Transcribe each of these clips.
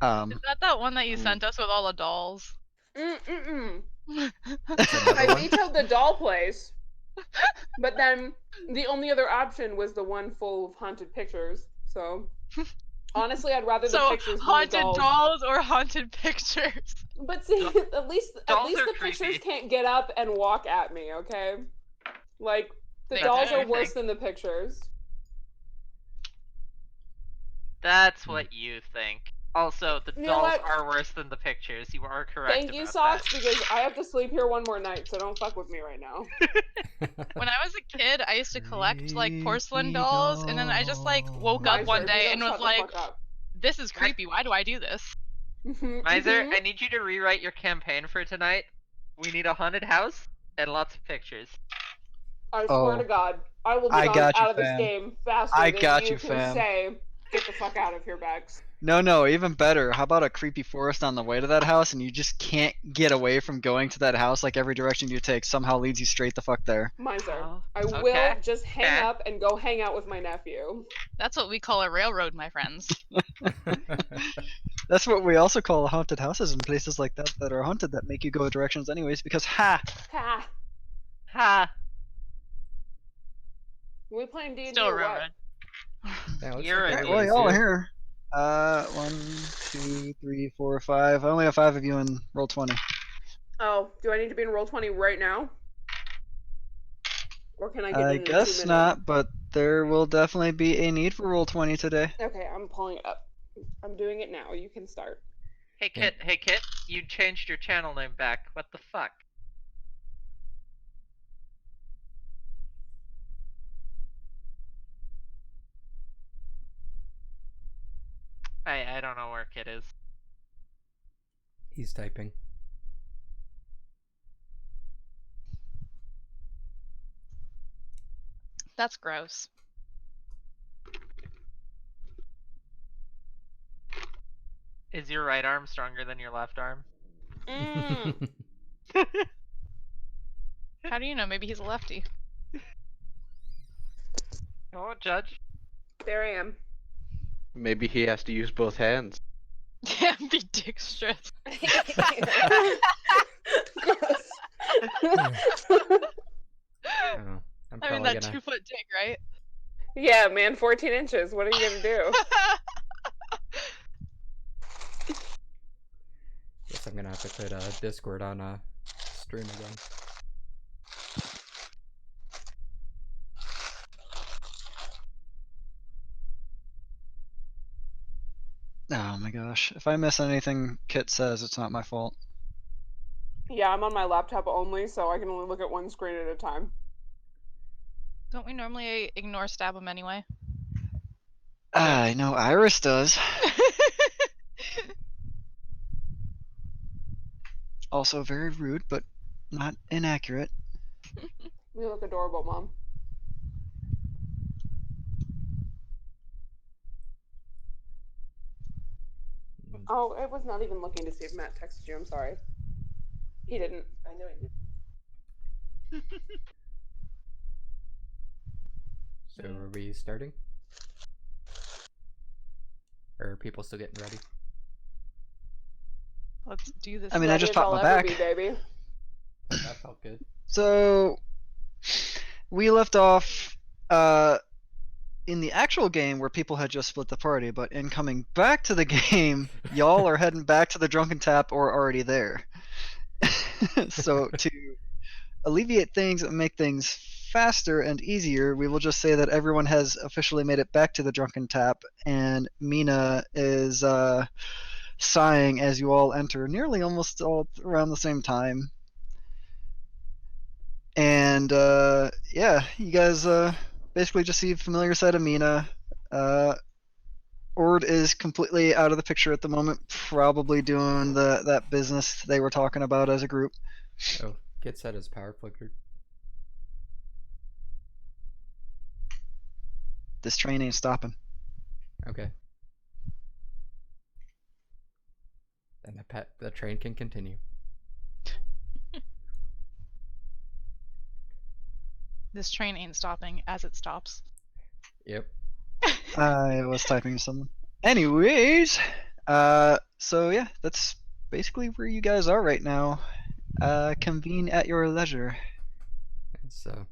Is that one that you sent us with all the dolls? I vetoed the doll place, but then the only other option was the one full of haunted pictures. So honestly, I'd rather the pictures than the dolls. Haunted dolls or haunted pictures? But see, at least the pictures can't get up and walk at me, okay? Like, the dolls are worse than the pictures. That's what you think. Also, the dolls are worse than the pictures. You are correct. Thank you, Socks, because I have to sleep here one more night, so don't fuck with me right now. When I was a kid, I used to collect like porcelain dolls, and then I just like woke up one day and was like, "This is creepy. Why do I do this?" Miser, I need you to rewrite your campaign for tonight. We need a haunted house and lots of pictures. I swear to God, I will get out of this game faster than you can say, "Get the fuck out of here, Bex." No, even better. How about a creepy forest on the way to that house, and you just can't get away from going to that house? Like every direction you take somehow leads you straight the fuck there. Miser, I will just hang up and go hang out with my nephew. That's what we call a railroad, my friends. That's what we also call haunted houses in places like that that are haunted that make you go directions anyways. Because ha. We playing D&D Still or railroad. what? You're right. Well, y'all are here. 1, 2, 3, 4, 5. I only have 5 of you in roll 20. Oh, do I need to be in roll 20 right now? Or can I get in 2 minutes? I guess not, but there will definitely be a need for roll 20 today. Okay, I'm pulling it up. I'm doing it now. You can start. Hey Kit, you changed your channel name back. What the fuck? I don't know where Kit is. He's typing. That's gross. Is your right arm stronger than your left arm? How do you know? Maybe he's a lefty. I won't judge. There I am. Maybe he has to use both hands. Yeah, be dexterous. I mean, that 2-foot dick, right? Yeah, man, 14 inches. What are you gonna do? Guess I'm gonna have to put Discord on stream again. Oh my gosh. If I miss anything Kit says, it's not my fault. Yeah, I'm on my laptop only, so I can only look at one screen at a time. Don't we normally ignore stab him anyway? I know Iris does. Also very rude, but not inaccurate. You look adorable, Mom. Oh, it was not even looking to see if Matt texted you. I'm sorry. He didn't. I know he did. So are we starting? Or are people still getting ready? Let's do this. I mean, I just popped my back. Baby. That felt good. So we left off in the actual game where people had just split the party, but in coming back to the game, y'all are heading back to the Drunken Tap or already there. So to alleviate things and make things faster and easier, we will just say that everyone has officially made it back to the Drunken Tap, and Mina is sighing as you all enter, nearly almost all around the same time. And yeah, you guys basically just see a familiar side of Mina. Ord is completely out of the picture at the moment, probably doing that business they were talking about as a group. Oh, Kit said his power flickered. This train ain't stopping. Okay. Then the train can continue. This train ain't stopping as it stops. Yep. I was typing to someone. Anyways, So yeah, that's basically where you guys are right now. Convene at your leisure. So,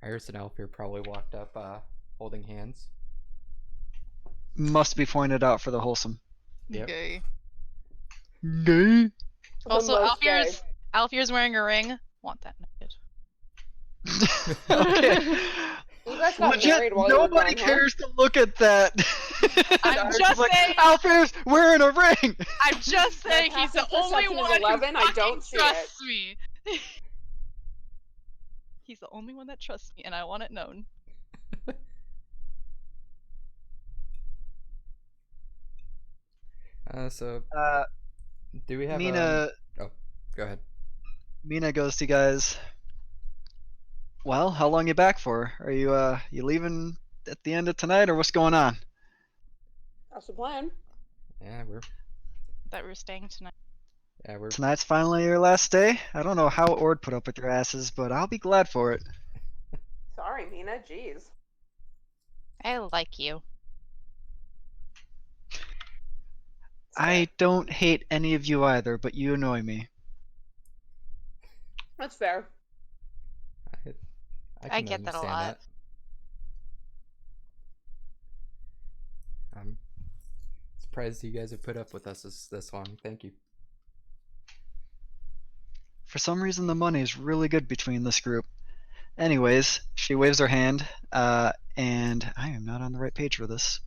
Iris and Alfir probably walked up, holding hands. Must be pointed out for the wholesome. Yep. Gay. Gay. Also, most gay. Alfier's wearing a ring. Want that naked. Okay. You guys got Legit, married while you were nobody gone, huh? cares to look at that. I'm Iris just is like, saying- Alfier's wearing a ring. I'm just saying he's the passive only perception is one 11, who I fucking don't see it. trusts me. He's the only one that trusts me, and I want it known. So, do we have Mina. Oh, go ahead. Mina goes to you guys. Well, how long you back for? Are you leaving at the end of tonight, or what's going on? That's the plan. Yeah, That we're staying tonight. we're Tonight's finally your last day. I don't know how Ord put up with your asses, but I'll be glad for it. Sorry, Mina. Jeez. I like you. I don't hate any of you either, but you annoy me. That's fair. I I can get that a understand lot. that. I'm surprised you guys have put up with us this long. Thank you. For some reason, the money is really good between this group. Anyways, she waves her hand, and I am not on the right page for this.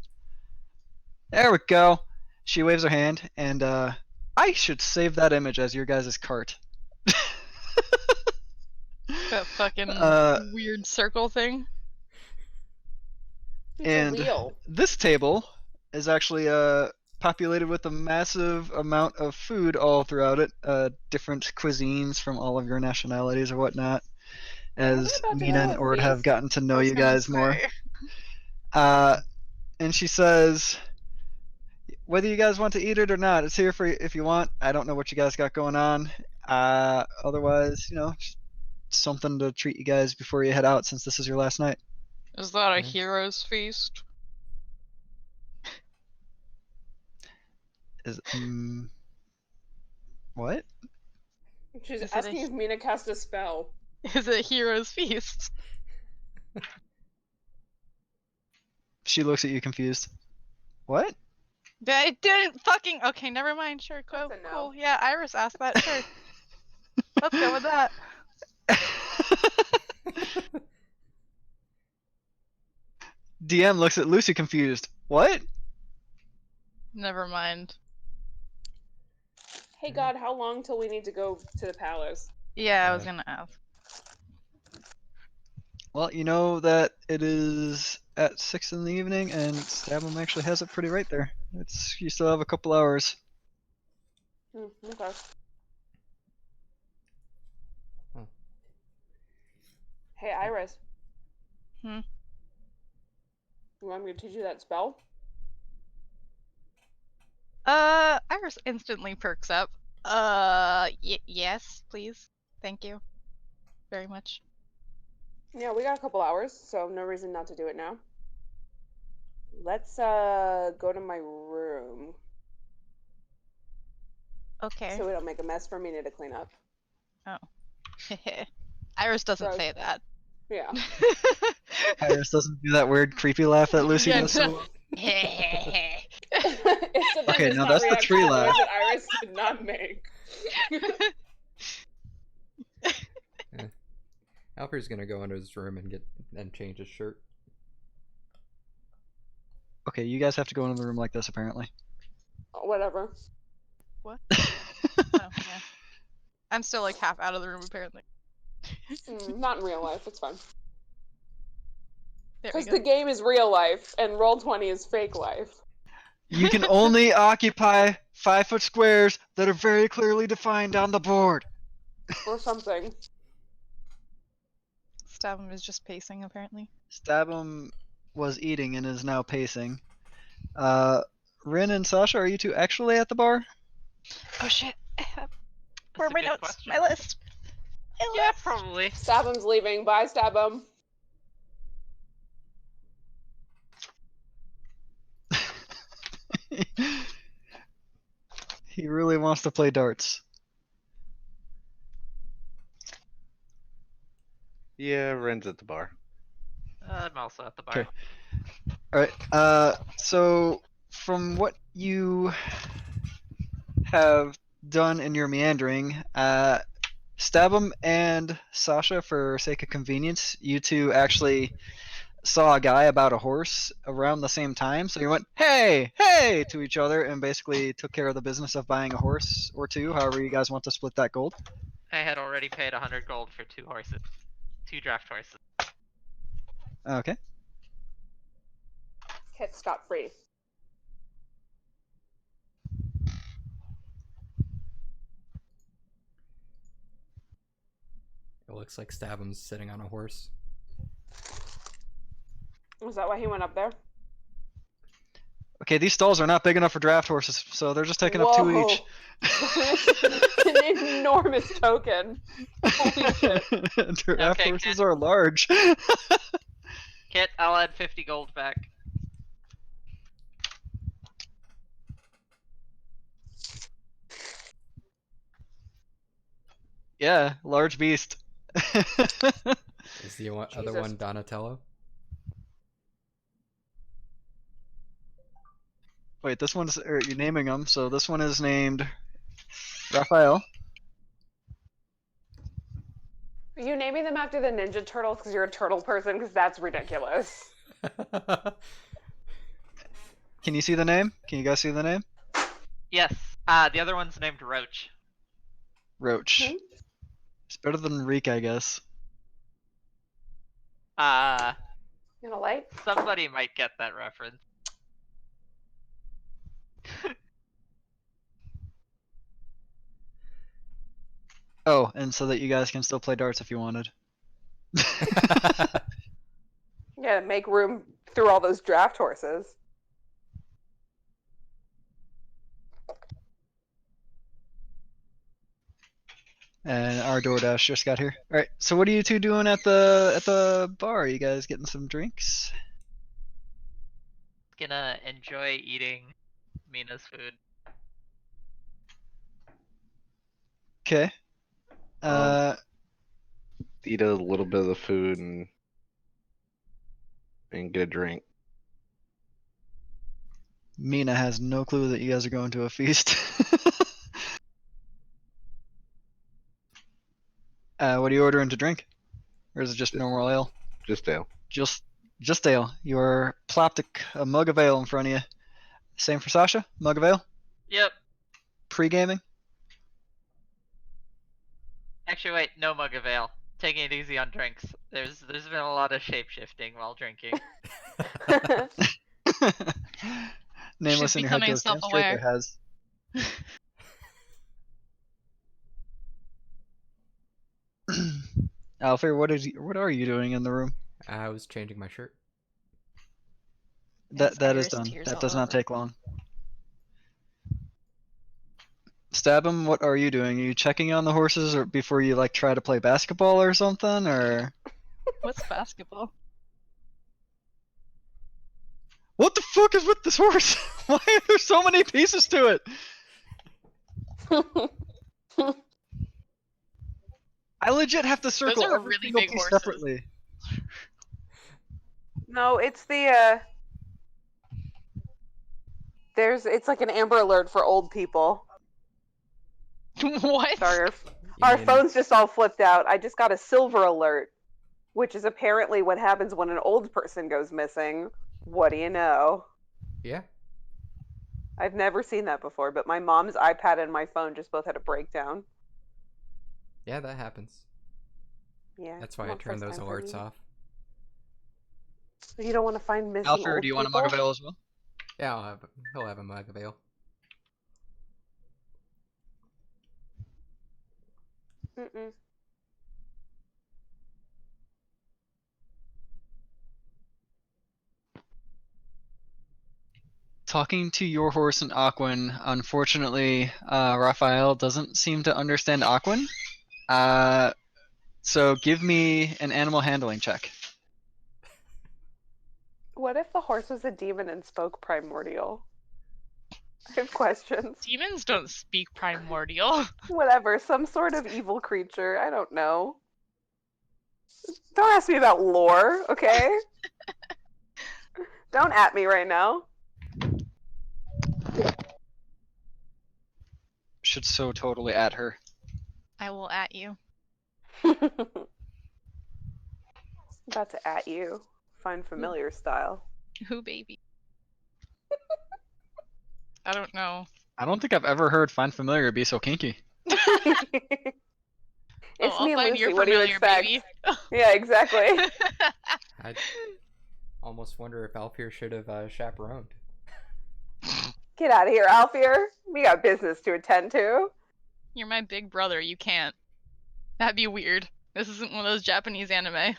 There we go. She waves her hand, and I should save that image as your guys' cart. That fucking weird circle thing. It's and a wheel. this table is actually populated with a massive amount of food all throughout it, different cuisines from all of your nationalities or whatnot. As about to Mina go and to a Ord have feast? gotten to know I was you gonna guys more. say. And she says, whether you guys want to eat it or not, it's here for you if you want. I don't know what you guys got going on. Otherwise, something to treat you guys before you head out, since this is your last night. Is that a Yeah. hero's feast? Is what? She's Is it asking a- if Mina cast a spell. Is it hero's feast? She looks at you confused. What? I didn't fucking. Okay, never mind. Sure, cool. That's a no. Cool. Yeah, Iris asked that. Sure. Let's go with that. DM looks at Lucy confused. What? Never mind. Hey God, how long till we need to go to the palace? Yeah, I was gonna ask. Well, you know that it is at 6 in the evening, and Stabum actually has it pretty right there. You still have a couple hours. Okay. Huh. Hey, Iris. Hmm? You want me to teach you that spell? Iris instantly perks up. Yes, please. Thank you. Very much. Yeah, we got a couple hours, so no reason not to do it now. Let's go to my room Okay. so we don't make a mess for Mina to clean up. Iris doesn't Gross. say that. Yeah. Iris doesn't do that weird creepy laugh that Lucy Yeah, does so well. It's the Okay, does now not that's the react to tree the laugh. noise that Iris did not make. Alfred's gonna go into his room and change his shirt. Okay, you guys have to go into the room like this, apparently. Whatever. What? Oh, yeah. I'm still like half out of the room apparently. Not in real life, it's fine. There we Because go. the game is real life, and Roll20 is fake life. You can only occupy 5-foot squares that are very clearly defined on the board. Or something. Stabum is just pacing apparently. Stabum was eating and is now pacing. Rin and Sasha, are you two actually at the bar? Oh shit. That's Where are a my good notes? question. My list. Yeah, probably. Stabum's leaving. Bye, Stabum. He really wants to play darts. Yeah, Ren's at the bar. I'm also at the bar. Okay. All right. So from what you have done in your meandering, Stabum and Sasha, for sake of convenience, you two actually saw a guy about a horse around the same time. So you went, "Hey, hey," to each other, and basically took care of the business of buying a horse or two. However, you guys want to split that gold. I had already paid 100 gold for 2 horses. 2 draft horses. Okay. Hit scot free. It looks like Stabum's sitting on a horse. Was that why he went up there? Okay, these stalls are not big enough for draft horses, so they're just taking up 2 each. It's an enormous token. Holy shit. Draft Okay, horses Kit. are large. Kit, I'll add 50 gold back. Yeah, large beast. Is the other Jesus. one Donatello? Wait, this one's, you're naming them, so this one is named Raphael. Are you naming them after the Ninja Turtles because you're a turtle person? Because that's ridiculous. Can you see the name? Can you guys see the name? Yes. The other one's named Roach. Roach. Hmm? It's better than Reek, I guess. You gonna light? Somebody might get that reference. Oh, and so that you guys can still play darts if you wanted. Yeah, make room through all those draft horses. And our DoorDash just got here. All right, so what are you two doing at the bar? Are you guys getting some drinks? Gonna enjoy eating Mina's food. Okay. Eat a little bit of the food and get a drink. Mina has no clue that you guys are going to a feast. What are you ordering to drink? Or is it just normal ale? Just ale. Just ale. You're plopped a mug of ale in front of you. Same for Sasha? Mug of ale? Yep. Pre-gaming? Actually, wait, no mug of ale. Taking it easy on drinks. There's been a lot of shape shifting while drinking. Nameless She's in your head becoming goes, damn straight there self-aware. has. Alfred, what are you doing in the room? I was changing my shirt. That His is Irish done. tears That all does not over. take long. Stabum, what are you doing? Are you checking on the horses or before you like try to play basketball or something, or What's basketball? what the fuck is with this horse? Why are there so many pieces to it? I legit have to circle are every really single big piece horses. separately. No, it's it's like an Amber Alert for old people. What? Sorry, You our mean- phone's just all flipped out. I just got a silver alert, which is apparently what happens when an old person goes missing. What do you know? Yeah. I've never seen that before, but my mom's iPad and my phone just both had a breakdown. Yeah, that happens. Yeah. That's why I not turned first those time for alerts me. off. You don't want to find missing Alfred, old do you want a people? mug of ale as well? Yeah, he'll have a mug of ale. Mm-mm. Talking to your horse and Aquan, unfortunately, Raphael doesn't seem to understand Aquan. So give me an animal handling check. What if the horse was a demon and spoke primordial? I have questions. Demons don't speak primordial. Whatever, some sort of evil creature. I don't know. Don't ask me about lore, okay? Don't at me right now. Should so totally at her. I will at you. About to at you. Find familiar style. Who, baby? I don't know. I don't think I've ever heard Find Familiar be so kinky. It's I'll me and find Lucy. your What do you familiar, expect? baby. Yeah, exactly. I almost wonder if Alfir should have chaperoned. Get out of here, Alfir. We got business to attend to. You're my big brother. You can't. That'd be weird. This isn't one of those Japanese anime.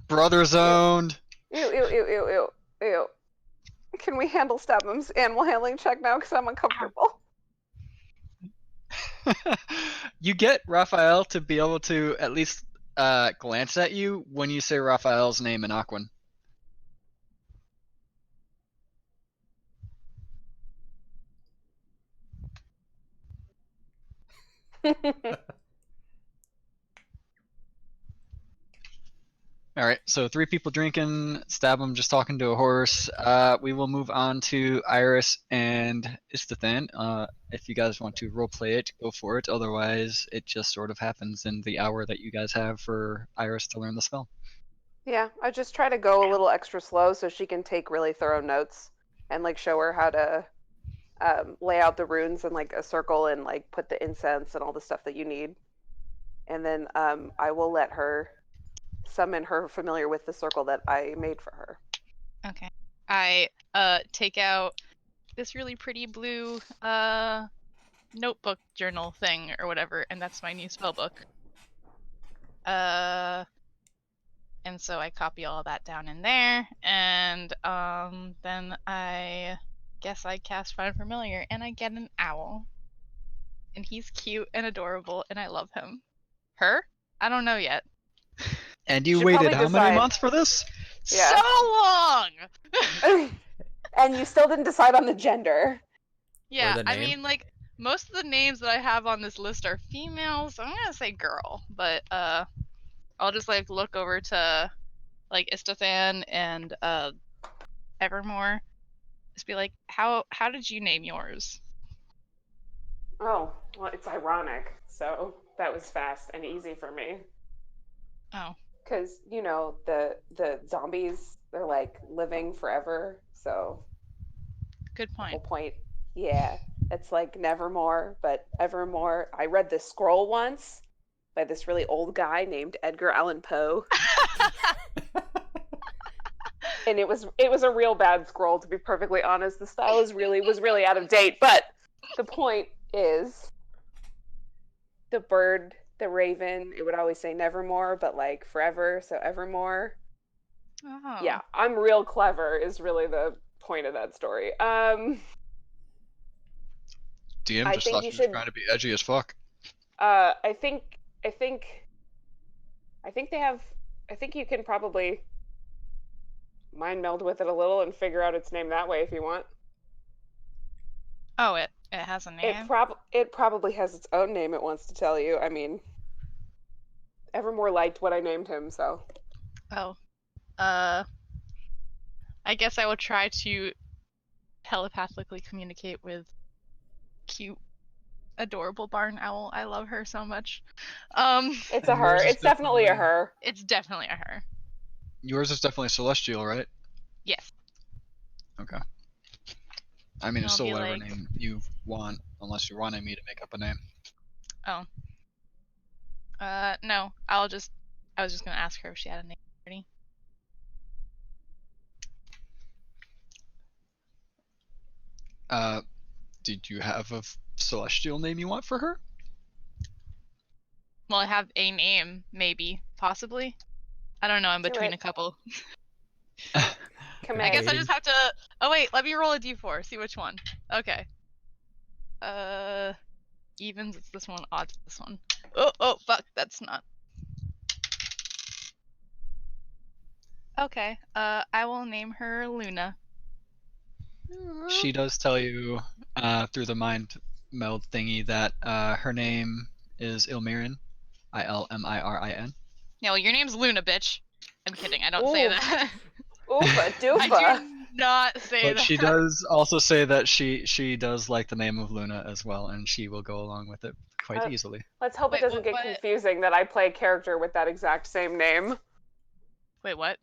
Brothers owned. Ew, ew, ew, ew, ew, ew. Can we handle Stabum's animal handling check now? Because I'm uncomfortable. You get Raphael to be able to at least glance at you when you say Raphael's name in Aquan. All right, so 3 people drinking, Stabum just talking to a horse. We will move on to Iris and Istathan. If you guys want to roleplay it, go for it. Otherwise, it just sort of happens in the hour that you guys have for Iris to learn the spell. Yeah, I just try to go a little extra slow so she can take really thorough notes and like show her how to lay out the runes in like a circle and like put the incense and all the stuff that you need. And then I will let her summon her familiar with the circle that I made for her. Okay. I take out this really pretty blue notebook journal thing or whatever, and that's my new spell book. And so I copy all that down in there, and then I guess I cast Find Familiar, and I get an owl. And he's cute and adorable, and I love him. Her? I don't know yet. And you Should waited probably how many decide. months for this? Yeah. So long! And you still didn't decide on the gender. Yeah, the I name? mean, like, most of the names that I have on this list are females, so I'm gonna say girl, but I'll just like look over to like Istathan and Evermore. Just be like, how did you name yours? Oh, well, it's ironic. So that was fast and easy for me. Oh. Because, you know, the zombies, they're like living forever. So Good the whole point. point, yeah, it's like Nevermore, but Evermore. I read this scroll once by this really old guy named Edgar Allan Poe. And it was a real bad scroll, to be perfectly honest. The style was really out of date. But the point is, the bird, the raven, it would always say Nevermore, but like forever, so Evermore. Oh. Yeah, I'm real clever is really the point of that story. DM I just think thought you she was should. trying to be edgy as fuck. I think they have. I think you can probably mind meld with it a little and figure out its name that way if you want. Oh, it has a name? It probably has its own name it wants to tell you. I mean, Evermore liked what I named him, so. Oh. I guess I will try to telepathically communicate with cute, adorable barn owl. I love her so much. It's a her. It's definitely a her. It's definitely a her. Yours is definitely celestial, right? Yes. Okay. I mean, it's I'll still be whatever like- name you want, unless you're wanting me to make up a name. Oh. No. I was just gonna ask her if she had a name already. Did you have a celestial name you want for her? Well, I have a name, maybe, possibly. I don't know. I'm Do between it. a couple. Command. I guess I just have to. Oh wait, let me roll a d4. See which one. Okay. Evens. It's this one. Odds. This one. Oh, fuck. That's not. Okay. I will name her Luna. She does tell you through the mind meld thingy that her name is Ilmirin, Ilmirin. Yeah, well, your name's Luna, bitch. I'm kidding. I don't say Ooh. that. Oofa I doofa. do not say But that. she does also say that she does like the name of Luna as well, and she will go along with it quite easily. Let's hope Wait, it doesn't what- get what? confusing that I play a character with that exact same name. Wait, what?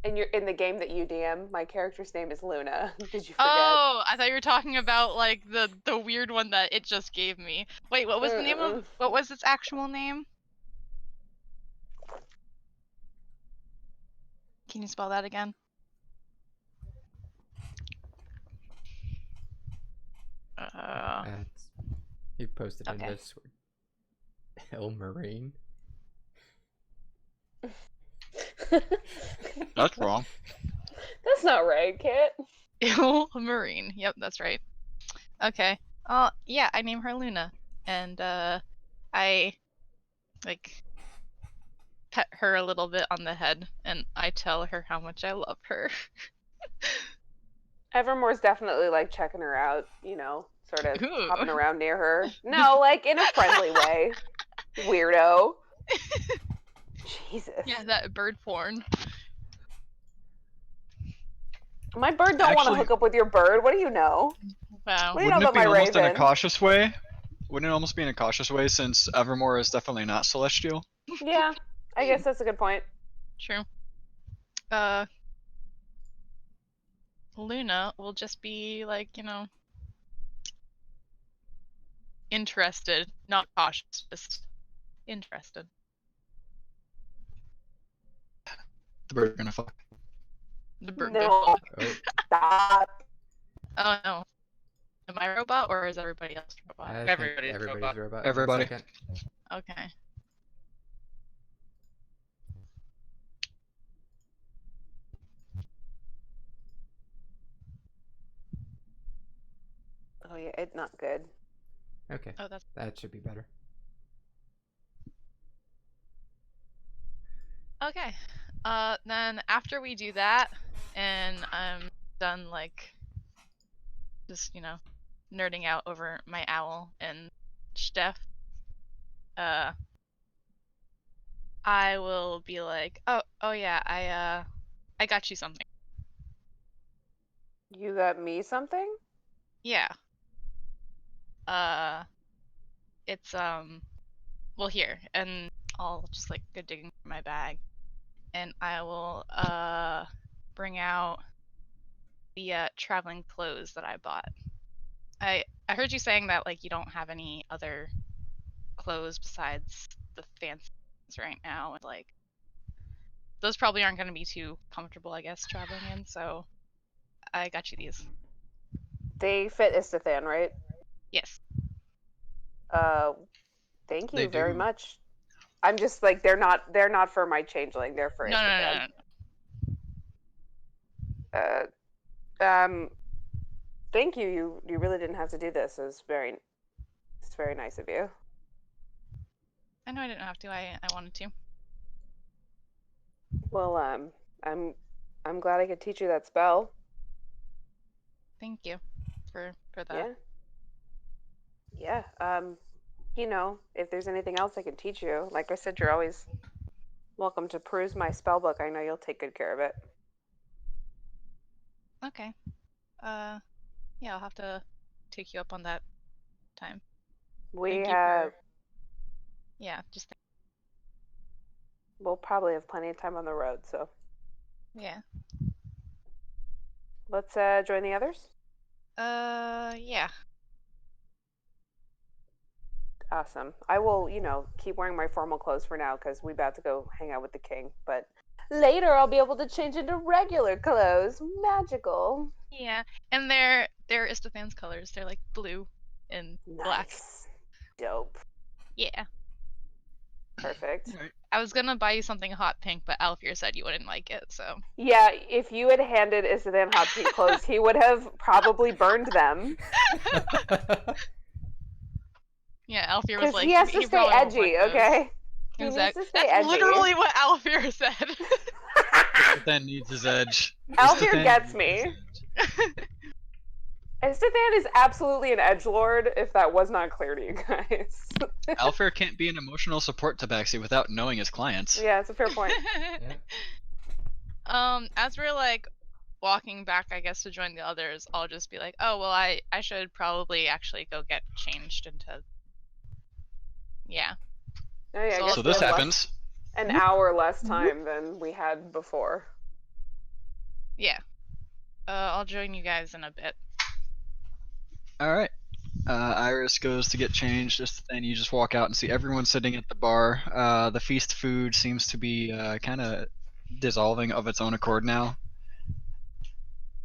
In the game that you DM, my character's name is Luna. Did you forget? Oh, I thought you were talking about like the weird one that it just gave me. Wait, what was the name of? What was its actual name? Can you spell that again? He posted in Okay. Discord. Ilmarine. That's wrong. That's not right, Kit. Marine. Yep, that's right. Okay. Yeah, I name her Luna, and I like pet her a little bit on the head, and I tell her how much I love her. Evermore's definitely like checking her out, you know, sort of Ooh. hopping around near her. No, like in a friendly way. Weirdo. Jesus. Yeah, that bird porn. My bird don't want to Actually- hook up with your bird. What do you know? Wow. What do you know Wouldn't it about be my almost in a raven? cautious way? Wouldn't it almost be in a cautious way since Evermore is definitely not celestial? Yeah, I guess that's a good point. True. Luna will just be like, you know, interested, not cautious, just interested. The bird's gonna fuck. The bird. No, Oh, stop. Oh no. Am I a robot or is everybody else a robot? I think Everybody's everybody's robot. One Everybody. second. Okay. Oh yeah, it's not good. Okay, Oh, that's that should be better. okay. Then after we do that, and I'm done, like, just, you know, nerding out over my owl and Steph, I will be like, oh yeah, I got you something. You got me something? Yeah. It's well, here, and I'll just like go digging for my bag, and I will bring out the traveling clothes that I bought. I heard you saying that like you don't have any other clothes besides the fancy ones right now, and like those probably aren't going to be too comfortable, I guess, traveling in. So I got you these. They fit Istithan, right? Yes. Thank They you very do. much. I'm just like they're not for my changeling. They're for No, no, no, Istithan. no. Thank you. You really didn't have to do this. It's very nice of you. I know I didn't have to. I wanted to. Well, I'm glad I could teach you that spell. Thank you for that. Yeah. Yeah. You know, if there's anything else I can teach you, like I said, you're always welcome to peruse my spell book. I know you'll take good care of it. Okay. Yeah, I'll have to take you up on that time. We Thank you have. Yeah, just We'll probably have plenty of time on the road, so yeah. let's join the others. Yeah. Awesome. I will, you know, keep wearing my formal clothes for now because we about to go hang out with the king. But later, I'll be able to change into regular clothes. Magical. Yeah, and they're Istithan's colors. They're like blue and black. Nice. Dope. Yeah. Perfect. I was gonna buy you something hot pink, but Alfir said you wouldn't like it, so. Yeah, if you had handed Istithan hot pink clothes, he would have probably burned them. Yeah, Alfir was Because like, he has to stay probably won't edgy, like those. okay? He needs Exactly. to stay That's edgy. literally what Alfir said. Istithan needs his edge. Alfir Istithan gets needs me. his edge. Istithan is absolutely an edgelord, if that was not clear to you guys. Alfair can't be an emotional support tabaxi without knowing his clients. Yeah, it's a fair point. As we're like walking back, I guess, to join the others, I'll just be like, oh, well, I should probably actually go get changed into. Yeah. Oh, yeah, I So guess So we this have happens. an hour less time than we had before. Yeah. I'll join you guys in a bit. All right. Iris goes to get changed, and you just walk out and see everyone sitting at the bar. The feast food seems to be kind of dissolving of its own accord now.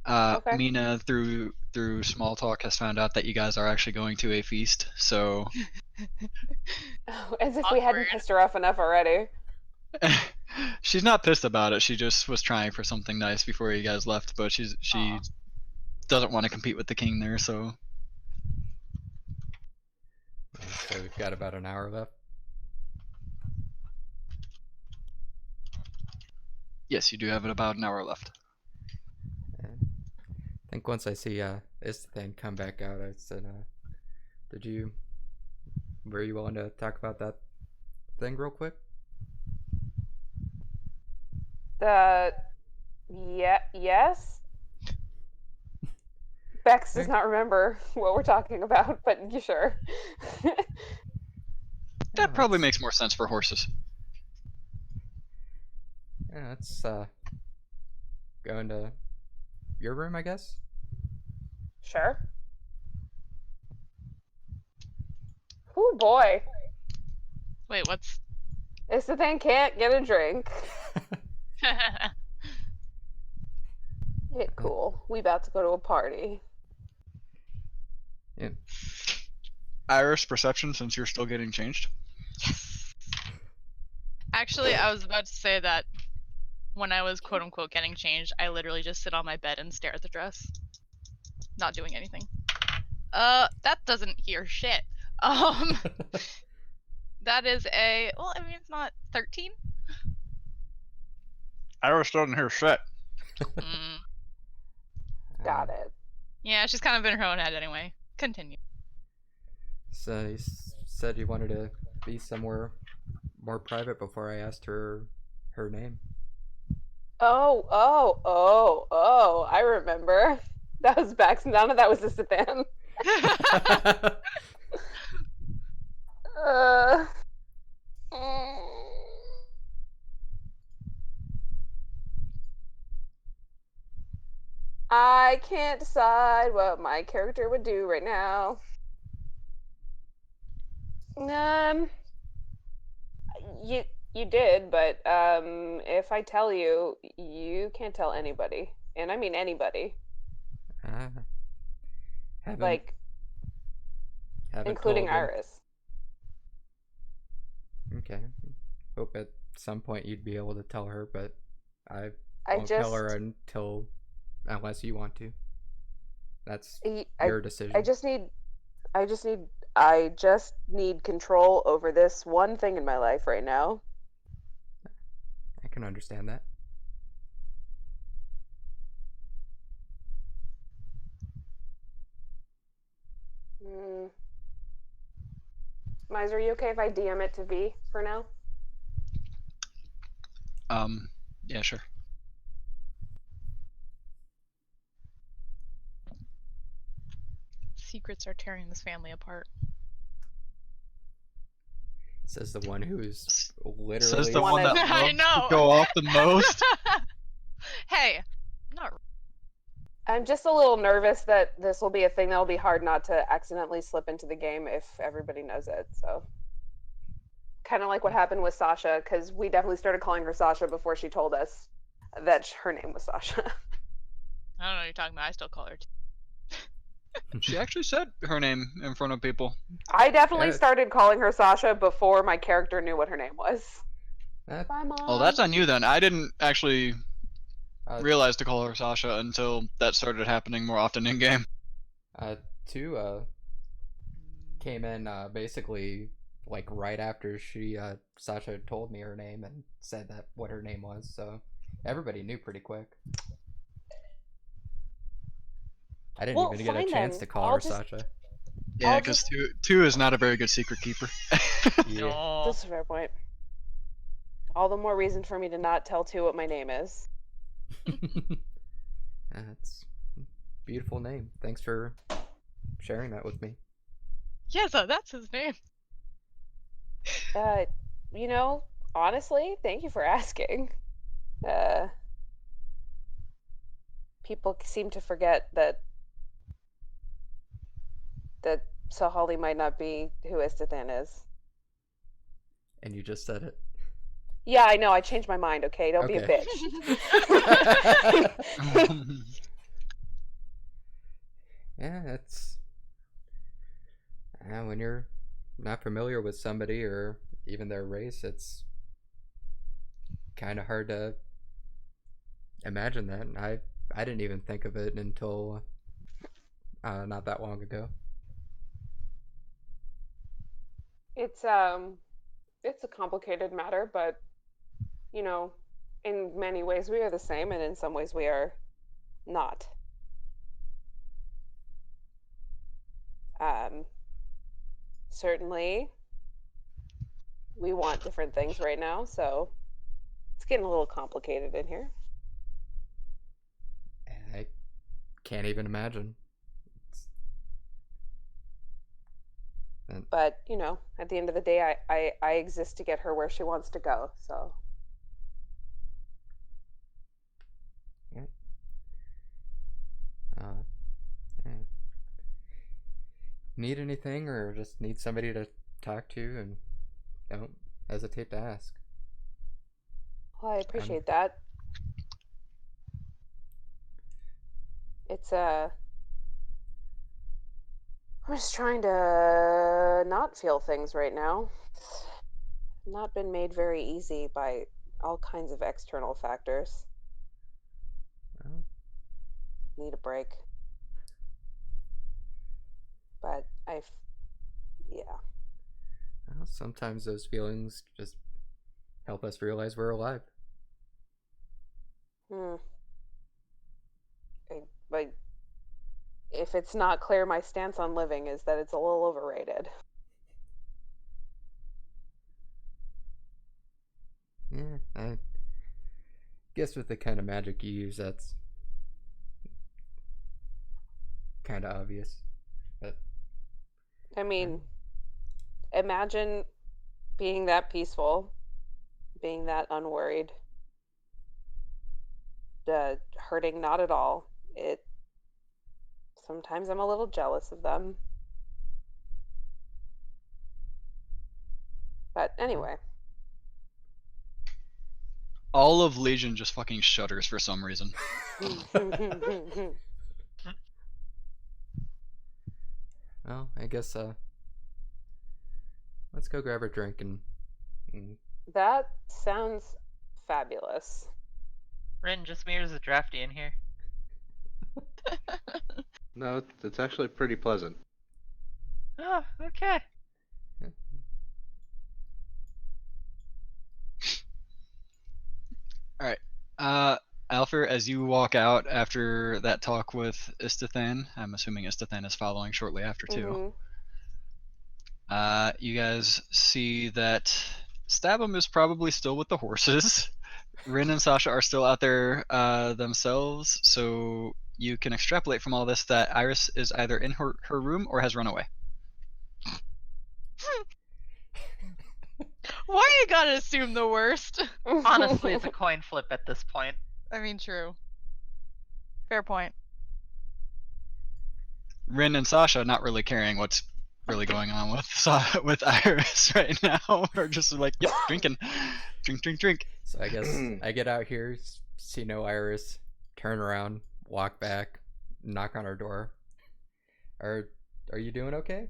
Okay. Mina, through small talk, has found out that you guys are actually going to a feast. So As if we hadn't Awkward. pissed her off enough already. she's not pissed about it. She just was trying for something nice before you guys left, but she Aw. doesn't want to compete with the king there. So So we've got about an hour left. yes, you do have about an hour left. I think once I see Istithan come back out, I said, were you willing to talk about that thing real quick? Yes? Bex does not remember what we're talking about, but you sure. That probably makes more sense for horses. Yeah, let's go into your room, I guess. Sure. Oh boy. Wait, what's? Istithan can't get a drink. Get cool. We about to go to a party. Yeah. Iris, perception, since you're still getting changed. Actually, I was about to say that when I was quote unquote getting changed, I literally just sit on my bed and stare at the dress, not doing anything. That doesn't hear shit. That is a, well, I mean, it's not 13. Iris doesn't hear shit. Mm. Got it. Yeah, she's kind of in her own head anyway. Continue. So you said you wanted to be somewhere more private before I asked her name. Oh, I remember. That was Bex. None of that was Istithan. I can't decide what my character would do right now. You did, but if I tell you, you can't tell anybody, and I mean anybody, Haven't like including told them. Iris. Okay. Hope at some point you'd be able to tell her, but I I won't tell her unless you want to. That's your decision. I just need control over this one thing in my life right now. I can understand that. Miser, are you okay if I DM it to V for now? Yeah, sure. Secrets are tearing this family apart. Says the one who is literally. Says the one that I loves know. to go off the most. Hey, not. I'm just a little nervous that this will be a thing that'll be hard not to accidentally slip into the game if everybody knows it. So, kind of like what happened with Sasha, because we definitely started calling her Sasha before she told us that her name was Sasha. I don't know what you're talking about. I still call her. She actually said her name in front of people. I definitely started calling her Sasha before my character knew what her name was. Bye, Mom. Oh, that's on you then. I didn't actually realize to call her Sasha until that started happening more often in game. Two came in basically like right after Sasha told me her name and said that what her name was, so everybody knew pretty quick. I didn't Well, even get a fine chance then. to call I'll her just- Sasha. Yeah, I'll because just- two is not a very good secret keeper. Yeah. No. That's a fair point. All the more reason for me to not tell 2 what my name is. That's a beautiful name. Thanks for sharing that with me. Yeah, so that's his name. You know, honestly, thank you for asking. People seem to forget that Sahali might not be who Istithan is. And you just said it. Yeah, I know. I changed my mind. Okay, don't be a Okay. bitch. Yeah, it's when you're not familiar with somebody or even their race, it's kind of hard to imagine that. I didn't even think of it until not that long ago. It's a complicated matter, but you know, in many ways we are the same, and in some ways we are not. Certainly, we want different things right now, so it's getting a little complicated in here. I can't even imagine. But you know, at the end of the day, I exist to get her where she wants to go. So. Yeah. Yeah. Need anything or just need somebody to talk to, and don't hesitate to ask. Well, I appreciate that. It's I'm just trying to not feel things right now. It's not been made very easy by all kinds of external factors. Well, Need a break. But yeah. well, sometimes those feelings just help us realize we're alive. But if it's not clear, my stance on living is that it's a little overrated. Yeah, I guess with the kind of magic you use, that's kind of obvious. But I mean, imagine being that peaceful, being that unworried, hurting not at all. Sometimes I'm a little jealous of them. But anyway. All of Legion just fucking shudders for some reason. well, I guess let's go grab a drink and That sounds fabulous. Rin, just me or is it drafty in here? No, it's actually pretty pleasant. Oh, okay. All right. Alfred, as you walk out after that talk with Istithan, I'm assuming Istithan is following shortly after too. You guys see that Stabum is probably still with the horses. Rin and Sasha are still out there themselves, so you can extrapolate from all this that Iris is either in her room or has run away. Why you gotta assume the worst? Honestly, it's a coin flip at this point. I mean, true. Fair point. Rin and Sasha not really caring what's really going on with Iris right now. We're just like, yep, drinking, drink. So I guess I get out here, see no Iris, turn around, walk back, knock on her door. Are you doing okay?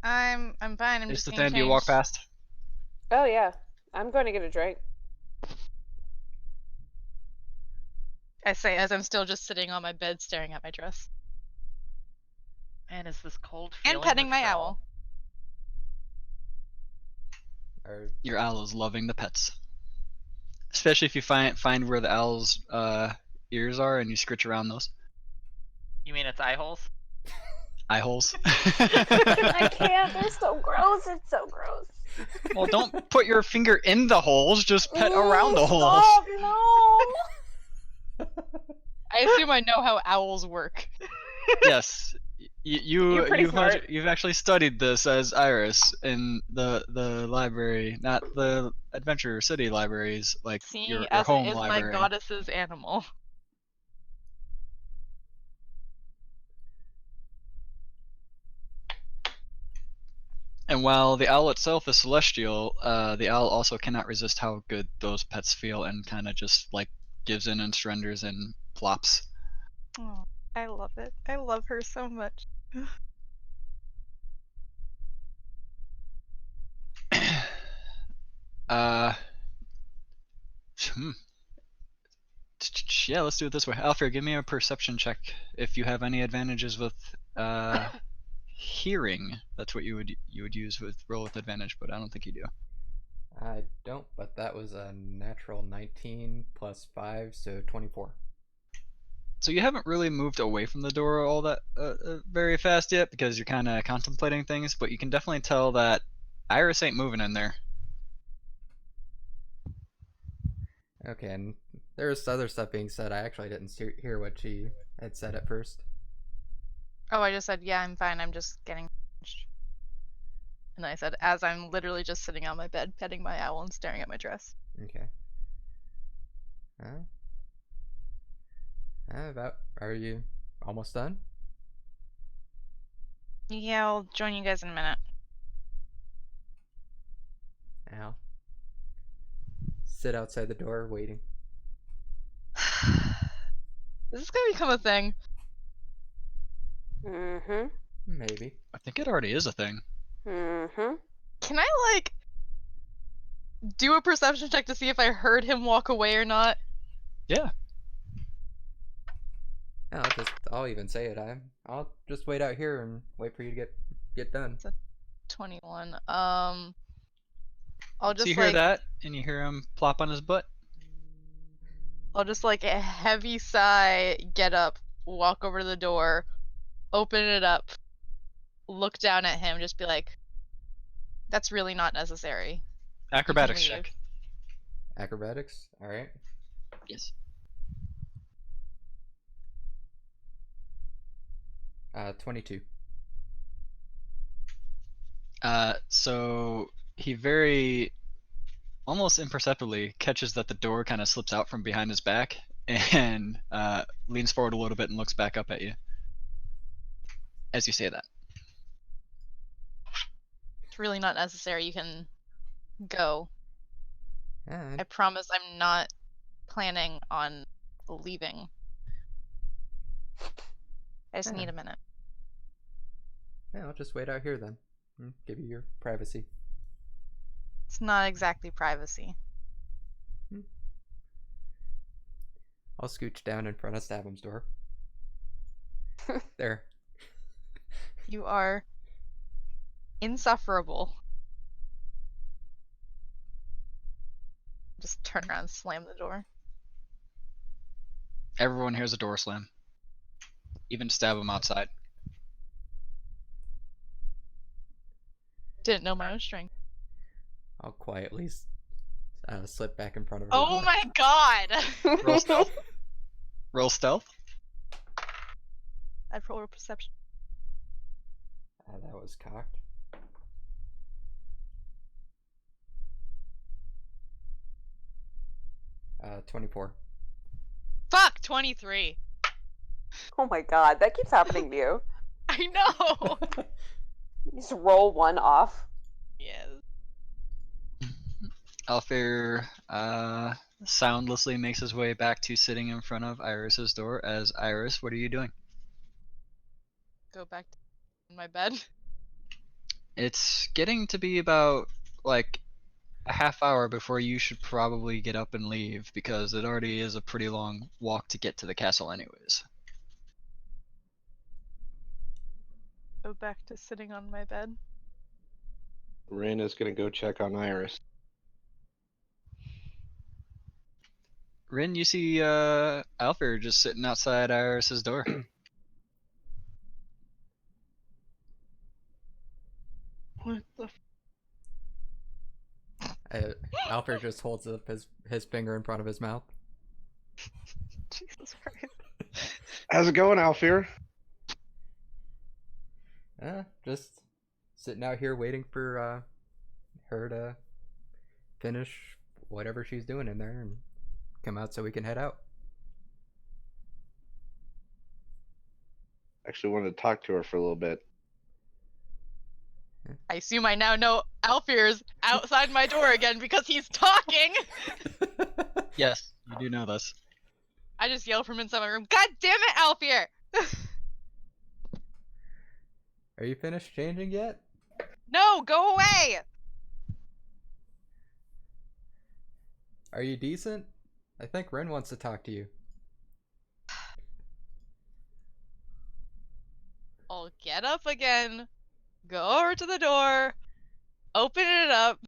I'm fine. I'm just Istithan, getting do you walk changed. past? Oh yeah, I'm going to get a drink. I say as I'm still just sitting on my bed staring at my dress. Man, is this cold And feeling petting my withdrawal? owl. Your owl is loving the pets, especially if you find where the owl's ears are and you scritch around those. You mean it's eye holes? Eye holes. I can't. They're so gross. It's so gross. Well, don't put your finger in the holes. Just pet around the holes. Stop, no. I assume I know how owls work. Yes. You're pretty smart. You've actually studied this as Iris in the library, not the Adventure City libraries, like See, your as home it is library. my goddess's animal. And while the owl itself is celestial, the owl also cannot resist how good those pets feel and kind of just like gives in and surrenders and plops. Oh, I love it. I love her so much. uh, hmm. Yeah, let's do it this way. Alfred, give me a perception check if you have any advantages with hearing. That's what you would use with roll with advantage, but I don't think you do. I don't, but that was a natural 19 plus 5, so 24. So you haven't really moved away from the door all that very fast yet because you're kind of contemplating things, but you can definitely tell that Iris ain't moving in there. Okay, and there's other stuff being said. I actually didn't hear what she had said at first. Oh, I just said, yeah, I'm fine. I'm just getting changed. And then I said, as I'm literally just sitting on my bed, petting my owl and staring at my dress. Okay. About, are you almost done? Yeah, I'll join you guys in a minute. Al. Sit outside the door waiting. Is this gonna become a thing? Mm-hmm. Maybe. I think it already is a thing. Mm-hmm. Can I, like, do a perception check to see if I heard him walk away or not? Yeah. I'll even say it. I'll just wait out here and wait for you to get done. 21. I'll just So you hear like that, and you hear him plop on his butt. I'll just like a heavy sigh, get up, walk over to the door, open it up, look down at him, just be like, "That's really not necessary." Acrobatics leave. check. Acrobatics? Alright. Yes. 22. So he very almost imperceptibly catches that the door kind of slips out from behind his back and leans forward a little bit and looks back up at you as you say that. It's really not necessary. You can go. Yeah, I promise I'm not planning on leaving. I just need a minute. yeah, I'll just wait out here then. Give you your privacy. It's not exactly privacy. I'll scooch down in front of Stabham's door. There. You are insufferable. Just turn around and slam the door. Everyone hears a door slam. Even Stabham outside. Didn't know my own strength. I'll quietly slip back in front of her. Oh my god! Roll stealth. Roll stealth. I'd roll a perception. That was cocked. Uh, 24. Fuck! 23. Oh my god, that keeps happening to you. I know! You just roll one off. Yes. Alfair soundlessly makes his way back to sitting in front of Iris's door. As Iris, what are you doing? Go back to my bed. It's getting to be about like a half hour before you should probably get up and leave because it already is a pretty long walk to get to the castle anyways. Go back to sitting on my bed. Raina's gonna go check on Iris. Rin, you see Alfair just sitting outside Iris's door. Alfred just holds up his finger in front of his mouth. Jesus Christ. How's it going, Alfir? Just sitting out here waiting for her to finish whatever she's doing in there and come out so we can head out. Actually wanted to talk to her for a little bit. I assume I now know Alfier's outside my door again because he's talking. Yes, you do know this. I just yell from inside my room, God damn it, Alfier! Are you finished changing yet? No, go away! Are you decent? I think Ren wants to talk to you. I'll get up again, go over to the door, open it up.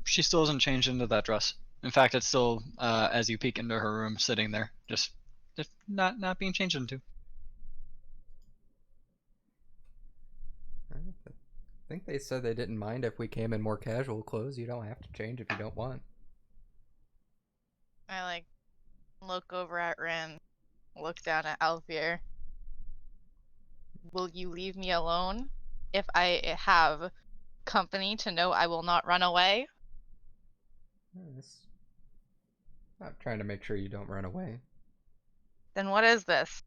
She still hasn't changed into that dress. In fact, it's still, as you peek into her room, sitting there, just not being changed into. I think they said they didn't mind if we came in more casual clothes. You don't have to change if you don't want. I look over at Ren, look down at Alfier. Will you leave me alone if I have company to know I will not run away? I'm trying to make sure you don't run away. Then what is this?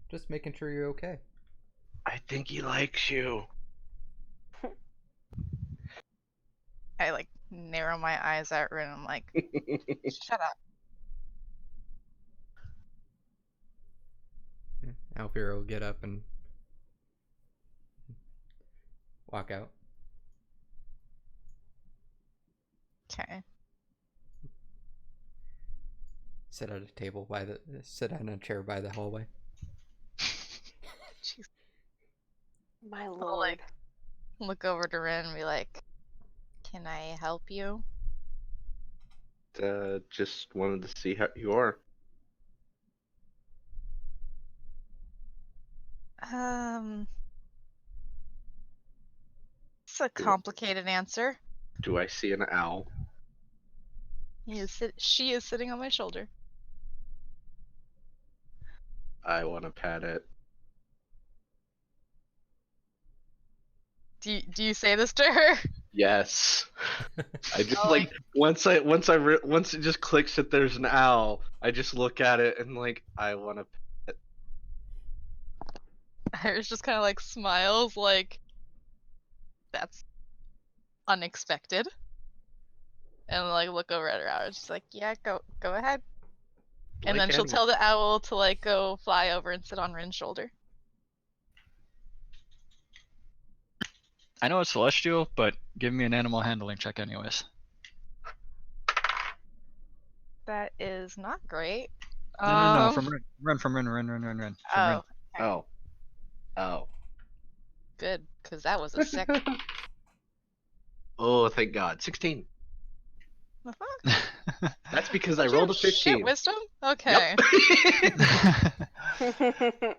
Just making sure you're okay. I think he likes you. I narrow my eyes at Ren. I'm like, shut up. Alfira will get up and walk out. Okay. Sit at on a chair by the hallway. Jeez. My I'll, lord. look over to Ren and be like, can I help you? Just wanted to see how you are. It's a complicated answer. Do I see an owl? She is sitting on my shoulder. I want to pet it. Do you say this to her? Yes. I just Oh, once it just clicks that there's an owl, I just look at it and I want to pet. Iris just kind of smiles that's unexpected, and look over at her owl. She's like, yeah, go ahead. And then she'll tell the owl to go fly over and sit on Rin's shoulder. I know it's celestial, but give me an animal handling check anyways. That is not great. No, from Ren, from Ren. Oh, Oh. Oh. good, because that was a sick. Oh, thank God. 16. The fuck? That's because I rolled a 15. Shit, wisdom? Okay. Yep.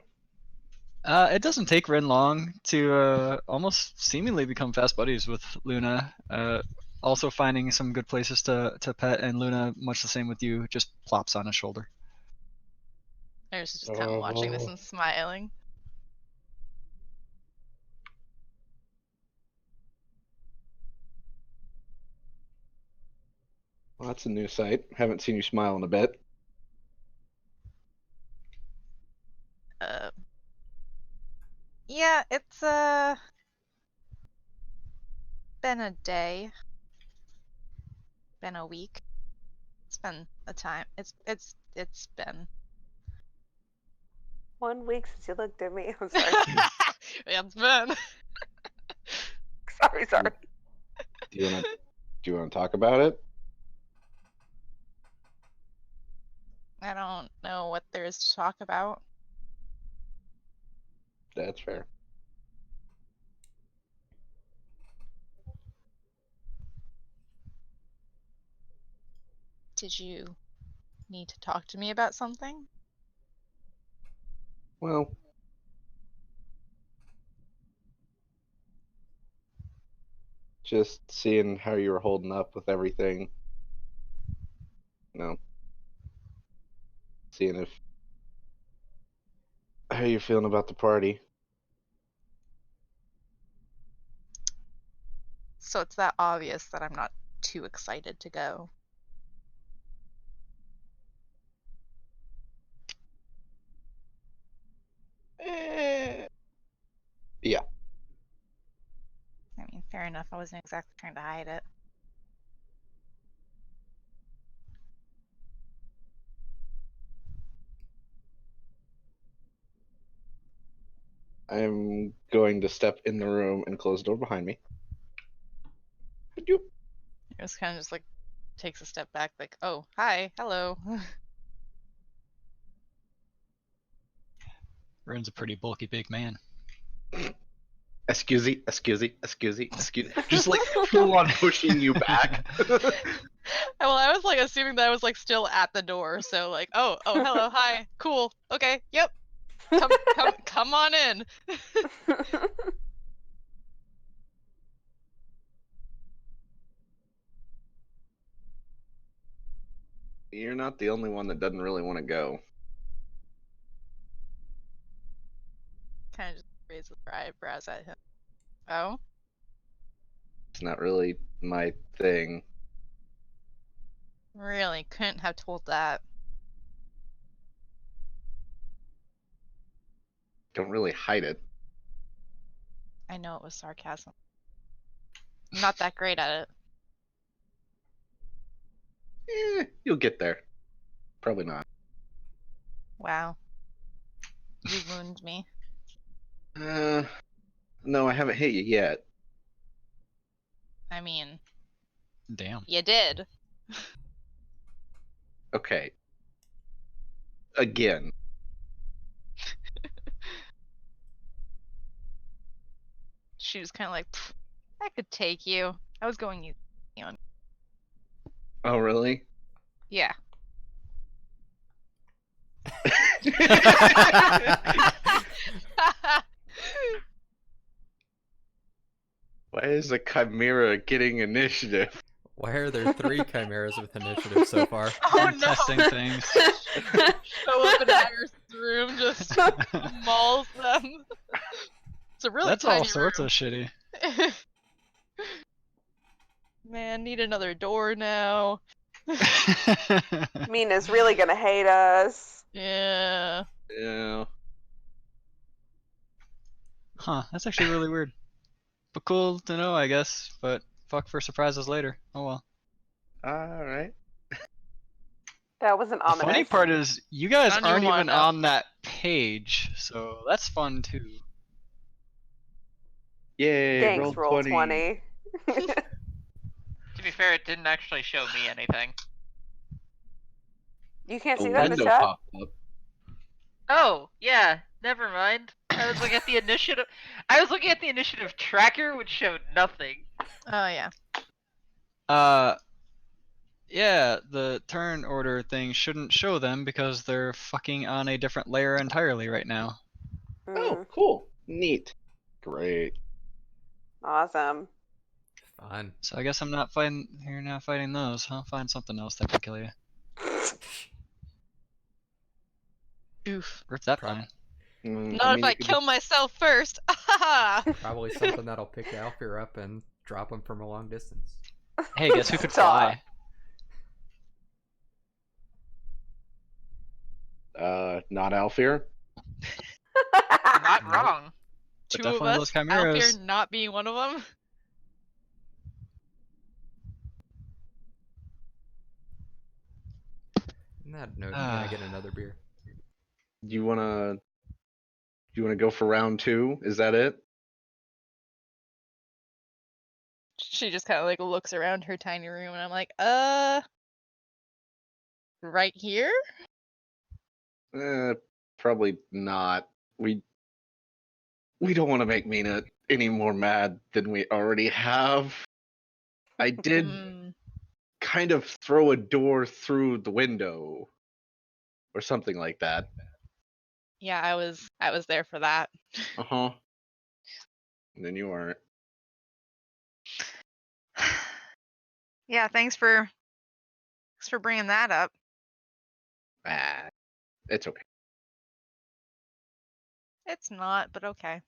It doesn't take Ren long to almost seemingly become fast buddies with Luna. Also finding some good places to pet, and Luna, much the same with you, just plops on his shoulder. Iris is just kind of watching this and smiling. Well, that's a new sight. Haven't seen you smile in a bit. Yeah, it's been a day. Been a week. It's been a time. It's been 1 week since you looked at me. I'm sorry. yeah, it's been. sorry. Do you want to talk about it? I don't know what there is to talk about. That's fair. Did you need to talk to me about something? Well, Just seeing how you were holding up with everything. Seeing if how you feeling about the party. So it's that obvious that I'm not too excited to go. Yeah. I mean, fair enough. I wasn't exactly trying to hide it. I'm going to step in the room and close the door behind me. It was kind of just like takes a step back, like, oh, hi, hello. Ren's a pretty bulky big man. Excuse me. Just like full on pushing you back. Well, I was like assuming that I was like still at the door, so like, oh, hello, hi, cool, okay, yep, come on in. You're not the only one that doesn't really want to go. Kind of just raises her eyebrows at him. Oh, It's not really my thing. really? Couldn't have told that. Don't really hide it. I know it was sarcasm. I'm not that great at it. You'll get there. Probably not. Wow. You wound me. No, I haven't hit you yet. I mean, Damn. you did. Okay. Again. She was kind of like, I could take you. I was going easy on. Oh, really? Yeah. Why is a chimera getting initiative? Why are there 3 chimeras with initiative so far? Oh I'm no! testing things. Show up in Iris' room, just mauls them. It's a really That's all tiny sorts room. of shitty. Man, need another door now. Mina's really gonna hate us. Yeah. Yeah. Huh, that's actually really weird. But cool to know, I guess. But fuck for surprises later. Oh well. Alright. That wasn't The funny ominous. part is, you guys I don't aren't even wanna even know. on that page, so that's fun too. Yay, Thanks, roll 20. To be fair, it didn't actually show me anything. You can't A see that in the window chat? popped up. Oh, yeah, never mind. I was looking at the initiative. I was looking at the initiative tracker, which showed nothing. Oh yeah. Yeah, the turn order thing shouldn't show them because they're fucking on a different layer entirely right now. Oh, cool. Neat. Great. Awesome. Fun. So I guess I'm not fighting. You're not fighting those. I'll find something else that can kill you. Oof. Rip that Prob- pine. Not if I kill myself first. Probably something that'll pick Alfir up and drop him from a long distance. Hey, guess who could Stop. fly? Not Alfir? Not Nope. wrong. But Two of definitely those us, chimeras. Alfir not being one of them. On that note, can I get another beer? Do you wanna go for round 2? Is that it? She just kind of like looks around her tiny room, and I'm like, right here? Probably not. We don't want to make Mina any more mad than we already have. I did kind of throw a door through the window or something like that. Yeah, I was there for that. Uh-huh. And then you weren't. Yeah, thanks for bringing that up. Ah, it's okay. It's not, but okay.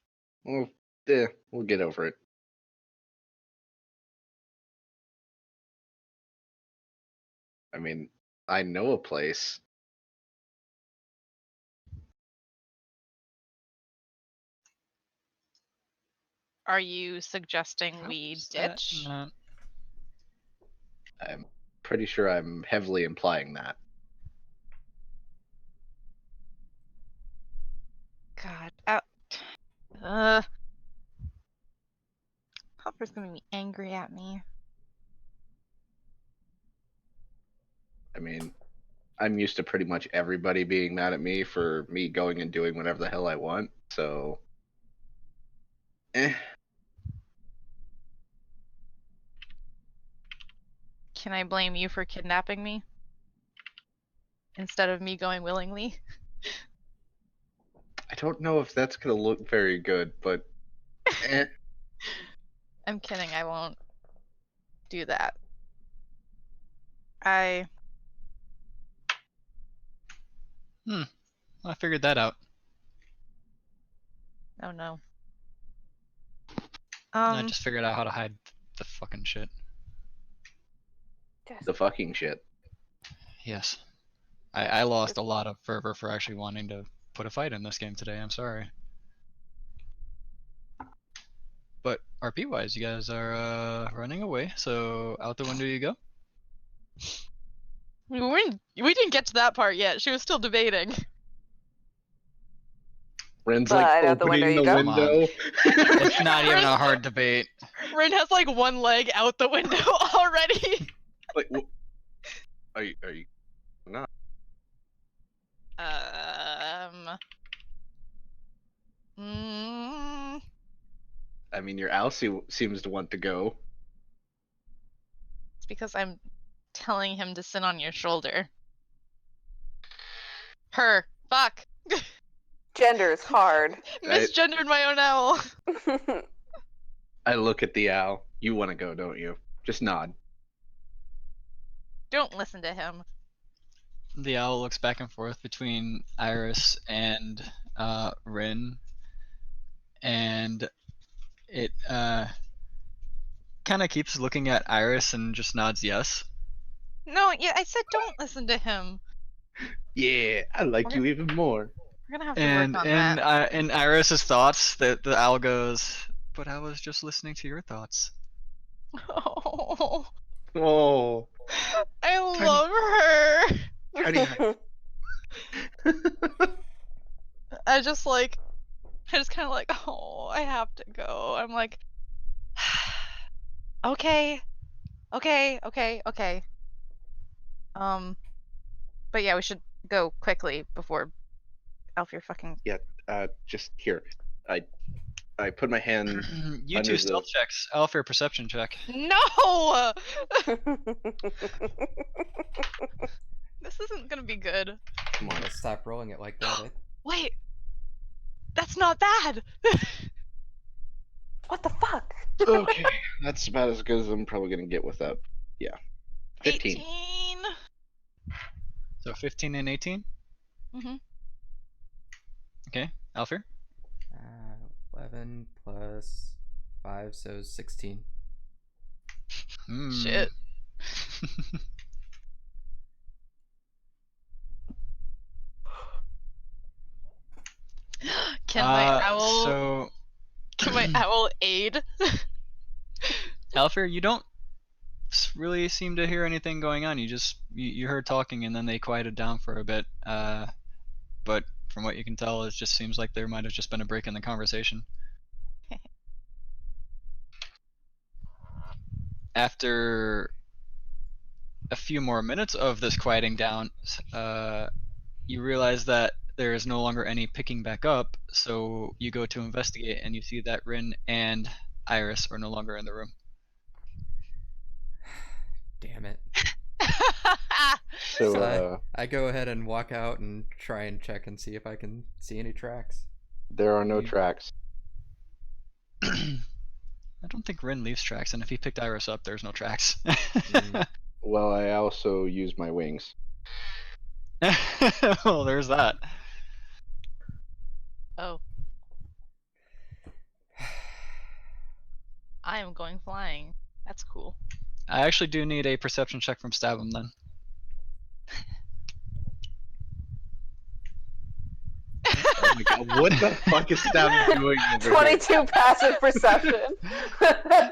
We'll get over it. I mean, I know a place. Are you suggesting we Is that ditch? not- I'm pretty sure I'm heavily implying that. God. Hopper's gonna be angry at me. I mean, I'm used to pretty much everybody being mad at me for me going and doing whatever the hell I want. So, Can I blame you for kidnapping me? Instead of me going willingly? I don't know if that's gonna look very good, but I'm kidding, I won't do that. I I figured that out. oh no. I just figured out how to hide the fucking shit. the fucking shit. Yes. I lost a lot of fervor for actually wanting to put a fight in this game today. I'm sorry. But RP wise, you guys are running away, so out the window you go. we didn't get to that part yet. She was still debating. Ren's But like out the window opening you the go. Come on. window. It's not even a hard debate. Rin has like one leg out the window already. Like, are you not? Mm, I mean, your Alcy seems to want to go. it's because I'm telling him to sit on your shoulder. Her. Fuck. Gender is hard. Misgendered my own owl. I look at the owl. You want to go, don't you? Just nod. Don't listen to him. The owl looks back and forth between Iris and Rin, and it kind of keeps looking at Iris and just nods yes. No, yeah, I said don't listen to him. Yeah, I like you even more. We're gonna have to And work on that. in Iris's thoughts, the owl goes, "But I was just listening to your thoughts." Oh, Oh, I love her. tiny. I just kind of like, oh, I have to go. I'm like, okay. But yeah, we should go quickly before Alfie fucking. Yeah, just here. I put my hand You under two the. stealth checks. Alpha perception check. No! This isn't gonna be good. Come on. Let's stop rolling it like that. Wait, that's not bad. What the fuck? Okay, that's about as good as I'm probably gonna get with that. Yeah, 15. 18. So 15 and 18. Mhm. Okay, Alfir. 11 plus 5, so 16. Shit. Can my owl? So, Can my owl aid? Alfir, you don't really seem to hear anything going on. You heard talking and then they quieted down for a bit. But from what you can tell, it just seems like there might have just been a break in the conversation. After a few more minutes of this quieting down, you realize that there is no longer any picking back up, so you go to investigate and you see that Rin and Iris are no longer in the room. Damn it. So, I go ahead and walk out and try and check and see if I can see any tracks. there are no tracks. I don't think Rin leaves tracks, and if he picked Iris up, there's no tracks. Well, I also use my wings. Well, there's that. Oh. I am going flying. That's cool. I actually do need a perception check from Stabum then. Oh my god, what the fuck is Stab doing over 22 passive perception.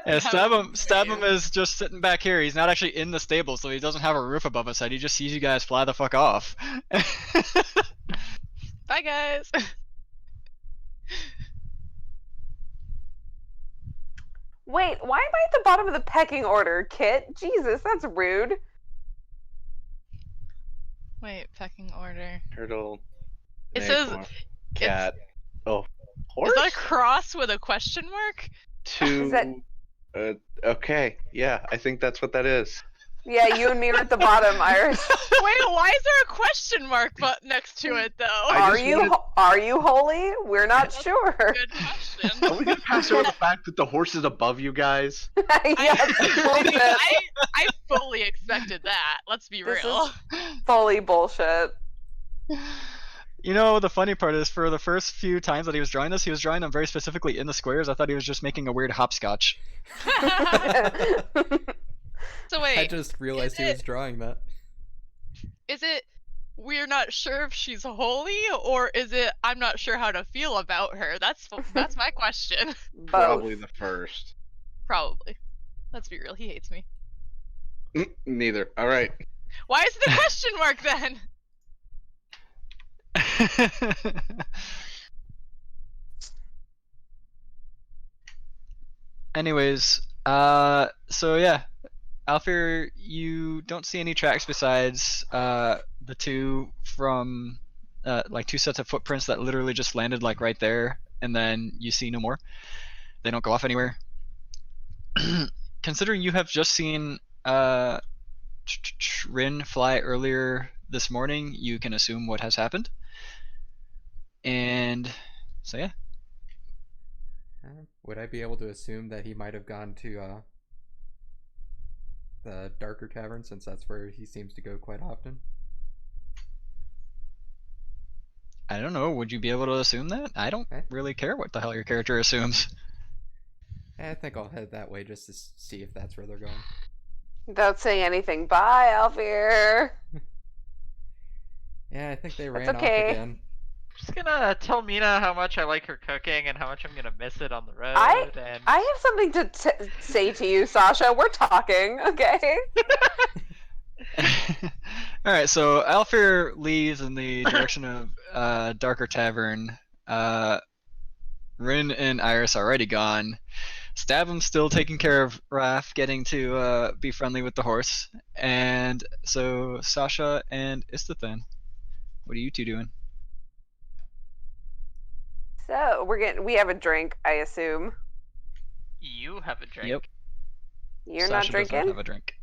Yeah, Stabum is just sitting back here. He's not actually in the stable, so he doesn't have a roof above his head. He just sees you guys fly the fuck off. Bye, guys. Wait, why am I at the bottom of the pecking order, Kit? Jesus, that's rude. Wait, pecking order. Turtle. It says cat. Oh, horse? Is that a cross with a question mark? Two. Is that... Okay, yeah, I think that's what that is. Yeah, you and me are at the bottom, Iris. Wait, why is there a question mark next to it though? Are you holy? We're not sure. Good question. Are we gonna pass over the fact that the horse is above you guys? Yes, bullshit. I fully expected that. Let's be This real. is fully bullshit. You know, the funny part is, for the first few times that he was drawing this, he was drawing them very specifically in the squares. I thought he was just making a weird hopscotch. So wait, I just realized he was drawing that. is it we're not sure if she's holy, or is it I'm not sure how to feel about her? That's my question. Probably the first. Probably. Let's be real, he hates me. Neither. All right. Why is it a question mark then? Anyways, so yeah, Alfir, you don't see any tracks besides the two from like two sets of footprints that literally just landed like right there, and then you see no more. They don't go off anywhere. Considering you have just seen Rin fly earlier this morning, you can assume what has happened. And so yeah. Would I be able to assume that he might have gone to the darker tavern, since that's where he seems to go quite often? I don't know, would you be able to assume that? I don't really care what the hell your character assumes. I think I'll head that way just to see if that's where they're going. Without saying anything. Bye, Alfir. Yeah, I think they ran That's off okay. again. Just gonna tell Mina how much I like her cooking and how much I'm gonna miss it on the road. I and have something to say to you, Sasha. We're talking, okay? Alright, so Alfir leaves in the direction of Darker Tavern. Rin and Iris are already gone. Stabum's still taking care of Raph, getting to be friendly with the horse. And so Sasha and Isthathan, what are you two doing? So we have a drink, I assume. you have a drink. Yep. You're Sasha not does drinking? have a drink.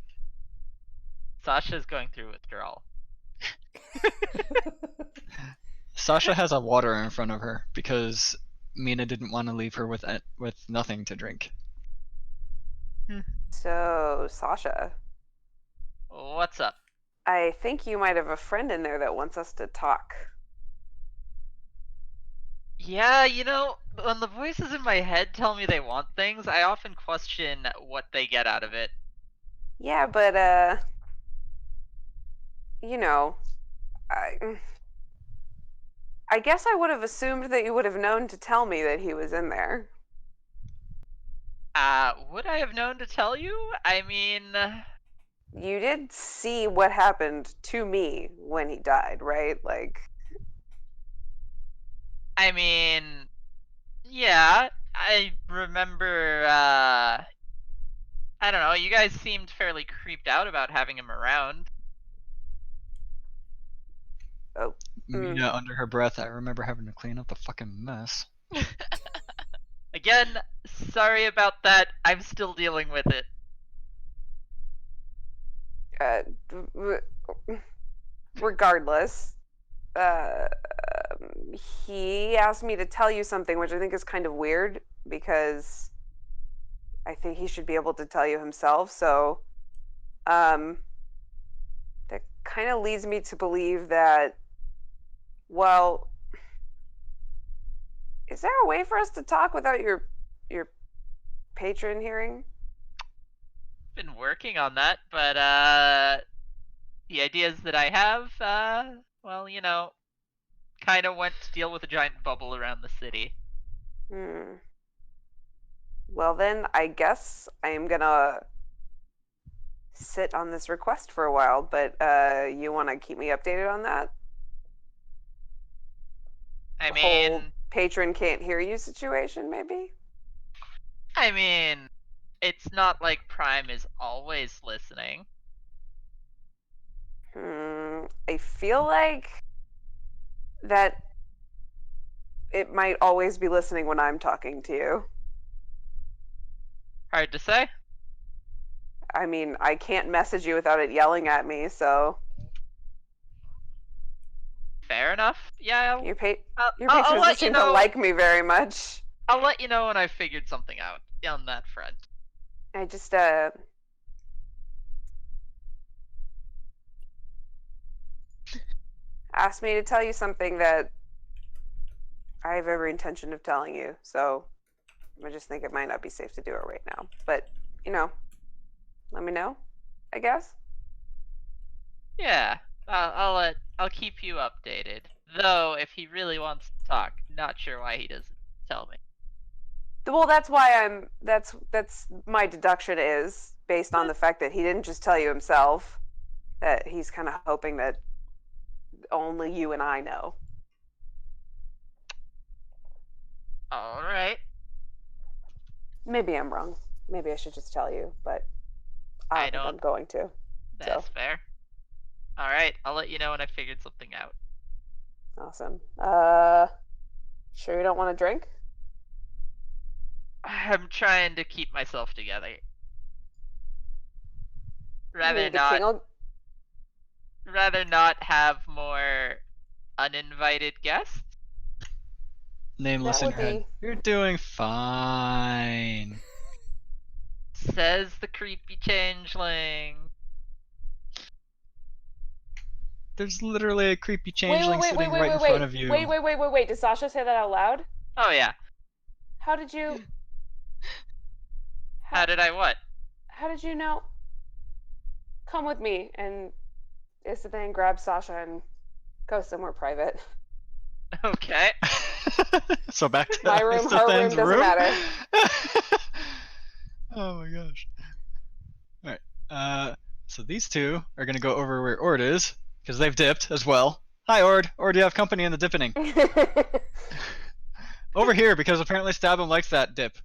Sasha's going through withdrawal. Sasha has a water in front of her because Mina didn't want to leave her with nothing to drink. So, Sasha, What's up? I think you might have a friend in there that wants us to talk. Yeah, you know, when the voices in my head tell me they want things, I often question what they get out of it. Yeah, but, you know, I guess I would have assumed that you would have known to tell me that he was in there. Would I have known to tell you? I mean, You did see what happened to me when he died, right? Like, yeah, I remember, I don't know, you guys seemed fairly creeped out about having him around. oh. Mina under her breath, I remember having to clean up the fucking mess. Again, sorry about that. I'm still dealing with it. Regardless, he asked me to tell you something, which I think is kind of weird because I think he should be able to tell you himself. So, that kind of leads me to believe that, well, is there a way for us to talk without your patron hearing? Been working on that, but the ideas that I have, well, you know, kind of went to deal with a giant bubble around the city. Well, then I guess I am gonna sit on this request for a while, but you want to keep me updated on that? I The whole mean, patron can't hear you situation, maybe? it's not like Prime is always listening. I feel like that it might always be listening when I'm talking to you. Hard to say. I mean, I can't message you without it yelling at me, so Fair enough. Yeah, your I'll patron doesn't let you seem to know. like me very much. I'll let you know when I've figured something out on that front. I just asked me to tell you something that I have every intention of telling you, so I just think it might not be safe to do it right now. But, let me know, I guess. Yeah, I'll keep you updated. Though, if he really wants to talk, not sure why he doesn't tell me. Well, that's why that's my deduction is based on the fact that he didn't just tell you himself, that he's kind of hoping that only you and I know. All right. Maybe I'm wrong. Maybe I should just tell you, but I don't think I'm going to. That's fair. All right, I'll let you know when I figured something out. Awesome. Sure you don't want to drink? I'm trying to keep myself together. Rather not. Rather not have more uninvited guests. Nameless in your head. You're doing fine. Says the creepy changeling. There's literally a creepy changeling sitting right in front of you. Wait. Did Sasha say that out loud? Oh yeah. How did you? How did I what? How did you know? Come with me, and Isathan grabs Sasha and goes somewhere private. Okay. So back to my room, her room, doesn't matter. Oh my gosh. Alright, so these two are gonna go over where Ord is, because they've dipped as well. Hi Ord! Ord, you have company in the dippening. Over here, because apparently Stabum likes that dip.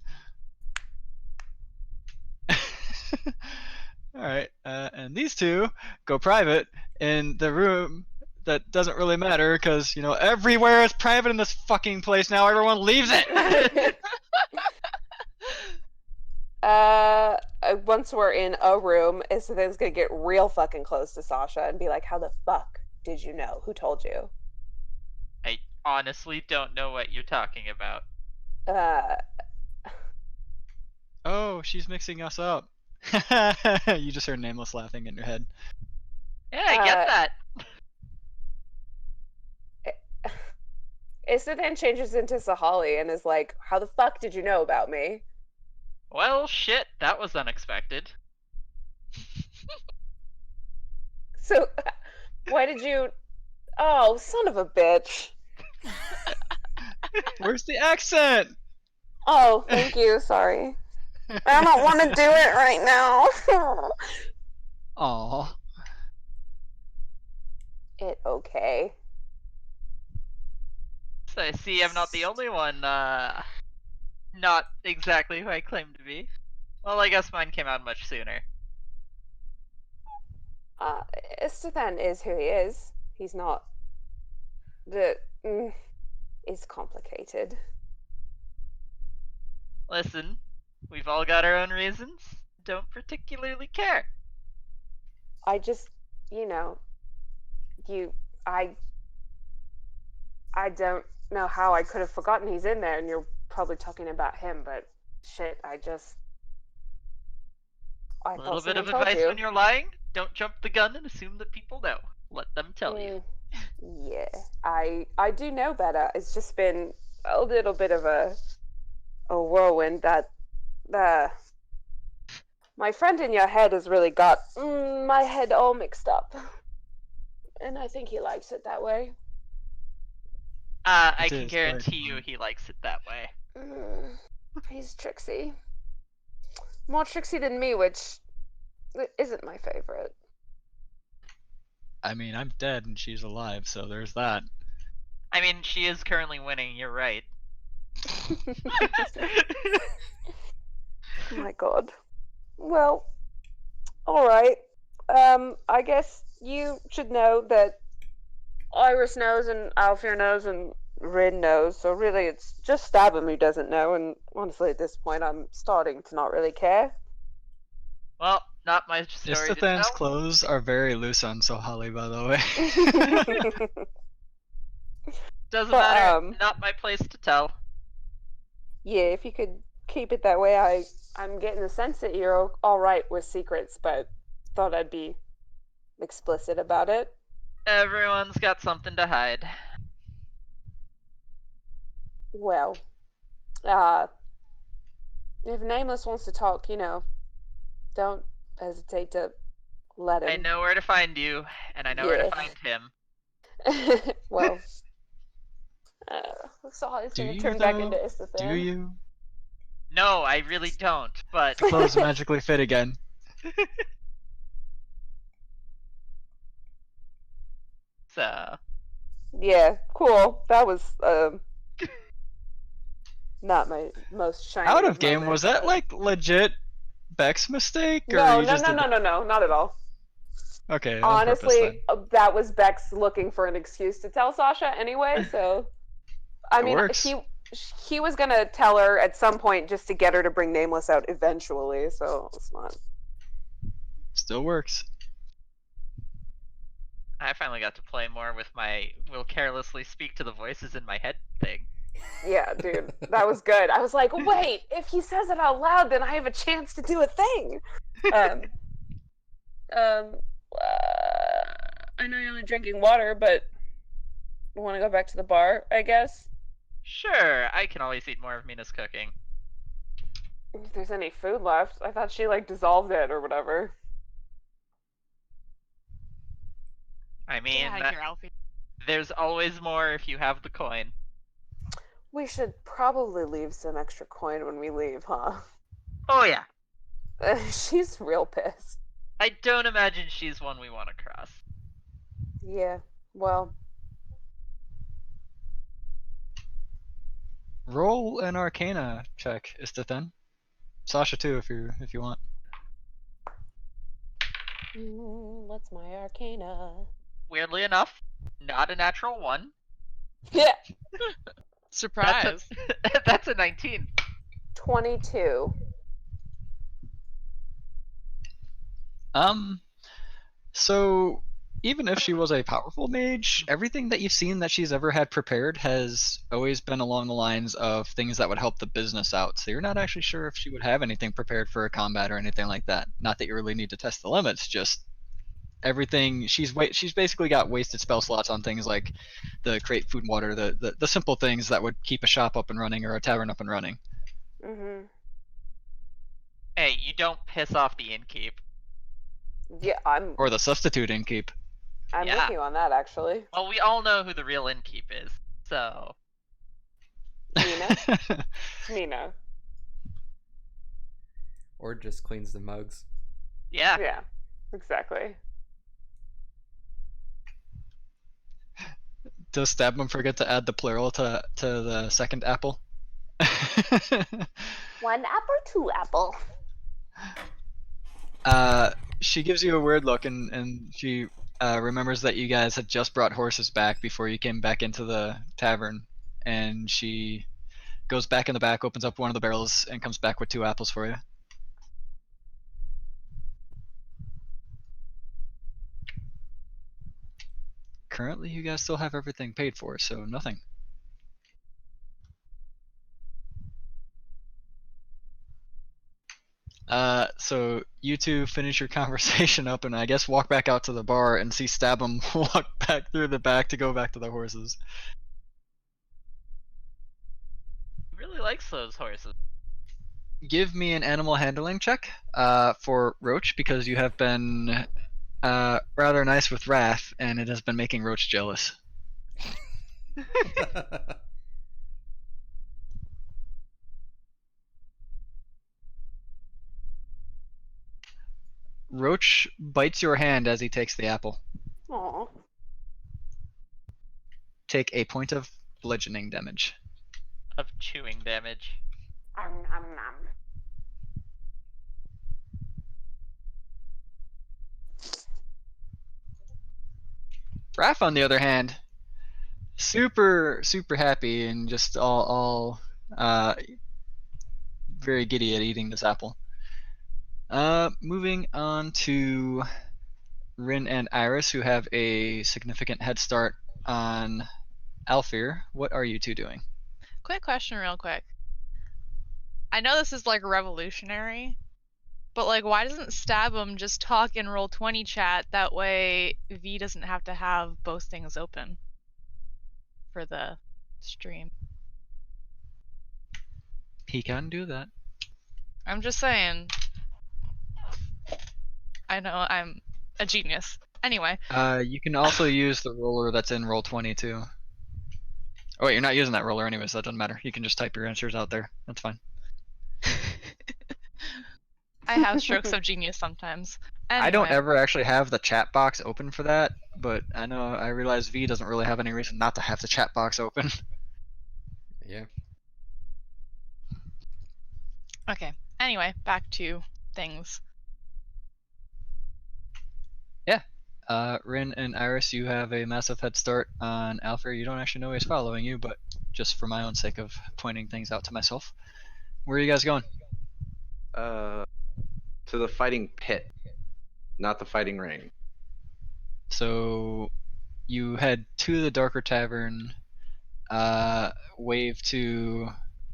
Alright, and these two go private in the room that doesn't really matter, because, everywhere is private in this fucking place now. Everyone leaves it! Once we're in a room, Isathan's gonna get real fucking close to Sasha and be like, how the fuck did you know? Who told you? I honestly don't know what you're talking about. Oh, she's mixing us up. You just heard Nameless laughing in your head. Yeah, I get that. Isathan changes into Sahali and is like, how the fuck did you know about me? Well, shit, that was unexpected. So, why did you... Oh, son of a bitch. Where's the accent? Oh, thank you, sorry. I don't want to do it right now. Aww. It okay. So I see I'm not the only one, not exactly who I claim to be. Well, I guess mine came out much sooner. Isathan is who he is. He's not... It's complicated. Listen, we've all got our own reasons. Don't particularly care. I just, I don't know how I could have forgotten he's in there, and you're probably talking about him, but shit, I just... I A little thought bit someone of told advice you. when you're lying: don't jump the gun and assume that people know. Let them tell you. Yeah, I do know better. It's just been a little bit of a whirlwind that my friend in your head has really got my head all mixed up, and I think he likes it that way. I It can is quite guarantee you fun. he likes it that way. He's tricksy, more tricksy than me, which isn't my favorite. I mean, I'm dead and she's alive, so there's that. I mean, she is currently winning, you're right. My God. Well, all right. I guess you should know that Iris knows and Alfir knows and Rin knows, so really it's just Stabham who doesn't know, and honestly at this point I'm starting to not really care. Well, not my story to Istithan's tell. clothes are very loose on Sohali, by the way. Doesn't But matter, not my place to tell. yeah, if you could keep it that way, I'm getting the sense that you're all right with secrets, but thought I'd be explicit about it. Everyone's got something to hide. Well, if Nameless wants to talk, don't hesitate to let I him. know where to find you, and I know where to Yeah. find him. Well, Saw is Do gonna you turn back into though? Do Istithan. you? No, I really don't, but The clothes magically fit again. so Yeah, cool. That was not my most shining Out of of game, was moments, that but- like legit Beck's mistake, or No, you no, just no, did no, no, no, not at all. Okay, on purpose Honestly, then. that was Bex looking for an excuse to tell Sasha anyway. So, I It mean, works. he was gonna tell her at some point just to get her to bring Nameless out eventually. So it's not. Still works. I finally got to play more with my will carelessly speak to the voices in my head thing. Yeah, dude, that was good. I was like, wait, if he says it out loud, then I have a chance to do a thing. Um, I know you're only drinking water, but you want to go back to the bar, I guess. Sure, I can always eat more of Mina's cooking. If there's any food left, I thought she like dissolved it or whatever. I mean, Get out of here, Alfie. there's always more if you have the coin. We should probably leave some extra coin when we leave, huh? Oh yeah. She's real pissed. I don't imagine she's one we want to cross. Yeah, well, Roll an Arcana check, Istithan. Sasha too, if you want. what's my arcana? Weirdly enough, not a natural one. Yeah, Surprise. That's a 19. 22. So even if she was a powerful mage, everything that you've seen that she's ever had prepared has always been along the lines of things that would help the business out. So you're not actually sure if she would have anything prepared for a combat or anything like that. Not that you really need to test the limits, just everything she's basically got wasted spell slots on things like the create food and water, the simple things that would keep a shop up and running or a tavern up and running. Mm-hmm. Hey, you don't piss off the innkeep. Yeah, I'm Or the substitute innkeep. Yeah. with you on that actually. Well, we all know who the real innkeep is, so. Mina? It's Mina. Or just cleans the mugs. Yeah. Yeah, exactly. Does Stabman forget to add the plural to the second apple? 1 apple, 2 apple. She gives you a weird look, and she remembers that you guys had just brought horses back before you came back into the tavern, and she goes back in the back, opens up one of the barrels, and comes back with 2 apples for you. Currently, you guys still have everything paid for, so nothing. So you two finish your conversation up, and I guess walk back out to the bar and see Stabum walk back through the back to go back to the horses. He really likes those horses. Give me an animal handling check for Roach, because you have been rather nice with Wrath, and it has been making Roach jealous. Roach bites your hand as he takes the apple. Aw. Take a point of bludgeoning damage. Of chewing damage. Nom. Raph, on the other hand, super happy and just all very giddy at eating this apple. Moving on to Rin and Iris, who have a significant head start on Alfir. What are you two doing? Quick question, real quick. I know this is like revolutionary, but like, why doesn't Stabum just talk in Roll20 chat? That way, V doesn't have to have both things open for the stream. He can do that. I'm just saying. I know I'm a genius. Anyway. You can also use the roller that's in Roll20 too. Oh wait, you're not using that roller anyways, so that doesn't matter. You can just type your answers out there. That's fine. I have strokes of genius sometimes. Anyway. I don't ever actually have the chat box open for that, but I realize V doesn't really have any reason not to have the chat box open. Yeah. Okay. Anyway, back to things. Rin and Iris, you have a massive head start on Alfred. You don't actually know he's following you, but just for my own sake of pointing things out to myself. Where are you guys going? To the fighting pit, not the fighting ring. So you head to the Darker Tavern, wave to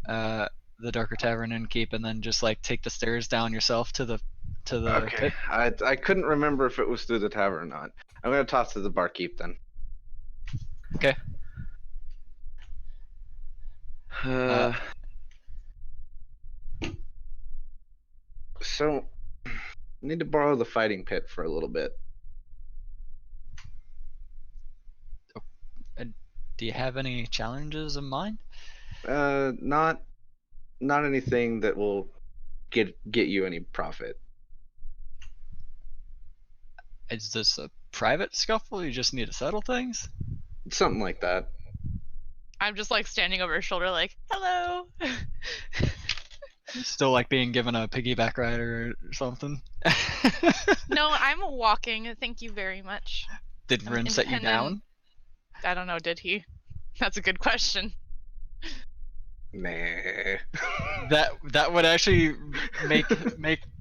the Darker Tavern and keep, and then just like take the stairs down yourself to the Okay, pit. I couldn't remember if it was through the tavern or not. I'm gonna toss to the barkeep then. Okay. So, I need to borrow the fighting pit for a little bit. Do you have any challenges in mind? Not anything that will get you any profit. Is this a private scuffle? You just need to settle things? Something like that. I'm just like standing over her shoulder, like, hello. Still like being given a piggyback ride or something? No, I'm walking. Thank you very much. Did Rin set you down? I don't know. Did he? That's a good question. Nah. That would actually make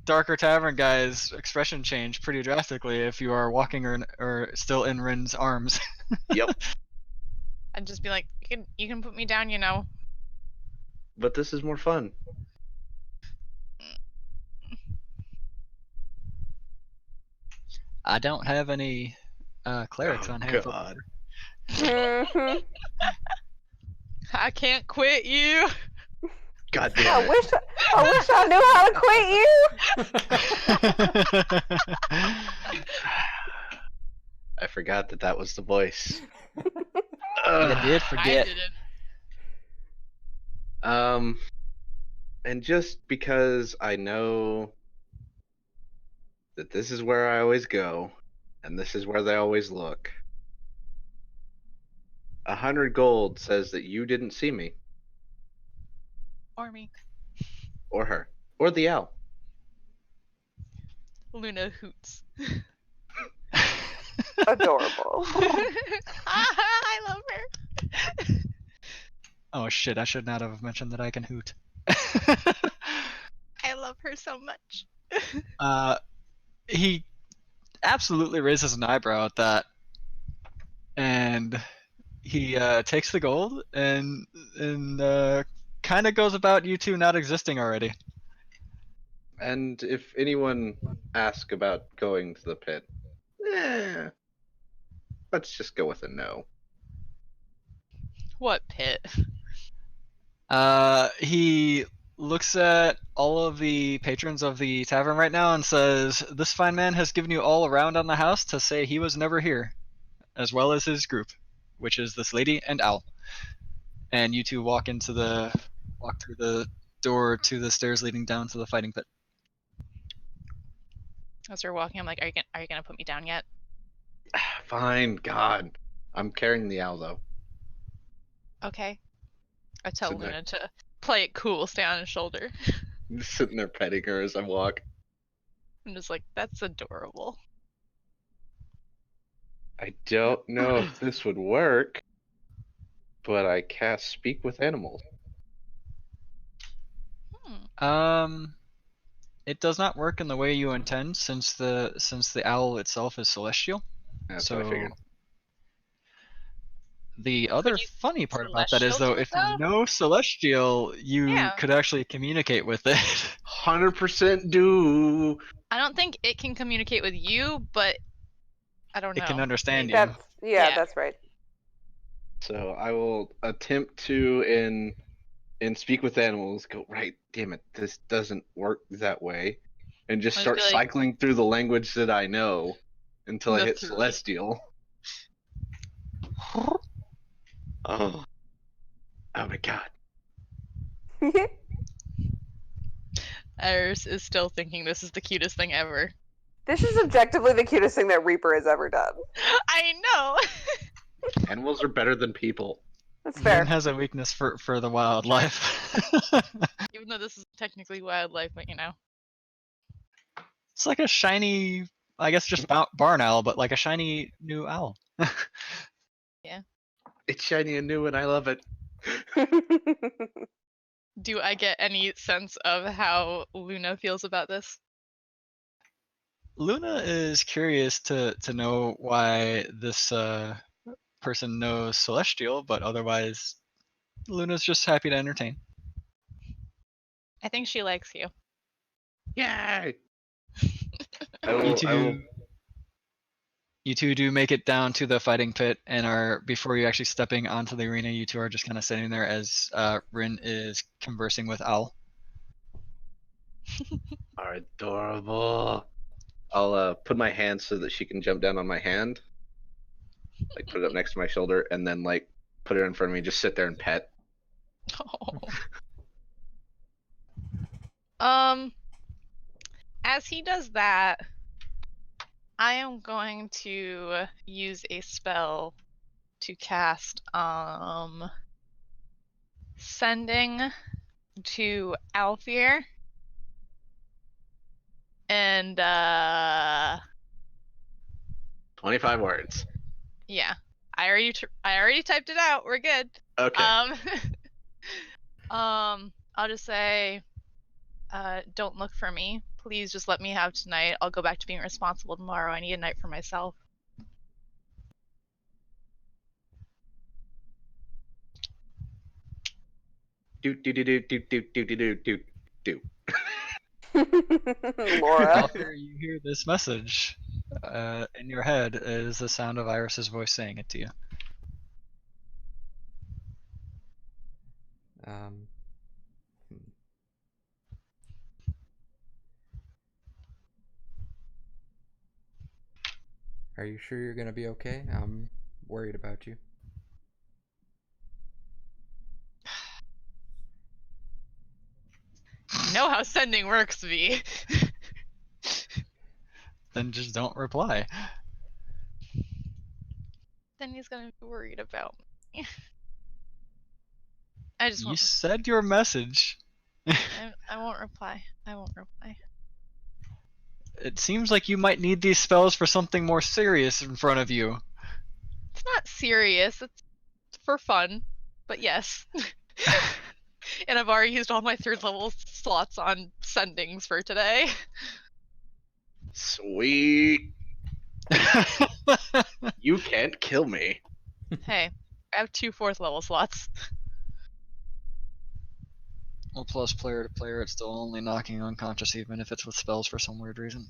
Darker Tavern guy's expression change pretty drastically if you are walking or still in Rin's arms. Yep. I'd just be like, you can put me down, you know. But this is more fun. I don't have any clerics on hand. God. Mhm. I can't quit you. God damn I it. wish I knew how to quit you. I forgot that was the voice. You did I forget. didn't. And just because I know that this is where I always go, and this is where they always look, 100 gold says that you didn't see me, Or me. or her, or the owl. Luna hoots. Adorable. I love her. Oh shit! I should not have mentioned that I can hoot. I love her so much. He absolutely raises an eyebrow at that, and he takes the gold and kind of goes about you two not existing already. And if anyone asks about going to the pit, let's just go with a no. What pit? He looks at all of the patrons of the tavern right now and says, "This fine man has given you all around on the house to say he was never here, as well as his group, which is this lady and Owl." And you two walk through the door to the stairs leading down to the fighting pit. As we're walking, I'm like, are you gonna put me down yet? Fine, God. I'm carrying the owl though. Okay. I tell Sitting there. Luna to play it cool, stay on his shoulder. I'm just sitting there petting her as I walk. I'm just like, that's adorable. I don't know if this would work, but I cast Speak with Animals. It does not work in the way you intend, since the owl itself is celestial. That's so what I figured. the other you funny part about that is, celestial though, do it, if though? you know celestial, you Yeah. could actually communicate with it. 100% do. I don't think it can communicate with you, but I don't know. It can understand you. That's Yeah. that's right. So I will attempt to in Speak with Animals go, right, damn it, this doesn't work that way. And just I start feel like- cycling through the language that I know until I The hit three. Celestial. Oh. Oh my god. Iris is still thinking this is the cutest thing ever. This is objectively the cutest thing that Reaper has ever done. I know. Animals are better than people. That's fair. Moon has a weakness for the wildlife. Even though this is technically wildlife, but you know. It's like a shiny, I guess just barn owl, but like a shiny new owl. It's shiny and new and I love it. Do I get any sense of how Luna feels about this? Luna is curious to know why this person knows Celestial, but otherwise, Luna's just happy to entertain. I think she likes you. Yay! You two do make it down to the fighting pit, and are, before you actually stepping onto the arena, you two are just kind of sitting there as Rin is conversing with Owl. Are adorable. I'll put my hand so that she can jump down on my hand. Like put it up next to my shoulder and then like put her in front of me, just sit there and pet. Oh. As he does that, I am going to use a spell to cast Sending to Alfear. And 25 words. yeah. I already typed it out. We're good. Okay. I'll just say don't look for me. Please just let me have tonight. I'll go back to being responsible tomorrow. I need a night for myself. Do. Laura. After you hear this message, in your head is the sound of Iris's voice saying it to you. Are you sure you're gonna be okay? I'm worried about you. You know how sending works, V. Then just don't reply. Then he's gonna be worried about me. I just You won't. said your message. I won't reply. I won't reply. It seems like you might need these spells for something more serious in front of you. It's not serious. It's for fun. But yes. And I've already used all my 3rd level slots on sendings for today. Sweet. You can't kill me. Hey, I have 2 4th level slots. Well, plus player to player, it's still only knocking unconscious even if it's with spells for some weird reason.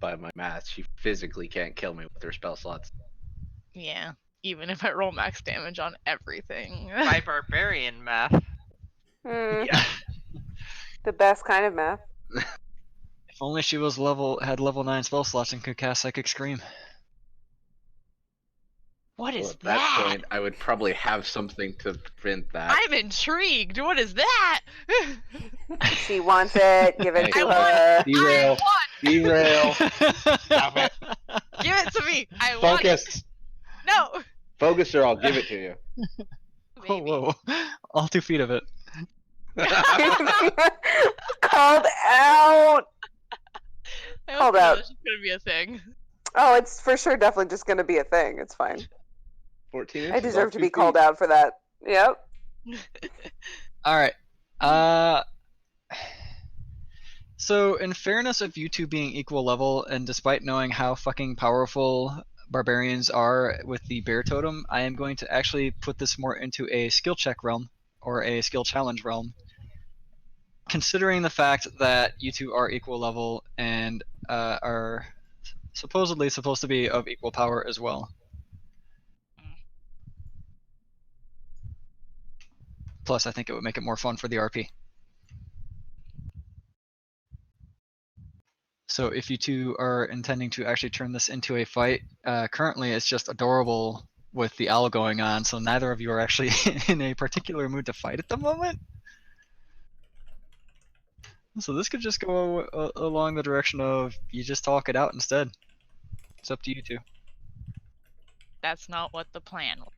By my math, she physically can't kill me with her spell slots. Yeah. Even if I roll max damage on everything. By barbarian math. Yeah. The best kind of math. If only she was had level 9 spell slots and could cast Psychic Scream. What Well, is at that that? point, I would probably have something to prevent that. I'm intrigued. What is that? She wants it. Give it Hey, to I her. Derail. Derail. Stop it. Give it to me. I want it. Focus. No. Focus or I'll give it to you. Whoa, whoa. All 2 feet of it. Called out. I Called hope out. this is gonna be a thing. Oh, it's for sure definitely just going to be a thing. It's fine. 14 I inches. deserve all to 2 be feet. called out for that. Yep. Alright. So, in fairness of you two being equal level, and despite knowing how fucking powerful barbarians are with the bear totem, I am going to actually put this more into a skill check realm, or a skill challenge realm. Considering the fact that you two are equal level and are supposedly supposed to be of equal power as well. Plus, I think it would make it more fun for the RP. So if you two are intending to actually turn this into a fight, currently it's just adorable with the owl going on, so neither of you are actually in a particular mood to fight at the moment. So this could just go along the direction of you just talk it out instead. It's up to you two. That's not what the plan was.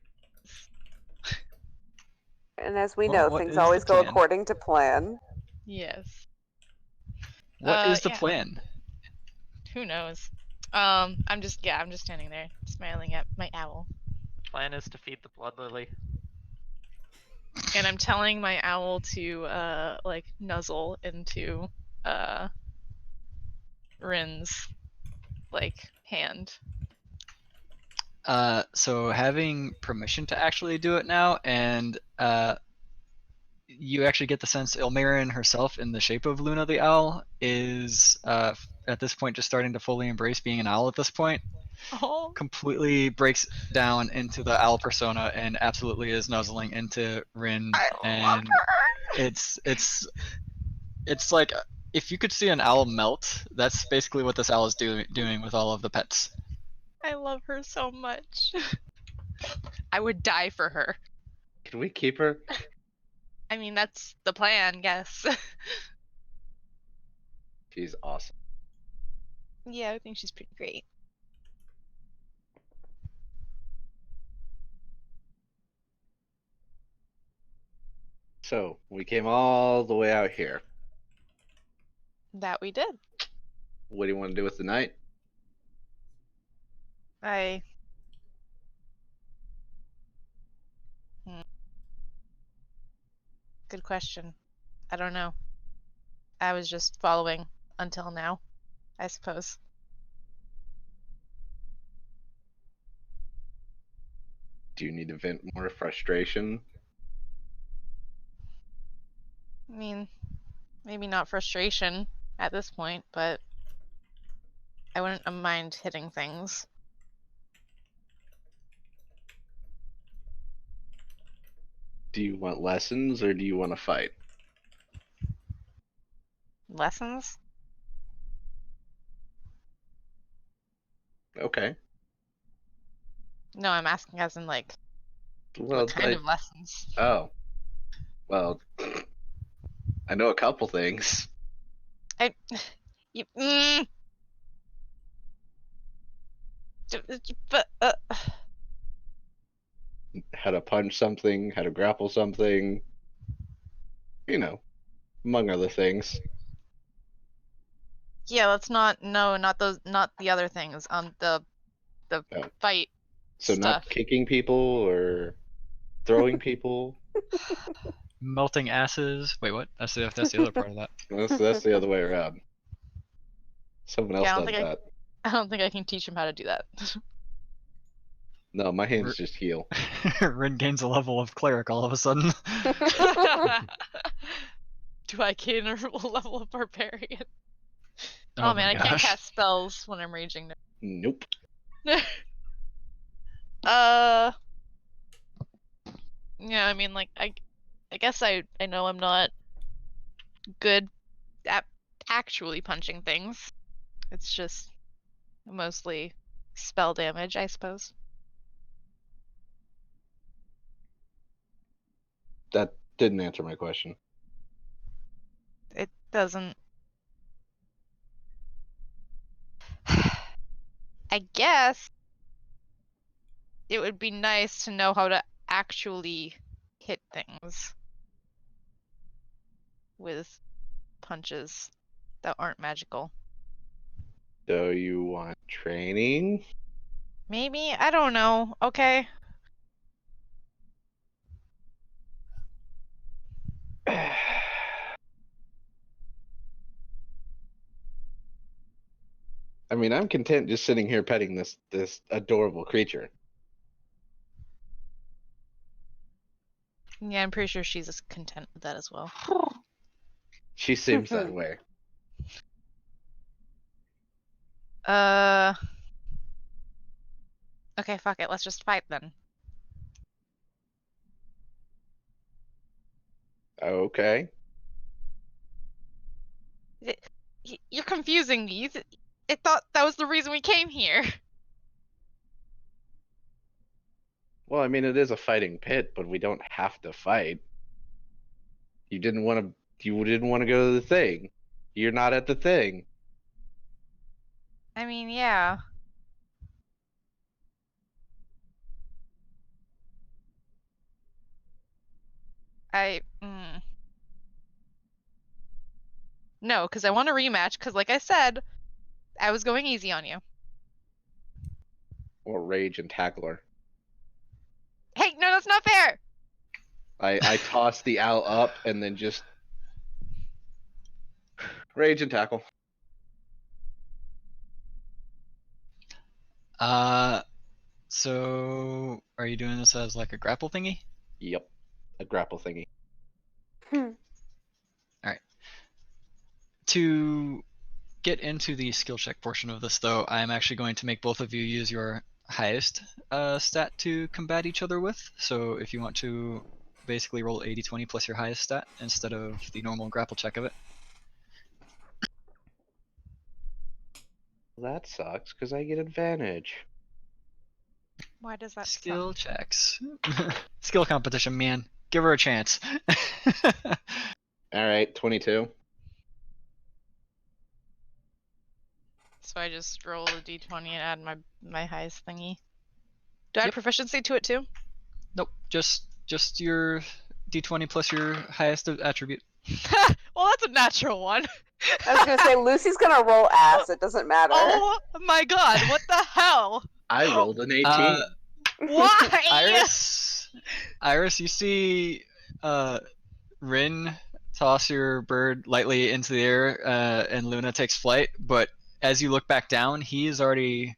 And as we Well, know, what things is always the go plan? according to plan. Yes. What is the Yeah. plan? Who knows? I'm just standing there smiling at my owl. Plan is to feed the blood lily. And I'm telling my owl to like nuzzle into Rin's like hand. So having permission to actually do it now, and you actually get the sense Ilmarin herself in the shape of Luna the Owl is at this point just starting to fully embrace being an owl at this point. Oh. Completely breaks down into the owl persona and absolutely is nuzzling into Rin. And it's like if you could see an owl melt, that's basically what this owl is doing with all of the pets. I love her so much. I would die for her. Can we keep her? I mean, that's the plan, yes. She's awesome. Yeah, I think she's pretty great. So, we came all the way out here. That we did. What do you want to do with the night? Good question. I don't know. I was just following until now, I suppose. Do you need to vent more frustration? I mean, maybe not frustration at this point, but I wouldn't mind hitting things. Do you want lessons or do you want to fight? Lessons? Okay. No, I'm asking as in like, Well, what kind of lessons? Oh. Well, I know a couple things. You, but, How to punch something, how to grapple something. You know, among other things. yeah, let's not, no, not those, not the other things, the Oh. fight So stuff. not kicking people or throwing people. Melting asses. Wait, what? That's the other part of that. That's the other way around. Someone else Yeah, does that. I don't think I can teach him how to do that. No, my hands just heal. Rin gains a level of cleric all of a sudden. Do I gain a level of barbarian? Oh Oh, man, my I can't gosh. cast spells when I'm raging. Nope. Yeah, I mean, like, I guess I know I'm not good at actually punching things. It's just mostly spell damage, I suppose. That didn't answer my question. It doesn't. I guess it would be nice to know how to actually hit things with punches that aren't magical. So you want training? Maybe? I don't know. Okay. I mean, I'm content just sitting here petting this adorable creature. Yeah, I'm pretty sure she's content with that as well. She seems that way. Okay, fuck it. Let's just fight then. Okay. You're confusing me. I thought that was the reason we came here. Well, I mean, it is a fighting pit, but we don't have to fight. You didn't want to. You didn't want to go to the thing. You're not at the thing. I mean, yeah. No, because I want a rematch, because like I said, I was going easy on you. Or rage and tackle her. Hey, no, that's not fair! I toss the owl up and then just rage and tackle. So are you doing this as like a grapple thingy? Yep, a grapple thingy. Alright. To get into the skill check portion of this, though, I'm actually going to make both of you use your highest stat to combat each other with. So if you want to basically roll 80-20 plus your highest stat instead of the normal grapple check of it. That sucks because I get advantage. Why does that Skill suck? checks. Skill competition, man. Give her a chance. All right, 22. So I just roll a d20 and add my highest thingy. Do I Yep. add proficiency to it too? Nope, just your d20 plus your highest attribute. Well, that's a natural one. I was gonna say Lucy's gonna roll ass. It doesn't matter. Oh my god! What the hell? I rolled an 18. Why? Iris, you see Rin toss your bird lightly into the air, and Luna takes flight, but as you look back down, he is already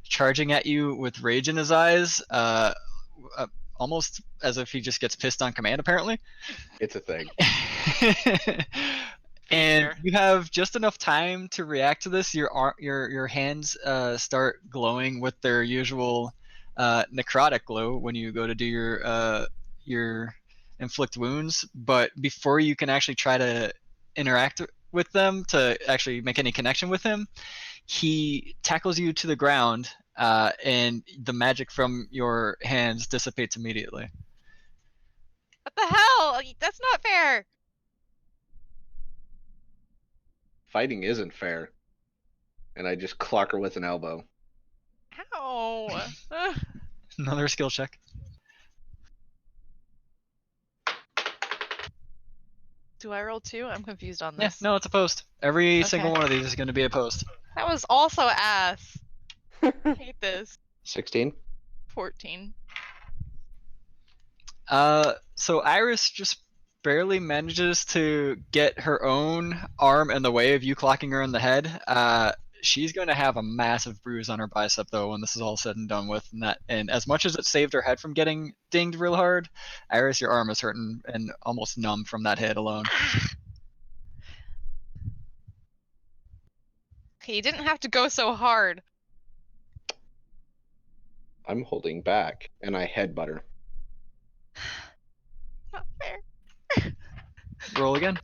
charging at you with rage in his eyes, almost as if he just gets pissed on command, apparently. It's a thing. And you have just enough time to react to this. Your hands start glowing with their usual necrotic glow when you go to do your inflict wounds. But before you can actually try to interact with them to actually make any connection with him, he tackles you to the ground, and the magic from your hands dissipates immediately. What the hell? That's not fair. Fighting isn't fair. And I just clock her with an elbow. Ow. Another skill check. Do I roll 2? I'm confused on Yeah, this. no, it's a post. Every Okay. single one of these is going to be a post. That was also ass. I hate this. 16. 14. So Iris just barely manages to get her own arm in the way of you clocking her in the head. she's going to have a massive bruise on her bicep though when this is all said and done with. And as much as it saved her head from getting dinged real hard, Iris, your arm is hurting and almost numb from that hit alone. Okay, you didn't have to go so hard. I'm holding back, and I headbutt her. Not fair. Roll again.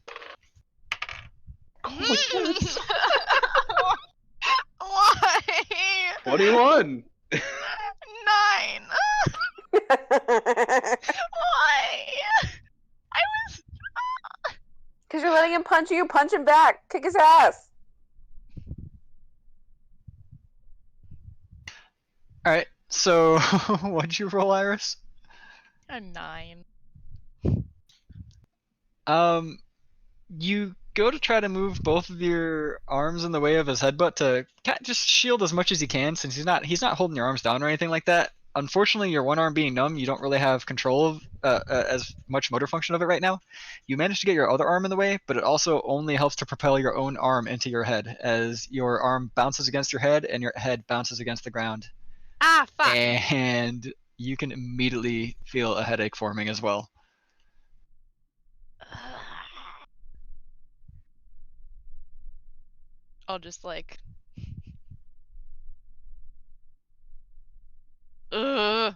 Oh, yes. Why? 21. 9. Why? I was. Because you're letting him punch you, punch him back. Kick his ass. All right. So what'd you roll, Iris? A 9. You go to try to move both of your arms in the way of his headbutt to just shield as much as you can, since he's not holding your arms down or anything like that. Unfortunately, your one arm being numb, you don't really have control of as much motor function of it right now. You manage to get your other arm in the way, but it also only helps to propel your own arm into your head, as your arm bounces against your head and your head bounces against the ground. Ah, fuck. And you can immediately feel a headache forming as well. I'll just like. Ugh.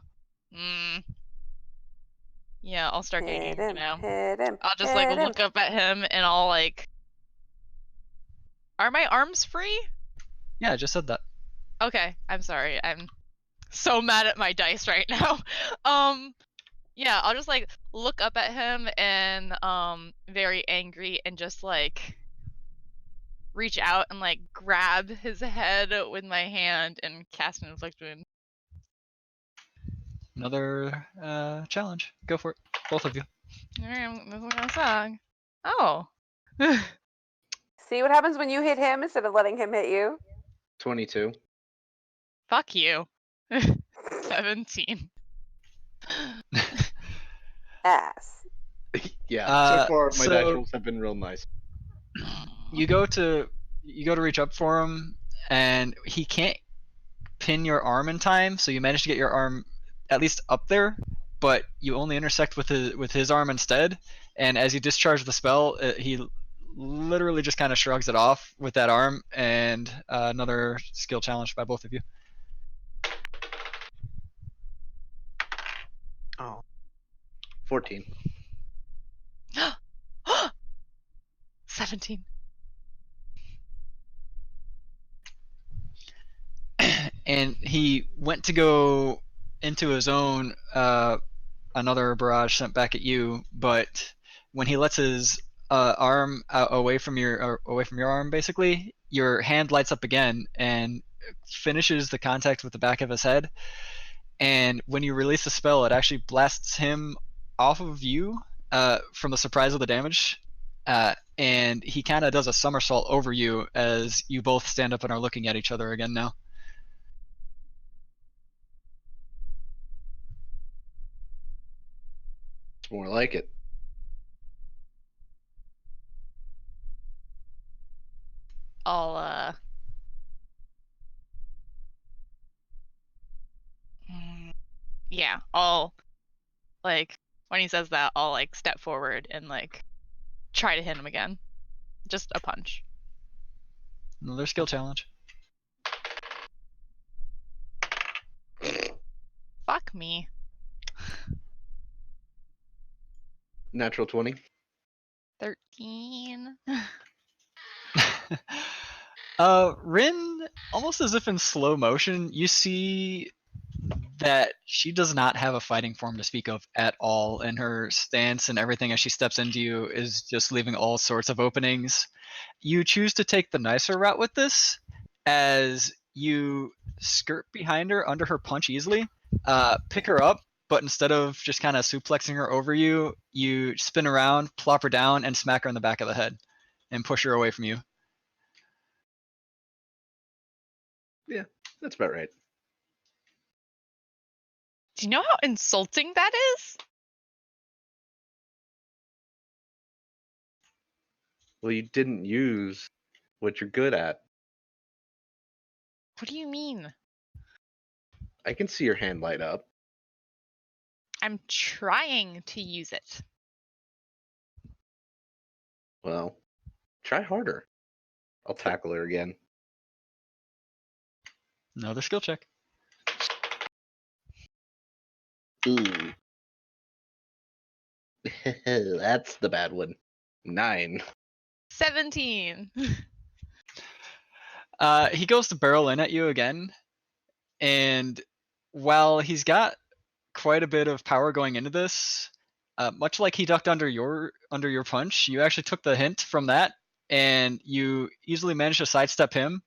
Yeah, I'll start Hit gauging him, now. hit him, I'll just like hit him. look up at him and I'll like. Are my arms free? Yeah, I just said that. Okay, I'm sorry. I'm so mad at my dice right now. Yeah, I'll just like look up at him and very angry and just like reach out and like grab his head with my hand and cast an inflict wound. Another challenge. Go for it, both of you. Alright, this is gonna suck. Oh. See what happens when you hit him instead of letting him hit you? 22. Fuck you. 17. Ass. Yeah, so far my dice so rolls have been real nice. you go to reach up for him, and he can't pin your arm in time. So you manage to get your arm at least up there, but you only intersect with his arm instead. And as you discharge the spell, he literally just kind of shrugs it off with that arm. And another skill challenge by both of you. Oh. 14. 17. And he went to go into his own another barrage sent back at you, but when he lets his arm away from your arm, basically, your hand lights up again and finishes the contact with the back of his head. And when you release the spell, it actually blasts him off of you from the surprise of the damage. And he kind of does a somersault over you as you both stand up and are looking at each other again now. It's more like it. I'll yeah, I'll like when he says that, I'll like step forward and like try to hit him again. Just a punch. Another skill challenge. Fuck me. Natural 20. 13. Rin, almost as if in slow motion, you see that she does not have a fighting form to speak of at all, and her stance and everything as she steps into you is just leaving all sorts of openings. You choose to take the nicer route with this, as you skirt behind her under her punch easily, pick her up, but instead of just kind of suplexing her over you, you spin around, plop her down, and smack her in the back of the head and push her away from you. Yeah, that's about right. Do you know how insulting that is? Well, you didn't use what you're good at. What do you mean? I can see your hand light up. I'm trying to use it. Well, try harder. I'll tackle her again. Another skill check. Ooh. That's the bad one. 9. 17. He goes to barrel in at you again, and while he's got quite a bit of power going into this, much like he ducked under your punch, you actually took the hint from that, and you easily managed to sidestep him,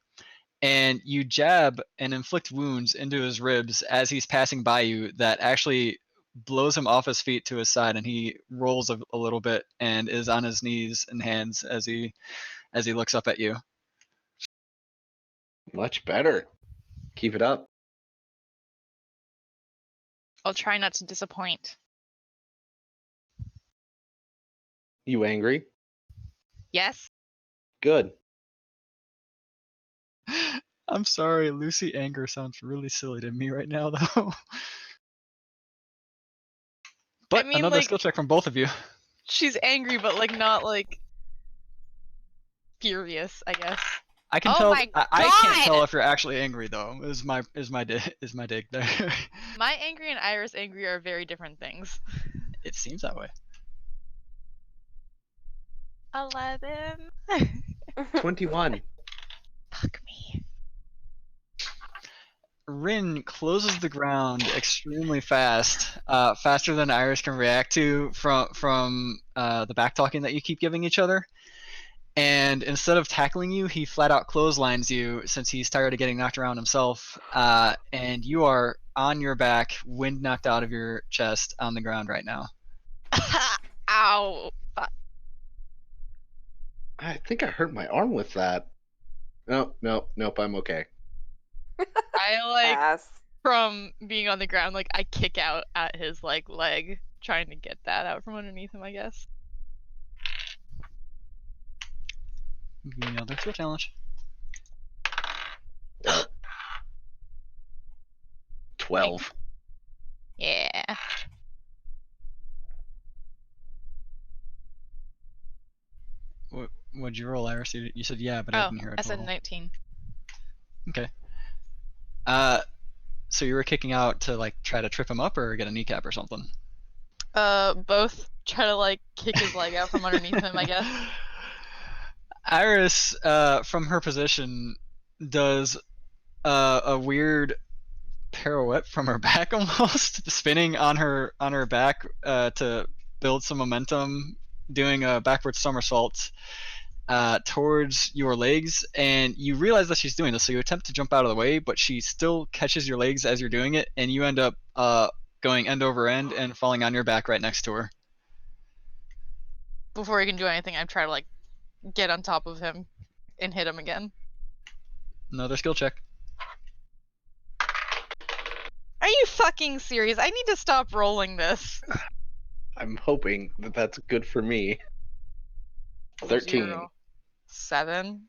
and you jab and inflict wounds into his ribs as he's passing by you that actually blows him off his feet to his side, and he rolls a little bit and is on his knees and hands as he looks up at you. Much better. Keep it up. I'll try not to disappoint. You angry? Yes? Good. I'm sorry, Lucy anger sounds really silly to me right now, though. But I mean, another like, skill check from both of you. she's angry, but like not like furious, I guess. I can Oh tell. my I can't tell God! if you're actually angry though. Is my dig there? My angry and Iris angry are very different things. It seems that way. 11. 21. Fuck me. Rin closes the ground extremely fast, faster than Iris can react to from the back talking that you keep giving each other. And instead of tackling you, he flat out clotheslines you since he's tired of getting knocked around himself. And you are on your back, wind knocked out of your chest on the ground right now. Ow. Fuck. I think I hurt my arm with that. Nope, I'm okay. I like Pass. from being on the ground, like I kick out at his like leg, trying to get that out from underneath him, I guess. Another skill challenge. Well, 12. Yeah. What'd you roll, Iris? You said yeah, but I Oh, didn't hear a I said total. 19. Okay. So you were kicking out to like try to trip him up or get a kneecap or something? Both. Try to like kick his leg out from underneath him, I guess. Iris, from her position, does a weird pirouette from her back almost, spinning on her back to build some momentum, doing a backward somersault towards your legs, and you realize that she's doing this, so you attempt to jump out of the way, but she still catches your legs as you're doing it, and you end up going end over end and falling on your back right next to her. Before he can do anything, I try to like get on top of him and hit him again. Another skill check. Are you fucking serious? I need to stop rolling this. I'm hoping that that's good for me. 13. 0. 7.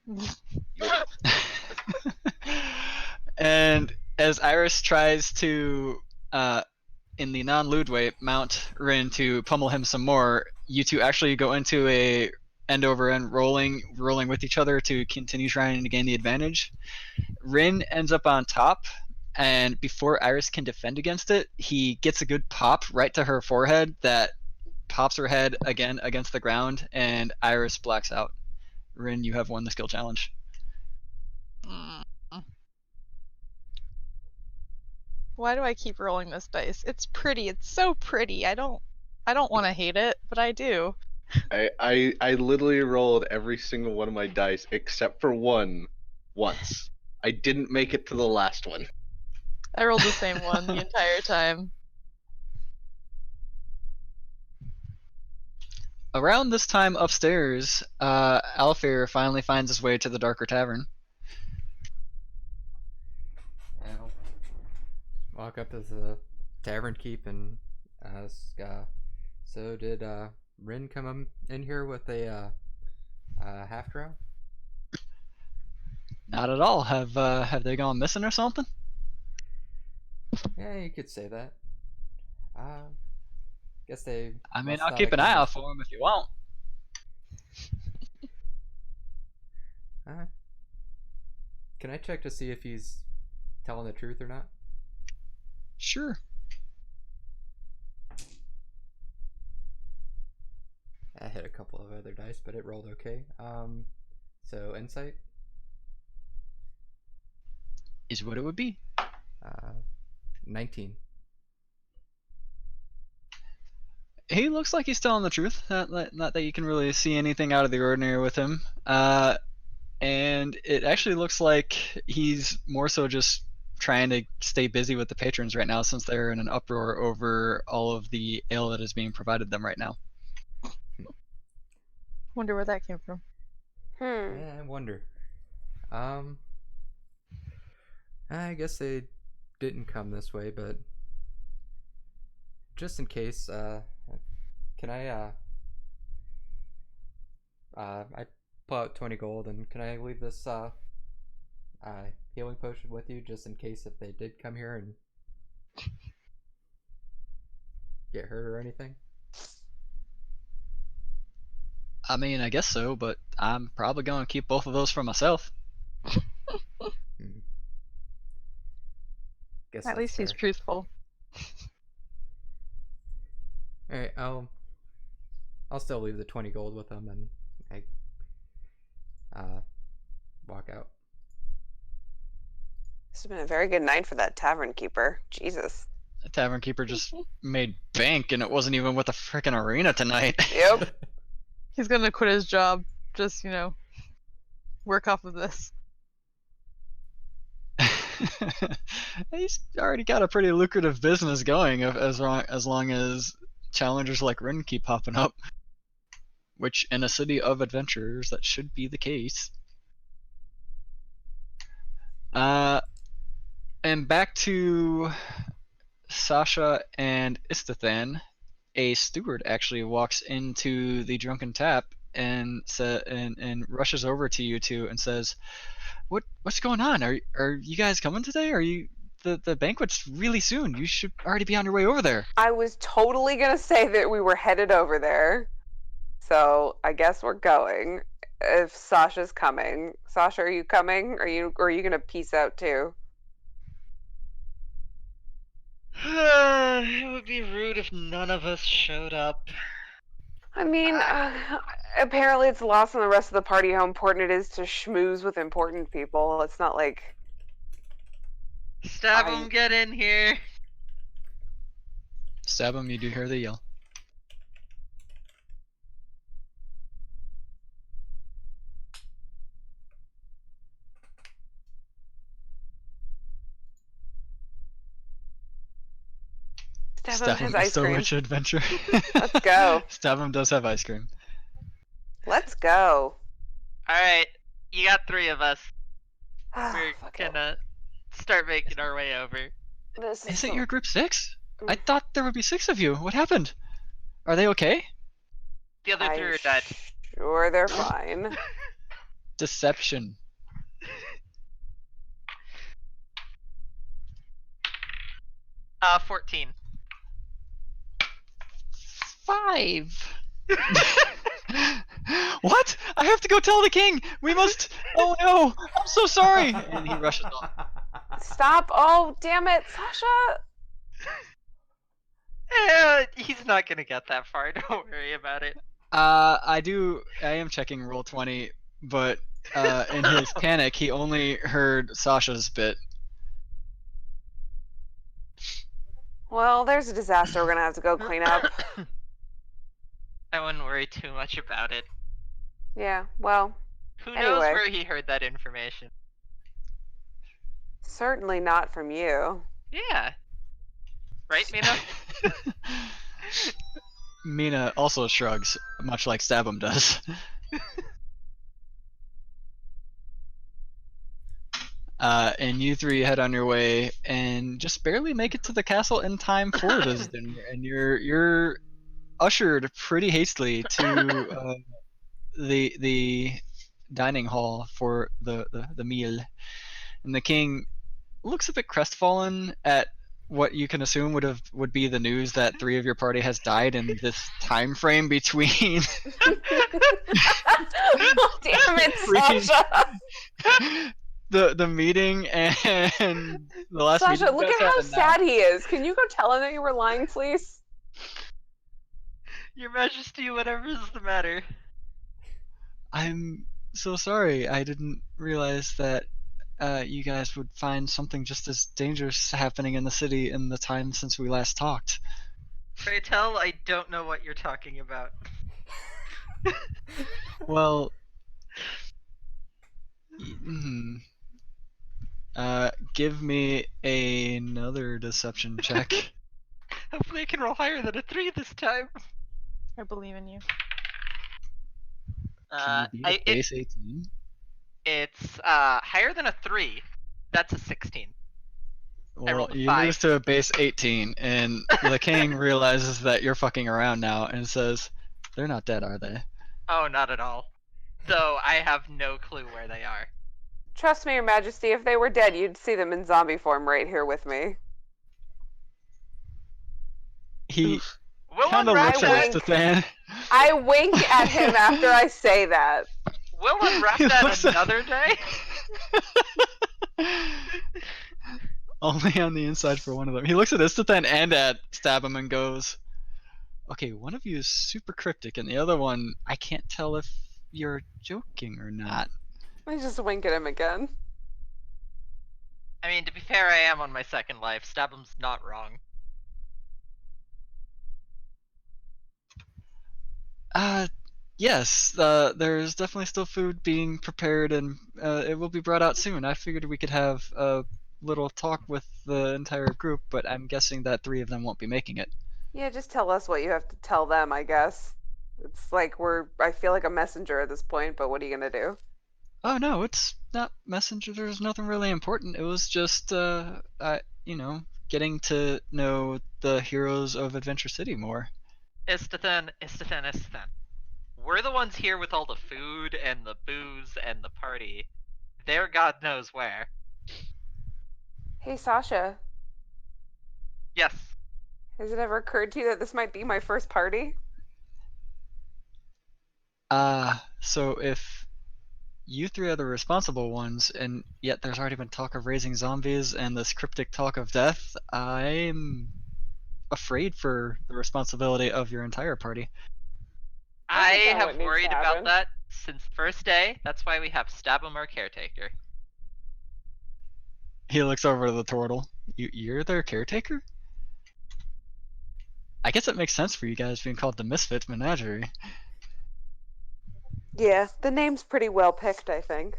And as Iris tries to, in the non-lewd way, mount Rin to pummel him some more, you two actually go into a end over end rolling with each other to continue trying to gain the advantage. Rin ends up on top, and before Iris can defend against it, he gets a good pop right to her forehead that pops her head again against the ground, and Iris blacks out. Rin, you have won the skill challenge. Mm. Why do I keep rolling this dice? It's pretty. It's so pretty. I don't want to hate it, but I do. I literally rolled every single one of my dice except for one once. I didn't make it to the last one. I rolled the same one the entire time. Around this time upstairs, Alfir finally finds his way to the Darker Tavern. I'll walk up as the tavern keep and ask, so did Rin come in here with a half drow? Not at all. Have they gone missing or something? Yeah, you could say that. Guess they I mean, must I'll not keep have an come eye out this. for them if you want. Can I check to see if he's telling the truth or not? Sure. I hit a couple of other dice, but it rolled okay. So insight Is what it would be. 19. He looks like he's telling the truth. Not that you can really see anything out of the ordinary with him. And it actually looks like he's more so just trying to stay busy with the patrons right now, since they're in an uproar over all of the ale that is being provided them right now. Wonder where that came from. Yeah, I wonder. I guess they didn't come this way, but just in case, can I pull out 20 gold, and can I leave this healing potion with you just in case if they did come here and get hurt or anything? I mean, I guess so, but I'm probably going to keep both of those for myself. Guess At least he's fair. truthful. Alright, I'll still leave the 20 gold with them, and I walk out. This has been a very good night for that tavern keeper. Jesus. The tavern keeper just made bank, and it wasn't even with the frickin' arena tonight. Yep. He's gonna quit his job. Just, work off of this. He's already got a pretty lucrative business going, as long as challengers like Rin keep popping up. Which, in a city of adventurers, that should be the case. And back to Sasha and Istathan. A steward actually walks into the Drunken Tap and rushes over to you two and says, "What's going on? Are you guys coming today? Are you the banquet's really soon? You should already be on your way over there." I was totally gonna say that we were headed over there. So I guess we're going. If Sasha's coming. Sasha, are you coming? Or are you gonna peace out too? It would be rude if none of us showed up. I mean, apparently it's lost on the rest of the party how important it is to schmooze with important people. It's not like... Stab him, get in here. Stab him, you do hear the yell. Stabham has ice so cream. much adventure. Let's go. Stabham does have ice cream. Let's go. Alright, you got 3 of us. We're Fuck gonna start making our way over. This Is so... it your group 6? I thought there would be 6 of you. What happened? Are they okay? The other 3 are dead. Sure, they're fine. Deception. Uh, 14. 5. What? I have to go tell the king. We must. Oh no! I'm so sorry. And he rushes off. Stop! Oh, damn it, Sasha! He's not gonna get that far. Don't worry about it. I am checking roll 20, but in his panic, he only heard Sasha's bit. Well, there's a disaster we're gonna have to go clean up. I wouldn't worry too much about it. Yeah, well, Who knows anyway. where he heard that information? Certainly not from you. Yeah. Right, Mina? Mina also shrugs, much like Stabham does. And you 3 head on your way and just barely make it to the castle in time for this dinner. And you're ushered pretty hastily to the dining hall for the meal, and the king looks a bit crestfallen at what you can assume would be the news that 3 of your party has died in this time frame between Damn it, between Sasha! the meeting and the last meeting Sasha, you look guys at had how and now. sad he is. Can you go tell him that you were lying, please? Your Majesty, whatever is the matter? I'm so sorry. I didn't realize that you guys would find something just as dangerous happening in the city in the time since we last talked. Pray tell, I don't know what you're talking about. Well, give me another deception check. Hopefully I can roll higher than a 3 this time. I believe in you. Can you beat a base 18? It's higher than a 3. That's a 16. Well, rolled a you 5. lose to a base 18, and the king realizes that you're fucking around now and says, "They're not dead, are they?" Oh, not at all. So I have no clue where they are. Trust me, Your Majesty, if they were dead, you'd see them in zombie form right here with me. He We'll kind of unwrap looks at that. Istithan. I wink at him after I say that. We'll unwrap He that looks at- another day. Only on the inside for one of them. He looks at Istithan and at Stabham and goes, "Okay, one of you is super cryptic, and the other one, I can't tell if you're joking or not." I just wink at him again. I mean, to be fair, I am on my second life. Stabham's not wrong. Yes, there's definitely still food being prepared, and it will be brought out soon. I figured we could have a little talk with the entire group, but I'm guessing that 3 of them won't be making it. Yeah, just tell us what you have to tell them, I guess. It's like I feel like a messenger at this point, but what are you gonna do? Oh no, it's not messenger. There's nothing really important. It was just, getting to know the heroes of Adventure City more. Istithan. We're the ones here with all the food and the booze and the party. They're God knows where. Hey, Sasha, Yes. has it ever occurred to you that this might be my first party? So if you 3 are the responsible ones, and yet there's already been talk of raising zombies and this cryptic talk of death, I'm afraid for the responsibility of your entire party. I That's not what have needs to worried about happen. that since the first day. That's why we have Stabham, our caretaker. He looks over to the turtle. You're their caretaker? I guess it makes sense for you guys being called the Misfit Menagerie. Yeah, the name's pretty well picked, I think.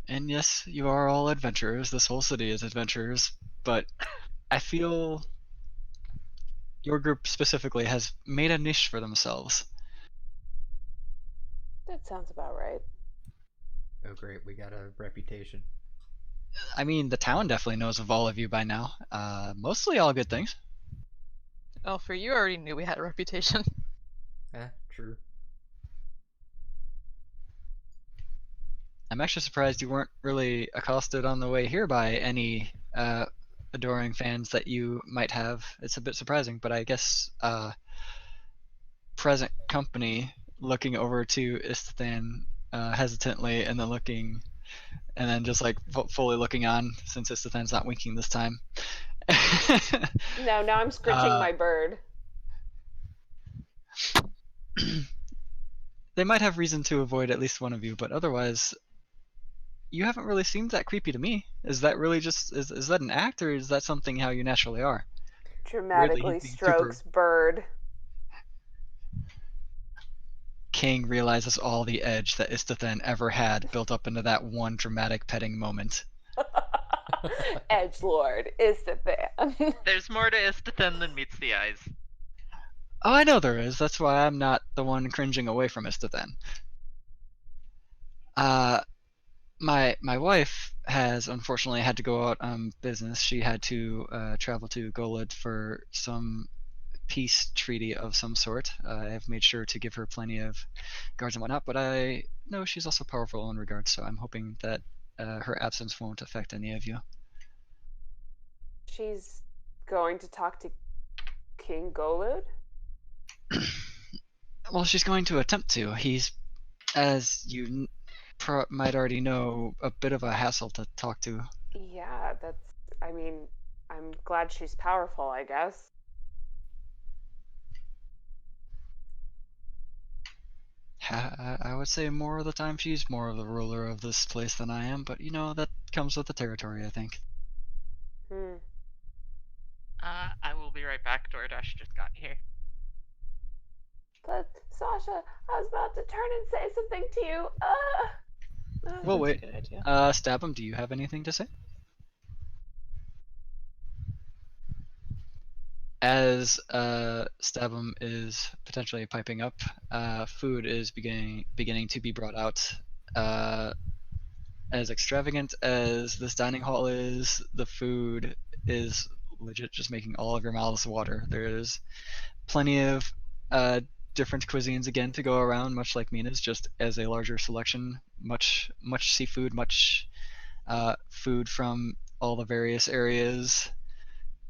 And yes, you are all adventurers. This whole city is adventurers. But I feel your group specifically has made a niche for themselves. That sounds about right. Oh great, we got a reputation. I mean, the town definitely knows of all of you by now. Mostly all good things. Well, for you, I already knew we had a reputation. True. I'm actually surprised you weren't really accosted on the way here by any adoring fans that you might have. It's a bit surprising, but I guess present company looking over to Istithan hesitantly, and then just like fully looking on since Istithan's not winking this time. No, now I'm scritching my bird. They might have reason to avoid at least one of you, but otherwise, you haven't really seemed that creepy to me. Is that really just is that an act, or is that something how you naturally are? Dramatically he's being strokes bird. King realizes all the edge that Istithan ever had built up into that one dramatic petting moment. Edgelord, Istithan. There's more to Istithan than meets the eyes. Oh, I know there is. That's why I'm not the one cringing away from Istithan. My wife has unfortunately had to go out on business. She had to travel to Golud for some peace treaty of some sort. I have made sure to give her plenty of guards and whatnot, but I know she's also powerful in regards, so I'm hoping that her absence won't affect any of you. She's going to talk to King Golud? Well, she's going to attempt to. He's, as you might already know, a bit of a hassle to talk to. Yeah, I mean, I'm glad she's powerful, I guess. I would say more of the time she's more of the ruler of this place than I am, but that comes with the territory, I think. I will be right back. DoorDash just got here. But Sasha, I was about to turn and say something to you. Well, wait. Good idea. Stabum, do you have anything to say? As Stabum is potentially piping up, food is beginning to be brought out. As extravagant as this dining hall is, the food is legit just making all of your mouths water. There's plenty of different cuisines again to go around, much like Mina's, just as a larger selection. Much seafood, much food from all the various areas.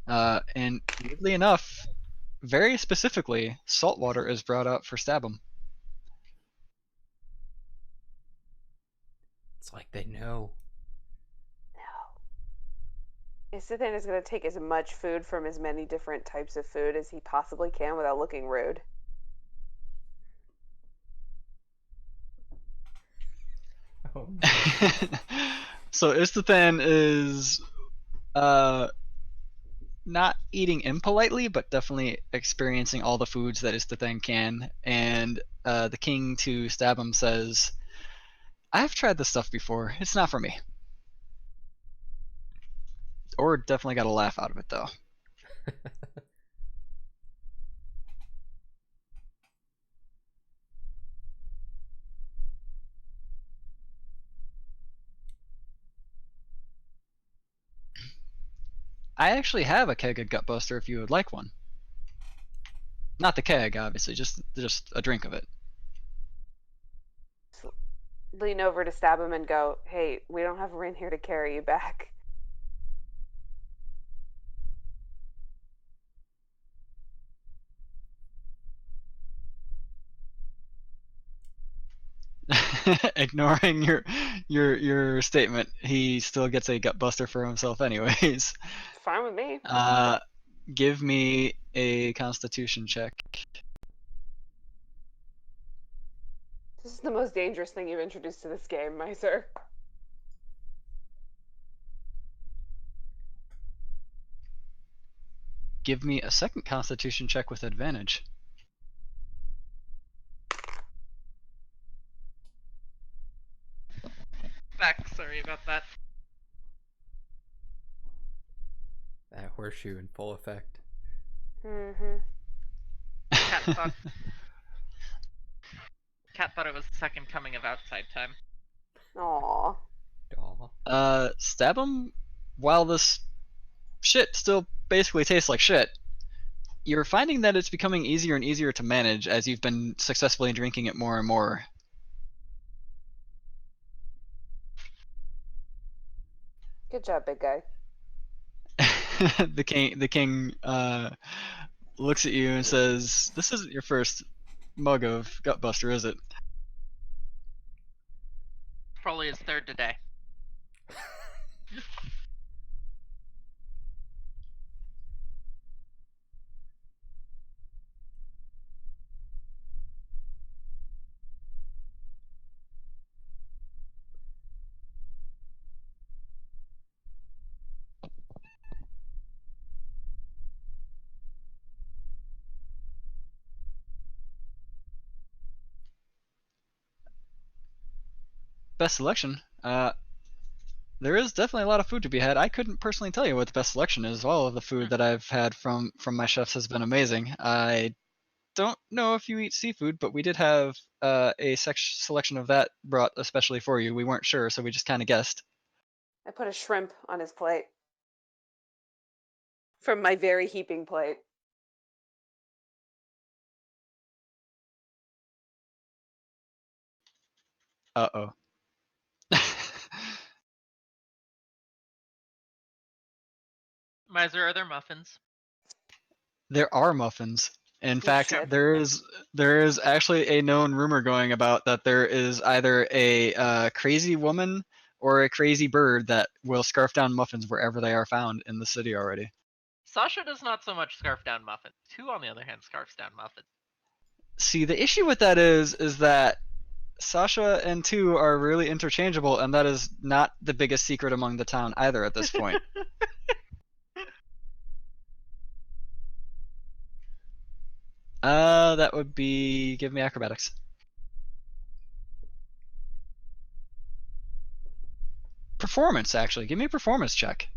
And weirdly enough, very specifically, saltwater is brought out for Stabum. It's like they know. No. Isithan is going to take as much food from as many different types of food as he possibly can without looking rude. Oh, So Istithan is not eating impolitely, but definitely experiencing all the foods that Istithan can. And the king to Stabum says, "I've tried this stuff before. It's not for me." Or definitely got a laugh out of it though. I actually have a keg of Gutbuster if you would like one. Not the keg, obviously, just a drink of it. Lean over to stab him and go, "Hey, we don't have Rin here to carry you back." Ignoring your statement, he still gets a Gutbuster for himself anyways. It's fine with me. Give me a Constitution check. This is the most dangerous thing you've introduced to this game, my sir. Give me a second Constitution check with advantage. Back. Sorry about that. that horseshoe in full effect. Mm-hmm. Cat thought it was the second coming of outside time. Aww. Aw. Stab him while this shit still basically tastes like shit. You're finding that it's becoming easier and easier to manage as you've been successfully drinking it more and more. Good job, big guy. The king looks at you and says, "This isn't your first mug of Gutbuster, is it?" Probably his third today. Best selection. There is definitely a lot of food to be had. I couldn't personally tell you what the best selection is. All of the food that I've had from my chefs has been amazing. I don't know if you eat seafood, but we did have a selection of that brought especially for you. We weren't sure, so we just kind of guessed. I put a shrimp on his plate. From my very heaping plate. Uh-oh. Miser, are there muffins? There are muffins. In Oh, fact, shit. there is actually a known rumor going about that there is either a crazy woman or a crazy bird that will scarf down muffins wherever they are found in the city already. Sasha does not so much scarf down muffins. Two, on the other hand, scarfs down muffins. See, the issue with that is that Sasha and Two are really interchangeable, and that is not the biggest secret among the town either at this point. That would be give me acrobatics. Performance, actually. Give me a performance check.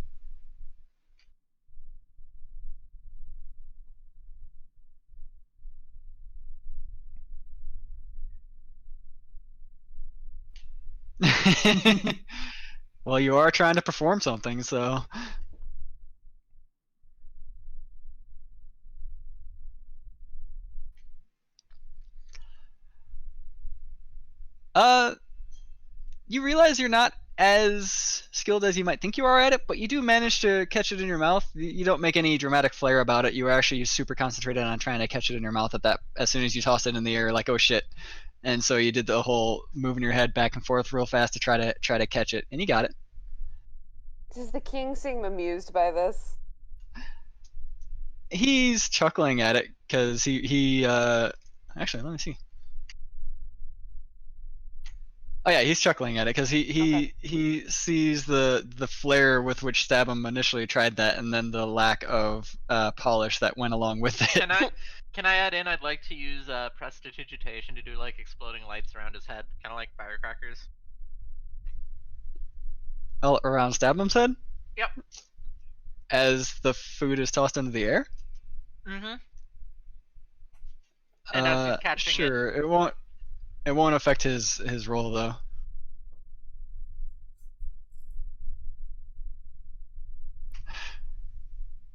Well, you are trying to perform something, so. You realize you're not as skilled as you might think you are at it, but you do manage to catch it in your mouth. You don't make any dramatic flair about it. You are actually super concentrated on trying to catch it in your mouth at that as soon as you toss it in the air, like oh shit. And so you did the whole moving your head back and forth real fast to try to catch it, and you got it. Does the king seem amused by this? He's chuckling at it because he actually let me see. Oh yeah, he's chuckling at it because he sees the flair with which Stabum initially tried that, and then the lack of polish that went along with it. Can I add in? I'd like to use prestidigitation to do like exploding lights around his head, kind of like firecrackers. All around Stabum's head Yep. as the food is tossed into the air. Mm-hmm. And as he's catching sure, it won't affect his roll though.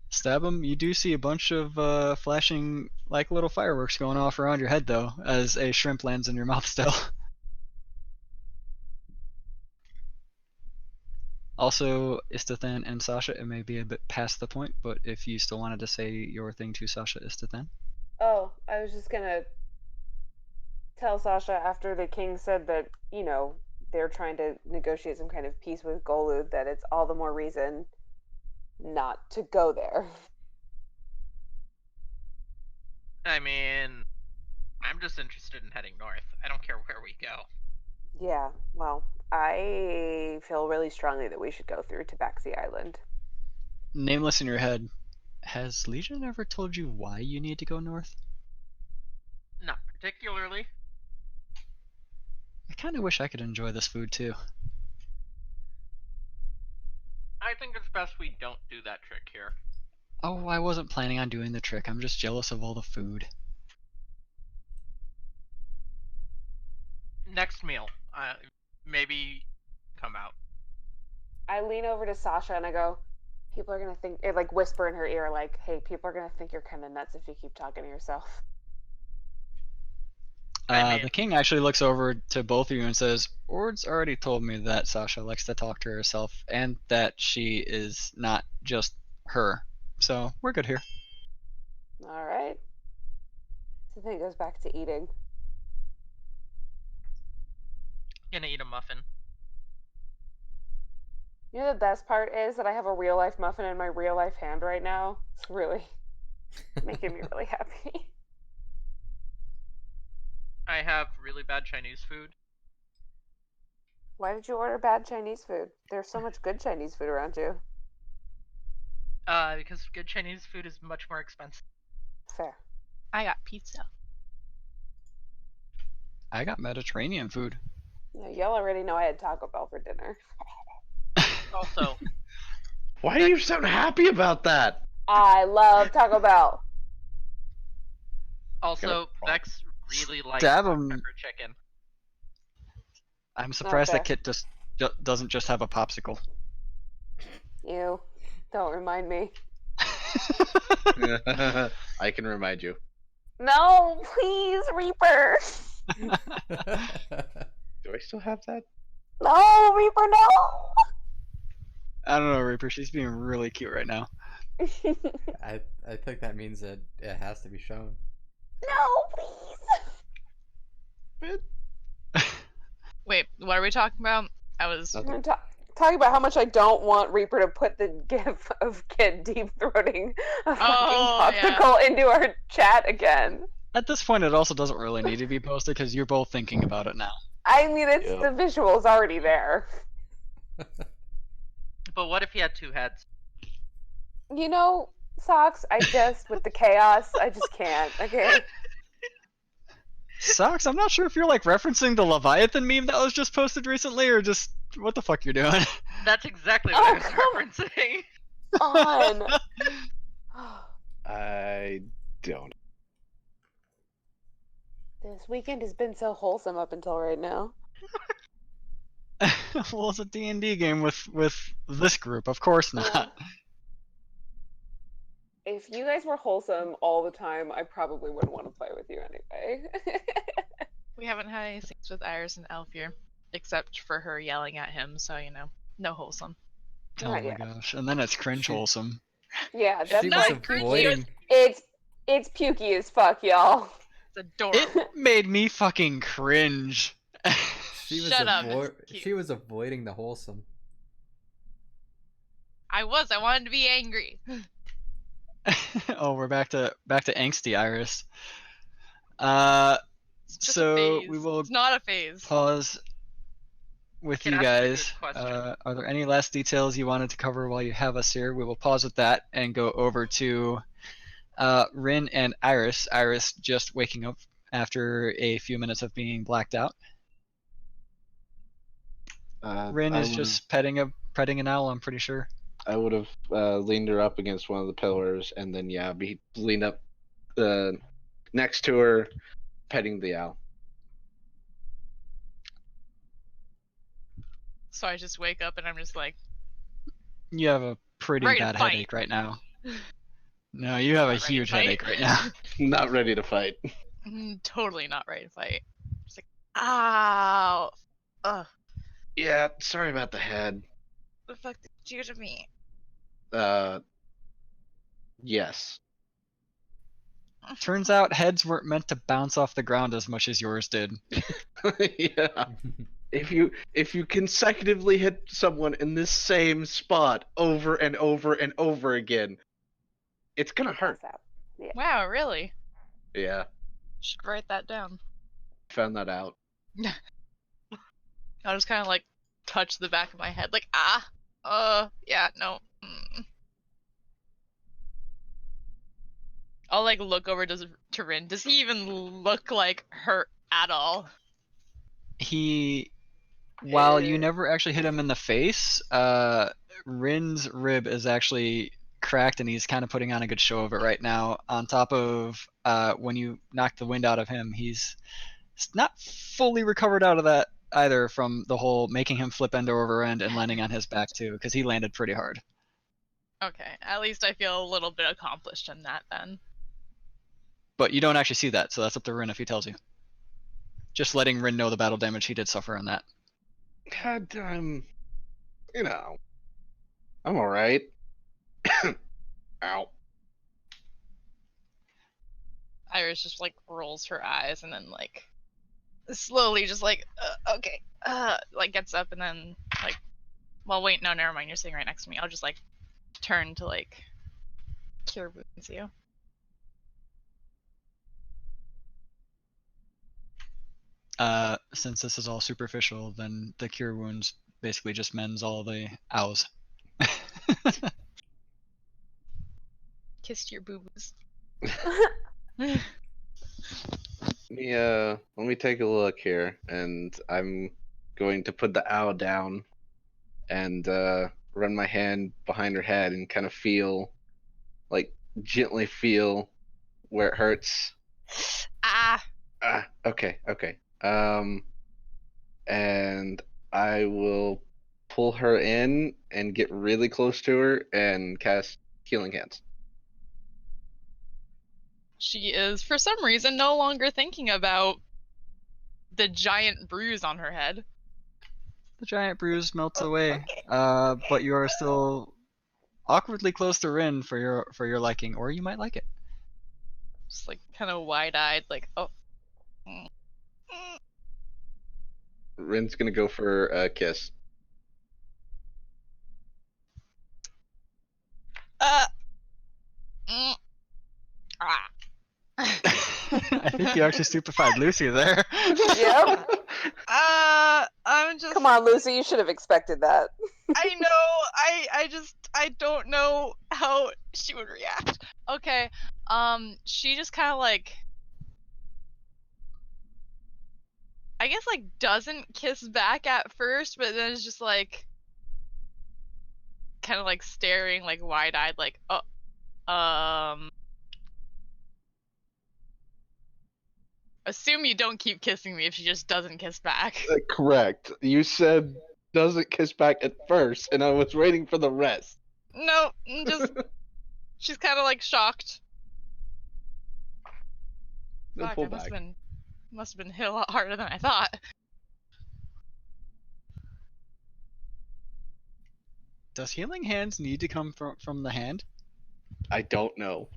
Stabum, you do see a bunch of flashing like little fireworks going off around your head though, as a shrimp lands in your mouth still. Also, Istathan and Sasha, it may be a bit past the point, but if you still wanted to say your thing to Sasha Istathan. Oh, I was just gonna tell Sasha after the king said that, they're trying to negotiate some kind of peace with Golud, that it's all the more reason not to go there. I mean, I'm just interested in heading north. I don't care where we go. Yeah, well, I feel really strongly that we should go through Tabaxi Island. Nameless in your head, has Legion ever told you why you need to go north? Not particularly. I kind of wish I could enjoy this food too. I think it's best we don't do that trick here. Oh, I wasn't planning on doing the trick. I'm just jealous of all the food. Next meal, maybe come out. I lean over to Sasha and I go, people are gonna think, like whisper in her ear, like, hey, people are gonna think you're kind of nuts if you keep talking to yourself. The king actually looks over to both of you and says, Ord's already told me that Sasha likes to talk to herself and that she is not just her. So we're good here. All right. So then it goes back to eating. Gonna eat a muffin. You know the best part is that I have a real life muffin in my real life hand right now. It's really making me really happy. I have really bad Chinese food. Why did you order bad Chinese food? There's so much good Chinese food around you. Because good Chinese food is much more expensive. Fair. I got pizza. I got Mediterranean food. Yeah, y'all already know I had Taco Bell for dinner. Also, why do you sound happy about that? I love Taco Bell. Also, Vex really likes Stab hot 'em. pepper chicken. I'm surprised Okay. that Kit just doesn't just have a popsicle. Ew. Don't remind me. I can remind you. No, please, Reaper. Do I still have that? No, Reaper, no. I don't know, Reaper. She's being really cute right now. I think that means that it has to be shown. No, please. Wait, what are we talking about? I was. I'm talking about how much I don't want Reaper to put the gif of Kid deep throating a fucking popsicle into our chat again. At this point, it also doesn't really need to be posted because you're both thinking about it now. I mean, it's Yep. the visual's already there. But what if he had two heads? You know, Socks, with the chaos, I just can't. Okay. Socks, I'm not sure if you're like referencing the Leviathan meme that was just posted recently or just what the fuck you're doing. That's exactly what I was referencing. On. I don't. This weekend has been so wholesome up until right now. Well, it's a D&D game with this group. Of course not. If you guys were wholesome all the time, I probably wouldn't want to play with you anyway. We haven't had any scenes with Iris and Elfir, except for her yelling at him, so, no wholesome. Oh my gosh. And then it's cringe wholesome. Yeah, that's She not was cringy, avoiding. it's pukey as fuck, y'all. It's adorable. It made me fucking cringe. She was Shut up, it's cute. She was avoiding the wholesome. I wanted to be angry. Oh, we're back to angsty Iris. It's just a So phase. we will It's not a phase. pause with Can you ask you a good guys. question. Are there any last details you wanted to cover while you have us here? We will pause with that and go over to Rin and Iris. Iris just waking up after a few minutes of being blacked out. Rin is just petting an owl, I'm pretty sure. I would have leaned her up against one of the pillars, and then be leaned up next to her, petting the owl. So I just wake up and I'm just like, You have a pretty Ready to bad fight. headache right now. No, you have a Not ready to huge fight. headache right now. Not ready to fight. Totally not ready to fight. Just like, ow. Ugh. Yeah, sorry about the head. The fuck did you do to me? Yes. Turns out heads weren't meant to bounce off the ground as much as yours did. Yeah. If you consecutively hit someone in this same spot over and over and over again, it's gonna hurt. Yeah. Wow, really? Yeah, Should write that down. found that out. I'll just kind of like touch the back of my head, like, yeah, no. I'll like look over to Rin. Does he even look like hurt at all? While you never actually hit him in the face, Rin's rib is actually cracked and he's kind of putting on a good show of it right now. On top of when you knocked the wind out of him, he's not fully recovered out of that either, from the whole making him flip end over end and landing on his back too, because he landed pretty hard. Okay, at least I feel a little bit accomplished in that then. But you don't actually see that, so that's up to Rin if he tells you. Just letting Rin know the battle damage he did suffer on that. God, I'm all right. Ow. Iris just like rolls her eyes and then like slowly just like okay, like gets up and then like, well, wait, no, never mind. You're sitting right next to me. I'll just like turn to like cure wounds you. Since this is all superficial, then the cure wounds basically just mends all the owls. Kissed your boo-boos. Let me take a look here, and I'm going to put the owl down and run my hand behind her head and kind of gently feel where it hurts. Okay. And I will pull her in and get really close to her and cast Healing Hands. She is, for some reason, no longer thinking about the giant bruise on her head. The giant bruise melts away, but you are still awkwardly close to Rin for your liking, or you might like it. Just like kind of wide-eyed, like, oh. Rin's gonna go for a kiss. Ah. I think you actually stupefied Lucy there. Yep. I'm just. Come on, Lucy. You should have expected that. I know. I don't know how she would react. Okay. She just kind of like. I guess like doesn't kiss back at first, but then it's just like. Kind of like staring, like wide-eyed, like, oh, assume you don't keep kissing me if she just doesn't kiss back. Correct. You said doesn't kiss back at first, and I was waiting for the rest. No, just she's kind of like shocked. No Fuck, pull I back. must have been hit a lot harder than I thought. Does healing hands need to come from the hand? I don't know.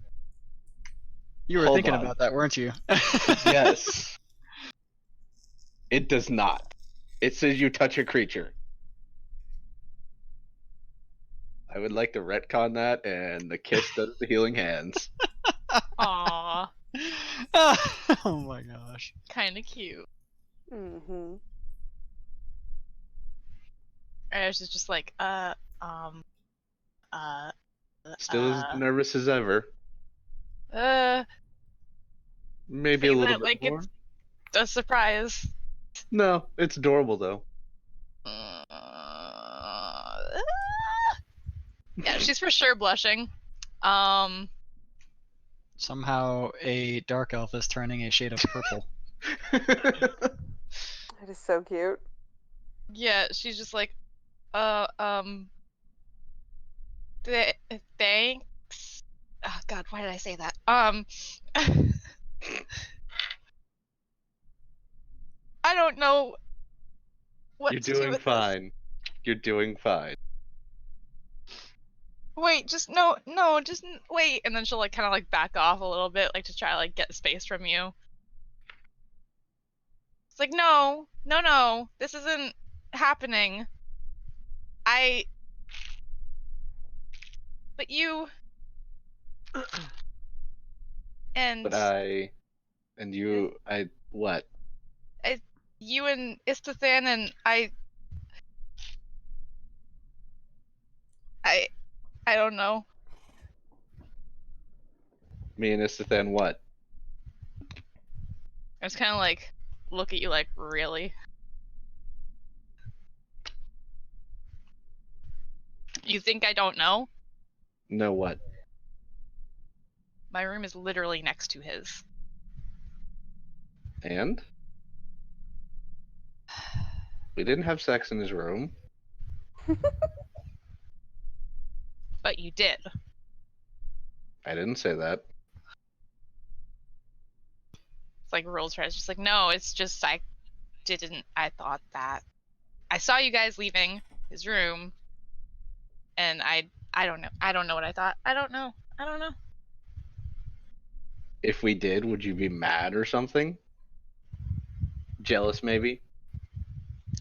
You were Hold thinking on. about that, weren't you? Yes. It does not. It says you touch a creature. I would like to retcon that, and the kiss does the healing hands. Aww, Oh my gosh. kind of cute. Mm-hmm. I was just like, Still as nervous as ever. Maybe say a little that bit like more. it's a surprise. No, it's adorable though. Yeah, she's for sure blushing. Somehow a dark elf is turning a shade of purple. That is so cute. Yeah, she's just like, thanks. Oh God, why did I say that? I don't know what You're to do doing with fine. You're doing fine. this. Wait, just no, just wait, and then she'll like kind of like back off a little bit, like to try to like get space from you. It's like no, this isn't happening. But you and But what? you and Istithan and I don't know. Me and Istithan what? I just kind of like look at you like, really? You think I don't know? No what? My room is literally next to his. And? We didn't have sex in his room. But you did. I didn't say that. It's like rolls her eyes, just like, no, it's just I thought that. I saw you guys leaving his room, and I don't know. I don't know what I thought. I don't know. If we did, would you be mad or something? Jealous, maybe?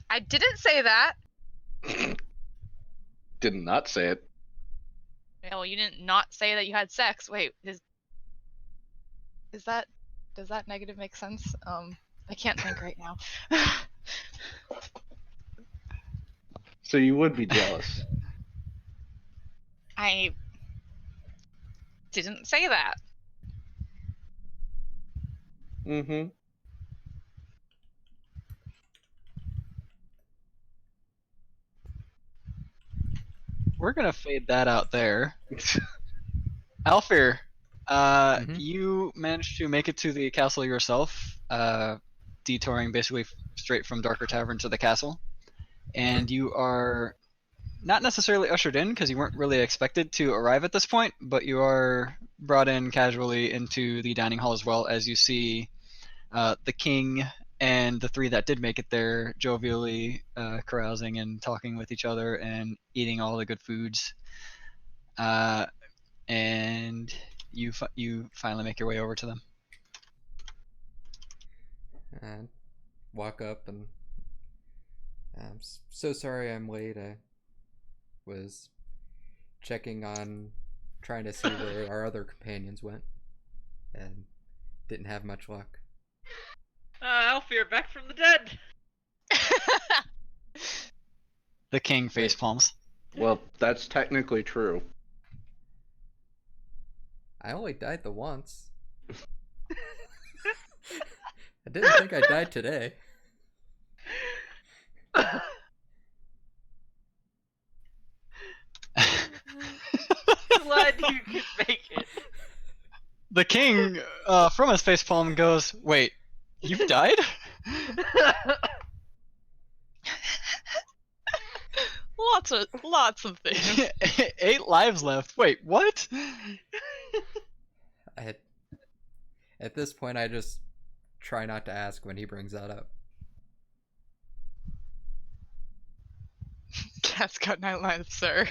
I didn't say that. Did not say it. Yeah, well, you didn't not say that you had sex. Wait, does that negative make sense? I can't think right now. So you would be jealous. I didn't say that. Mm-hmm. We're gonna fade that out there. Alfir, you managed to make it to the castle yourself, detouring basically straight from Darker Tavern to the castle, and you are not necessarily ushered in because you weren't really expected to arrive at this point, but you are brought in casually into the dining hall as well as you see the king and the three that did make it there jovially carousing and talking with each other and eating all the good foods. And you finally make your way over to them. And walk up and I'm so sorry I'm late. I was checking on trying to see where our other companions went and didn't have much luck. Alfir, back from the dead. The king face Wait. palms. Well, that's technically true. I only died the once. I didn't think I died today. Glad you could make it. The king, from his facepalm, goes, "Wait, you've died?" lots of things. 8 lives left. Wait, what? At this point, I just try not to ask when he brings that up. Cat's got 9 lives, sir.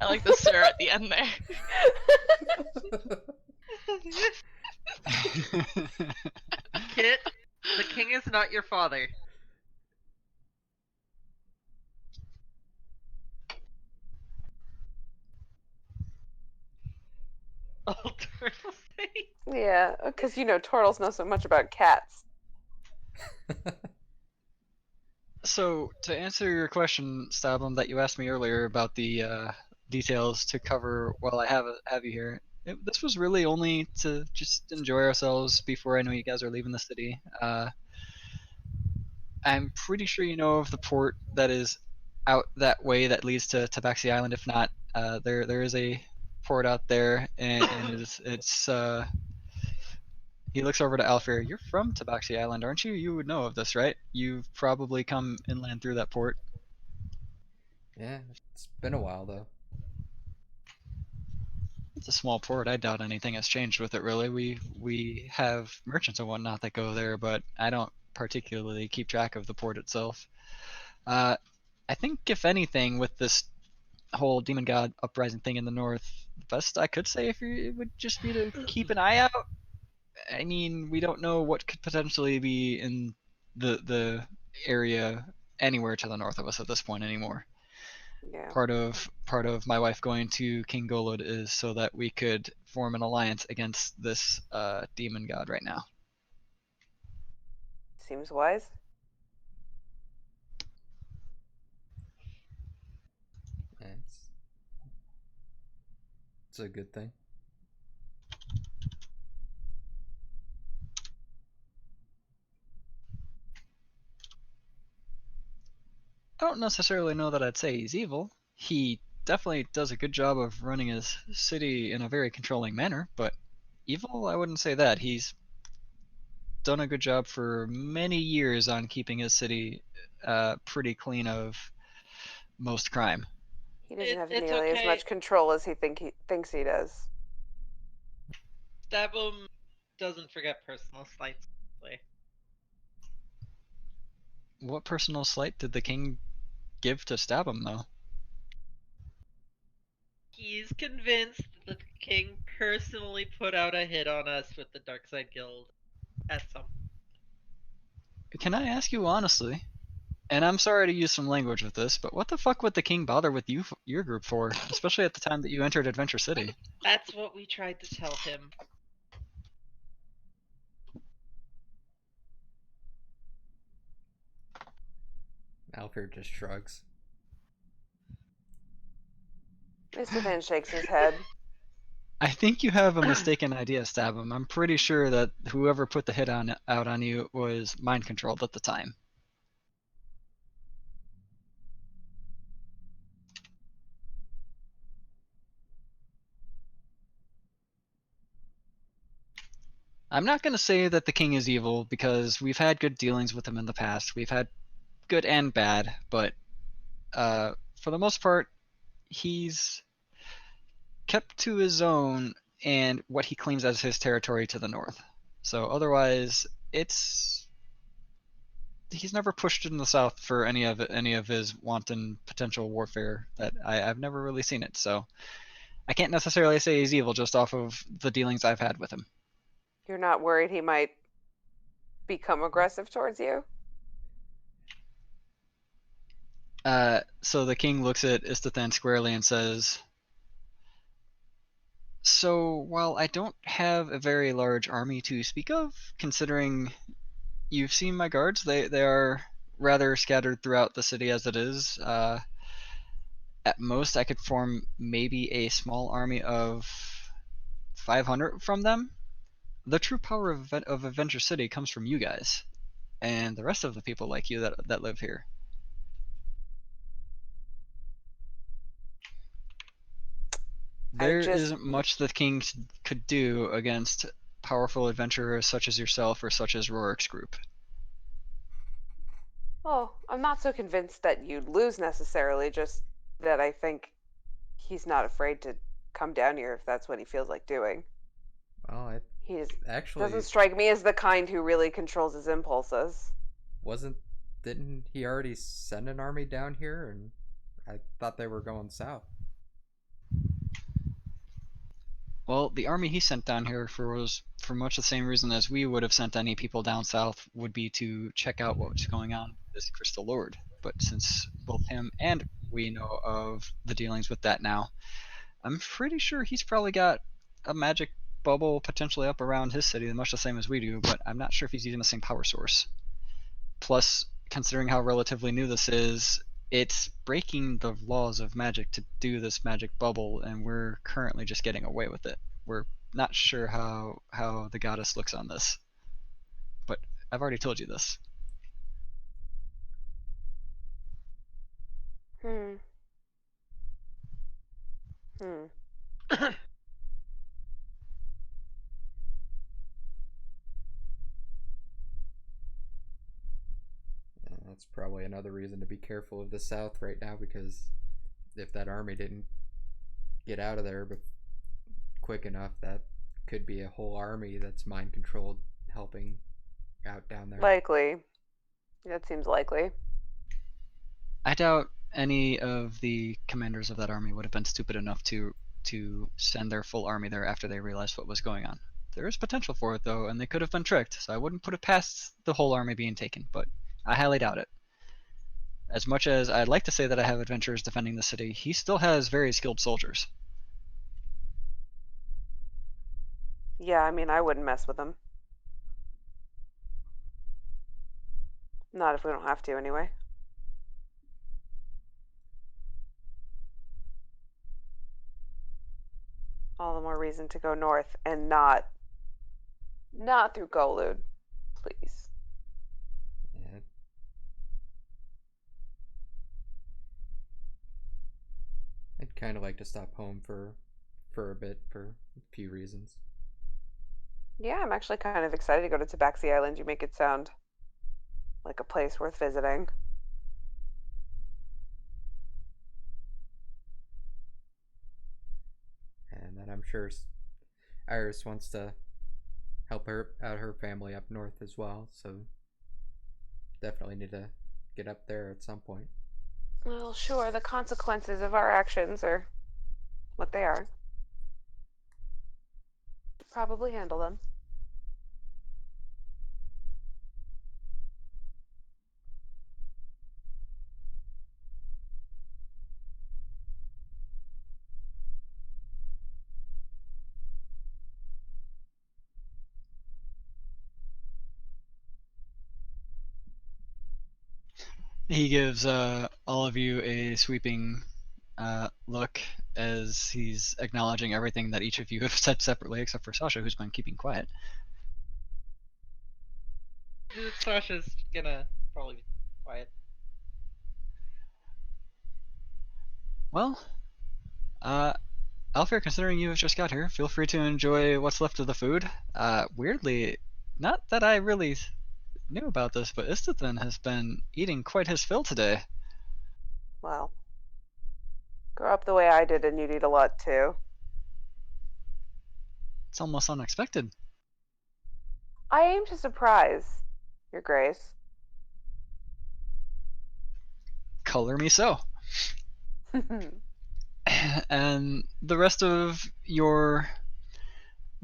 I like the sir at the end there. Kit, the king is not your father. All turtles say. Yeah, because turtles know so much about cats. So, to answer your question, Stablum, that you asked me earlier about the details to cover while I have you here, this was really only to just enjoy ourselves before I know you guys are leaving the city. I'm pretty sure you know of the port that is out that way that leads to Tabaxi Island. If not, there is a port out there, and it's he looks over to Alfir. You're from Tabaxi Island, aren't you? You would know of this, right? You've probably come inland through that port. Yeah, it's been a while though. It's a small port. I doubt anything has changed with it, really. We have merchants and whatnot that go there, but I don't particularly keep track of the port itself. I think, if anything, with this whole demon god uprising thing in the north, the best I could say it would just be to keep an eye out. I mean, we don't know what could potentially be in the area anywhere to the north of us at this point anymore. Yeah. Part of my wife going to King Golod is so that we could form an alliance against this demon god right now. Seems wise. Yeah, it's a good thing. I don't necessarily know that I'd say he's evil. He definitely does a good job of running his city in a very controlling manner, but evil, I wouldn't say that. He's done a good job for many years on keeping his city pretty clean of most crime. He doesn't have It's nearly as okay. much control as he thinks he does. Stabum doesn't forget personal slights. What personal slight did the king give to stab him, though? He's convinced that the king personally put out a hit on us with the Darkside Guild at some. Can I ask you honestly? And I'm sorry to use some language with this, but what the fuck would the king bother with your group for, especially at the time that you entered Adventure City? That's what we tried to tell him. Alfred just shrugs. Mr. Van shakes his head. I think you have a mistaken idea, Stabum. I'm pretty sure that whoever put the hit out on you was mind controlled at the time. I'm not going to say that the king is evil because we've had good dealings with him in the past. We've had good and bad, but for the most part, he's kept to his own and what he claims as his territory to the north. So otherwise, he's never pushed in the south for any of his wanton potential warfare. That I've never really seen it, so I can't necessarily say he's evil just off of the dealings I've had with him. You're not worried he might become aggressive towards you? So the king looks at Istithan squarely and says, "So while I don't have a very large army to speak of, considering you've seen my guards, they are rather scattered throughout the city as it is. At most, I could form maybe a small army of 500 from them. The true power of Adventure City comes from you guys and the rest of the people like you that live here." There isn't much the king could do against powerful adventurers such as yourself or such as Rorik's group. Oh, I'm not so convinced that you'd lose necessarily, just that I think he's not afraid to come down here if that's what he feels like doing. Well, it He actually doesn't strike me as the kind who really controls his impulses. didn't he already send an army down here? And I thought they were going south. Well, the army he sent down here was for much the same reason as we would have sent any people down south, would be to check out what's going on with this Crystal Lord. But since both him and we know of the dealings with that now, I'm pretty sure he's probably got a magic bubble potentially up around his city, much the same as we do, but I'm not sure if he's using the same power source. Plus, considering how relatively new this is, it's breaking the laws of magic to do this magic bubble, and we're currently just getting away with it. We're not sure how the goddess looks on this, but I've already told you this. Hmm. That's probably another reason to be careful of the south right now, because if that army didn't get out of there but quick enough, that could be a whole army that's mind controlled helping out down there. Likely. That seems likely. I doubt any of the commanders of that army would have been stupid enough to send their full army there after they realized what was going on. There is potential for it though, and they could have been tricked, so I wouldn't put it past the whole army being taken, but I highly doubt it. As much as I'd like to say that I have adventurers defending the city, he still has very skilled soldiers. Yeah, I mean, I wouldn't mess with him. Not if we don't have to, anyway. All the more reason to go north and not through Golud, please. Yeah. I'd kind of like to stop home for a bit for a few reasons. Yeah, I'm actually kind of excited to go to Tabaxi Island. You make it sound like a place worth visiting. And then I'm sure Iris wants to help her out, her family up north as well, so definitely need to get up there at some point. Well, sure, the consequences of our actions are what they are. Probably handle them. He gives all of you a sweeping look as he's acknowledging everything that each of you have said separately, except for Sasha, who's been keeping quiet. Sasha's gonna probably be quiet. Well, Alfir, considering you have just got here, feel free to enjoy what's left of the food. Weirdly, not that I really knew about this, but Istithan has been eating quite his fill today. Well, grow up the way I did and you'd eat a lot too. It's almost unexpected. I aim to surprise, Your Grace. Color me so. And the rest of your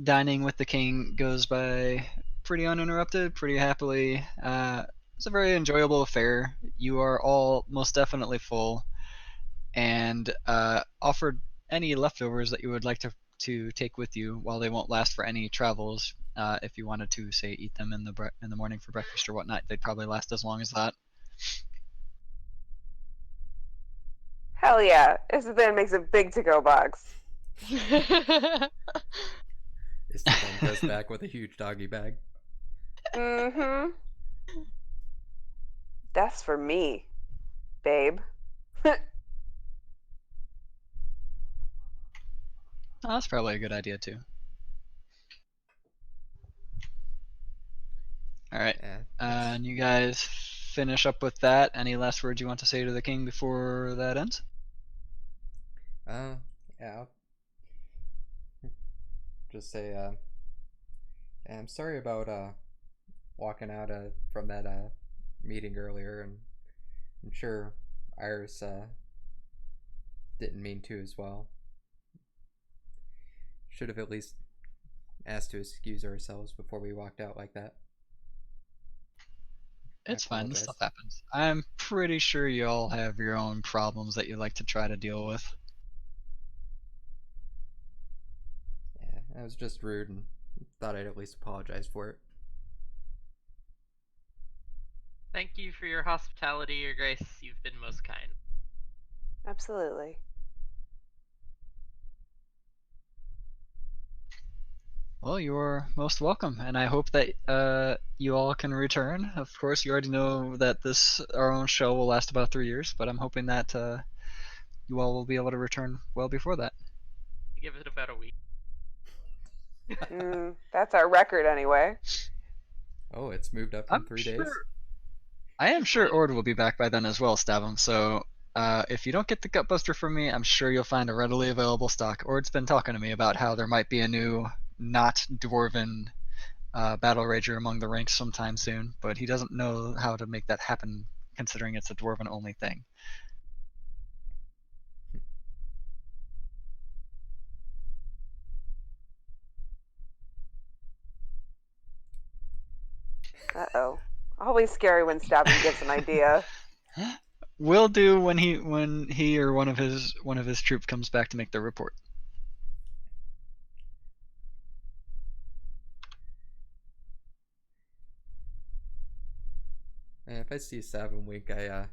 dining with the king goes by pretty uninterrupted, pretty happily. It's a very enjoyable affair. You are all most definitely full, and offered any leftovers that you would like to take with you. While they won't last for any travels, if you wanted to say eat them in the morning for breakfast or whatnot, they'd probably last as long as that. Hell yeah. Istvan makes a big to-go box. Istvan goes back with a huge doggy bag. Mm-hmm. That's for me, babe. Oh, that's probably a good idea too. All right, Yeah. and you guys finish up with that. Any last words you want to say to the king before that ends? Yeah. I'll just say, yeah, I'm sorry about walking out from that meeting earlier, and I'm sure Iris didn't mean to as well. Should have at least asked to excuse ourselves before we walked out like that. It's fine. This stuff apologize. happens. I'm pretty sure you all have your own problems that you like to try to deal with. Yeah, I was just rude and thought I'd at least apologize for it. Thank you for your hospitality, Your Grace. You've been most kind. Absolutely. Well, you're most welcome, and I hope that you all can return. Of course, you already know that our own show will last about 3 years, but I'm hoping that you all will be able to return well before that. Give it about a week. That's our record anyway. Oh, it's moved up from 3 days? I am sure Ord will be back by then as well, Stavum, so if you don't get the Gutbuster from me, I'm sure you'll find a readily available stock. Ord's been talking to me about how there might be a new, not Dwarven Battle Rager among the ranks sometime soon, but he doesn't know how to make that happen considering it's a Dwarven only thing. Uh-oh. Always scary when Stavum gets an idea. Will do when he or one of his troops comes back to make their report. And if I see Savin wink, I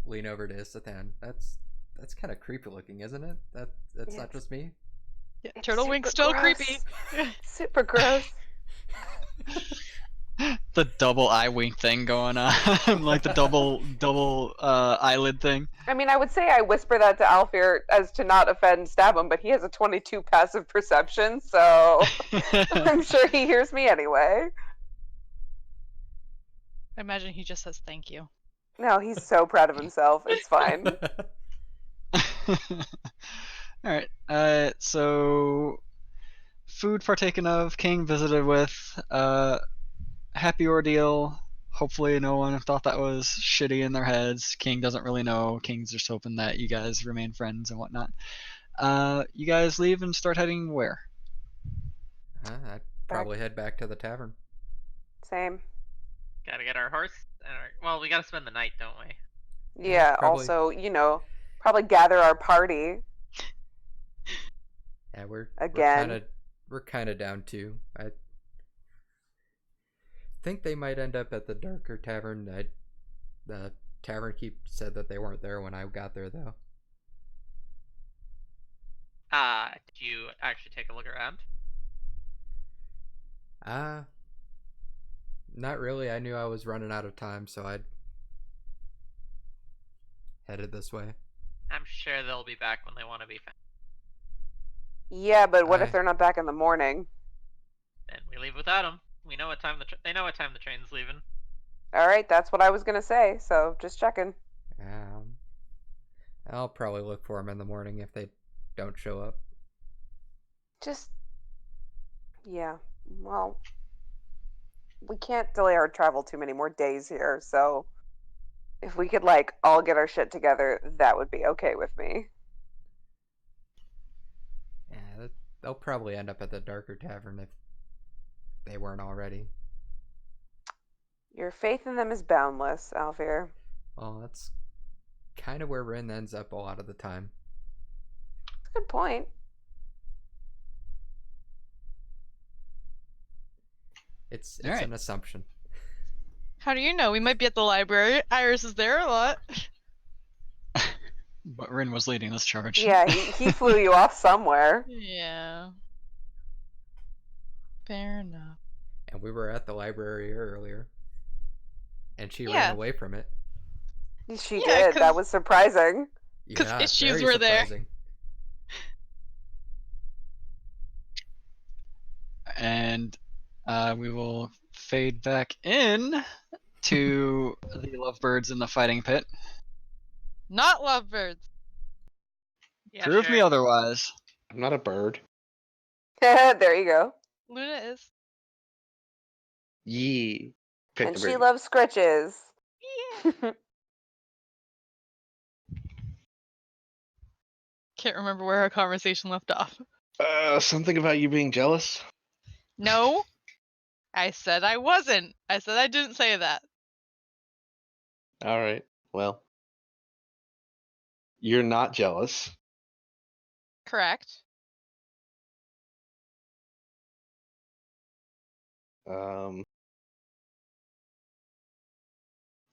lean over to Isathan. That's kind of creepy looking, isn't it? That's not just me. Yeah, It's turtle super wink's still gross. creepy. Super gross. The double eye wink thing going on, like the double eyelid thing. I mean, I would say I whisper that to Alfir as to not offend Stavum, but he has a 22 passive perception, so I'm sure he hears me anyway. I imagine he just says thank you. No, he's so proud of himself. It's fine. All right. So food partaken of, king visited with, happy ordeal. Hopefully no one thought that was shitty in their heads. King doesn't really know. King's just hoping that you guys remain friends and whatnot. You guys leave and start heading where? I'd probably head back to the tavern. Same. Gotta get our horse. Well, we gotta spend the night, don't we? Yeah, probably. Also, probably gather our party. Yeah, we're Again. we're kind of down too. I think they might end up at the darker tavern. The tavern keep said that they weren't there when I got there though. Did you actually take a look around? Not really. I knew I was running out of time, so I headed this way. I'm sure they'll be back when they want to be found. Yeah, but what if they're not back in the morning? Then we leave without them. We know what time they know what time the train's leaving. All right, that's what I was gonna say. So just checking. I'll probably look for them in the morning if they don't show up. Yeah. Well, we can't delay our travel too many more days here, so if we could like all get our shit together, that would be okay with me. Yeah, they'll probably end up at the Darker Tavern if they weren't already. Your faith in them is boundless, Alfir. Well, that's kind of where Rin ends up a lot of the time. That's a good point. It's All right. an assumption. How do you know? We might be at the library. Iris is there a lot. But Rin was leading this charge. Yeah, he flew you off somewhere. Yeah. Fair enough. And we were at the library earlier. And she Yeah. ran away from it. She Yeah, did. That was surprising. 'Cause Yeah, issues very were there. surprising. And we will fade back in to the lovebirds in the fighting pit. Not lovebirds. Yeah, Prove sure. me otherwise. I'm not a bird. There you go. Luna is. Yee. Pick And the she bird. loves scritches. Can't remember where our conversation left off. Something about you being jealous? No. I said I wasn't. I said I didn't say that. All right. Well, you're not jealous. Correct.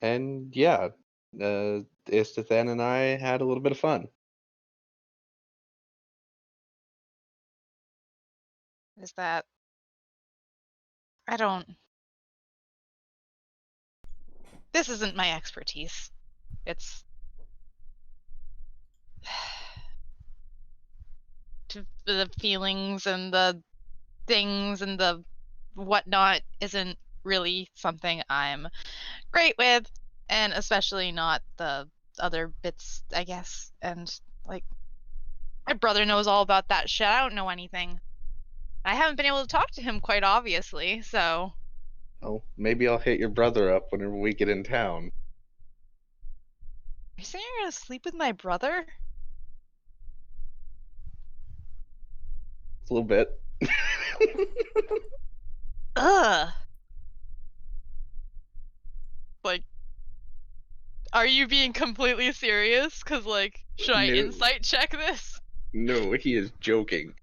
And yeah, Istithan and I had a little bit of fun. Is that... I don't... This isn't my expertise. It's... the feelings and the things and the whatnot isn't really something I'm great with, and especially not the other bits, I guess. And like, my brother knows all about that shit. I don't know anything. I haven't been able to talk to him quite obviously, so... Oh, maybe I'll hit your brother up whenever we get in town. Are you saying you're gonna sleep with my brother? A little bit. Ugh. Like, are you being completely serious? Cause like, should I No. insight check this? No, he is joking.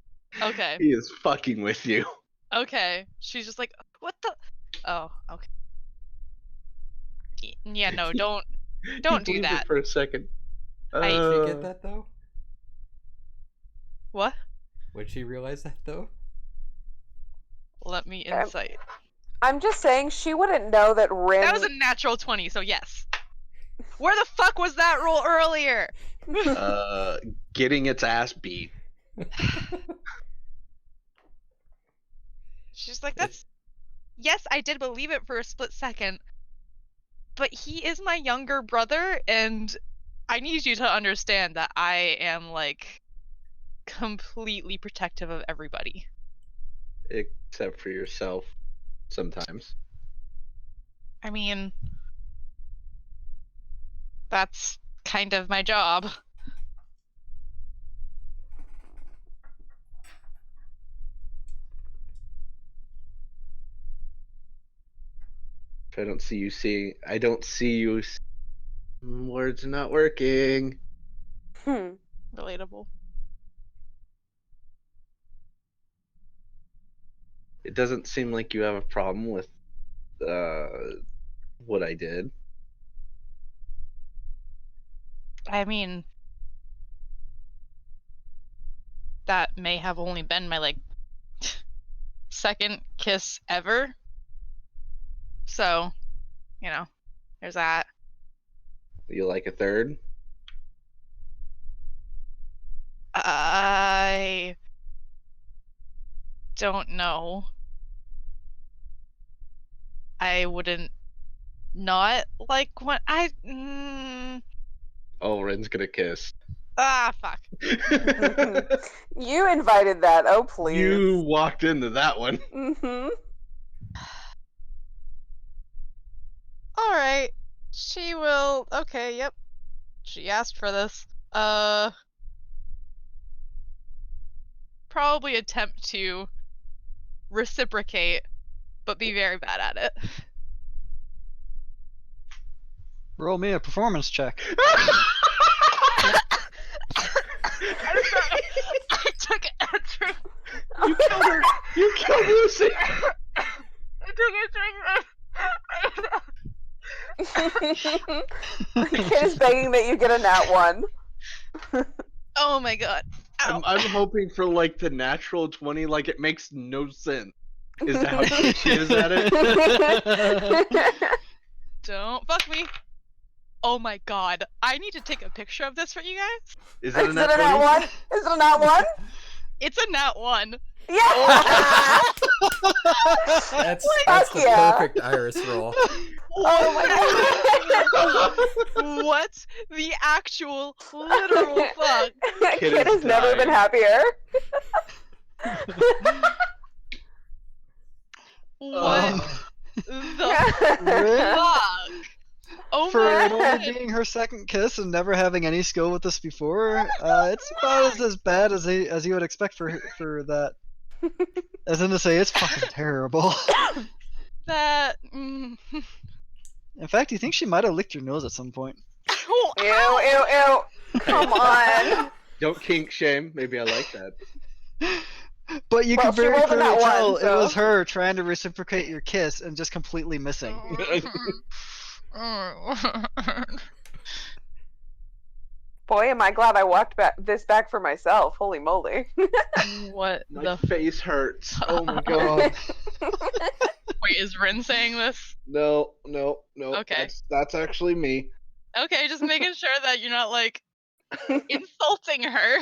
Okay. He is fucking with you. Okay. She's just like, what the? Oh, okay. Yeah, no, don't He do believed that. it for a second. Did she get that though? What? Would she realize that though? Let me insight. I'm just saying she wouldn't know that Rin. That was a natural 20, so yes. Where the fuck was that roll earlier? Getting its ass beat. She's like, that's... Yes, I did believe it for a split second. But he is my younger brother, and I need you to understand that I am, like, completely protective of everybody. Except for yourself, sometimes. I mean, that's kind of my job. I don't see you seeing. I don't see you. Words are not working. Relatable. It doesn't seem like you have a problem with what I did. I mean, that may have only been my, like, second kiss ever. So, you know, there's that. You like a third? I don't know. I wouldn't not like when I... Oh, Ren's gonna kiss. Ah, fuck. You invited that. Oh, please. You walked into that one. Mm-hmm. All right. She will. Okay. Yep. She asked for this. Probably attempt to reciprocate, but be very bad at it. Roll me a performance check. I'm sorry. I took it. You killed her. You killed Lucy. I took it. The kid is begging that you get a nat 1. Oh my god. Ow. I'm hoping for like the natural 20. Like it makes no sense. Is that how good she is at it? Don't fuck me. Oh my god. I need to take a picture of this for you guys. Is Is it it a a nat 20? nat 1? Is it a nat 1? It's a nat 1. Yeah! That's Fuck the yeah. perfect Iris roll. Oh my god. What the actual literal fuck? Kid Kid is has never been dying. happier. What the Rin, fuck? Oh for my it only god. being her second kiss and never having any skill with this before, it's about as bad as you would expect for that. As in to say, it's fucking terrible. That. In fact, you think she might have licked your nose at some point? Ow, Ew, ow. ew, ew. Come on. Don't kink shame. Maybe I like that. But you Well, could she very rolled a clearly nat one, tell it was so- her trying to reciprocate your kiss and just completely missing. Boy, am I glad I walked this back for myself. Holy moly. What My the face hurts. Oh my god. Wait, is Rin saying this? No. Okay. That's actually me. Okay, just making sure that you're not like insulting her.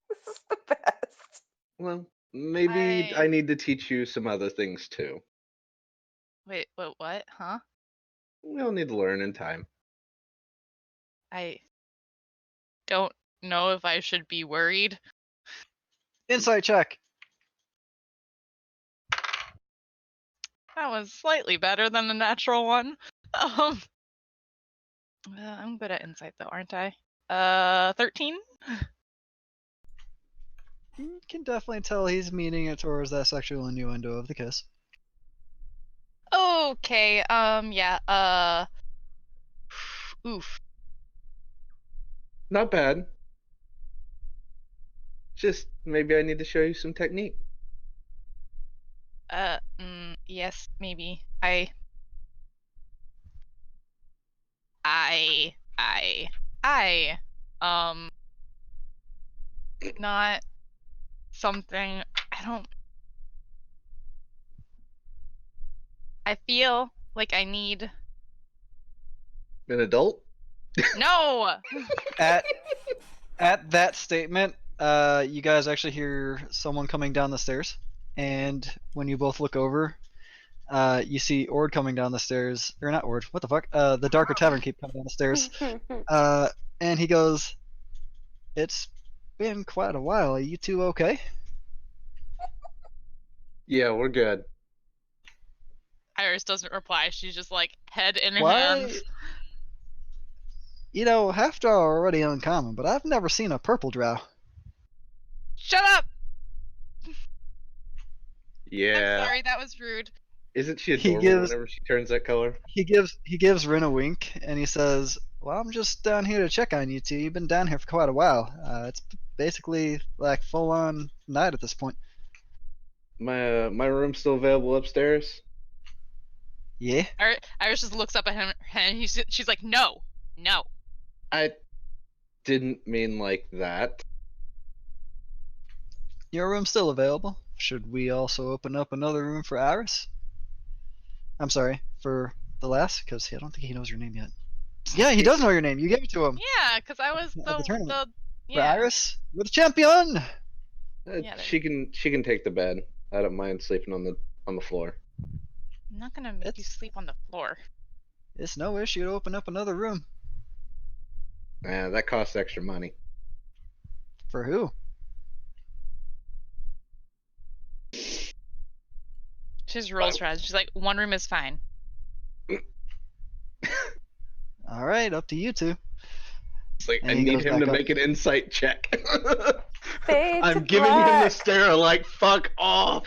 This is the best. Well, maybe I need to teach you some other things too. Wait, what? Huh? We'll need to learn in time. I don't know if I should be worried. Insight check. That was slightly better than the natural one. I'm good at insight though, aren't I? 13? You can definitely tell he's meaning it towards that sexual innuendo of the kiss. Okay, yeah, oof. Not bad. Just maybe I need to show you some technique. Yes, maybe. Not something, I feel like I need, An adult? no! At that statement, you guys actually hear someone coming down the stairs, and when you both look over, you see Ord coming down the stairs, or not Ord, what the fuck? The Darker Tavern keep coming down the stairs, and he goes, "It's been quite a while. Are you two okay?" Yeah, we're good. Iris doesn't reply, she's just like, head in her Why? hands. You know, half drow are already uncommon, but I've never seen a purple drow. Shut up! Yeah. I'm sorry, that was rude. Isn't she He adorable gives- whenever she turns that color? He gives Rin a wink, and he says, "Well, I'm just down here to check on you two. You've been down here for quite a while. It's basically like full-on night at this point." My room's still available upstairs. Yeah. Iris just looks up at him and she's like, no. I didn't mean like that. Your room's still available. Should we also open up another room for Iris? I'm sorry, for the lass, because I don't think he knows your name yet. Yeah, he does know your name. You gave it to him. Yeah, because I was the tournament. For yeah. Iris, you're the champion. Yeah, She can take the bed. I don't mind sleeping on the floor. I'm not gonna make you sleep on the floor. It's no issue to open up another room. That costs extra money. For who? She just rolls her eyes. She's like, one room is fine. All right, up to you two. It's like, And I he need goes him back to up. make an insight check. Fade to I'm giving him the black. stare like, fuck off.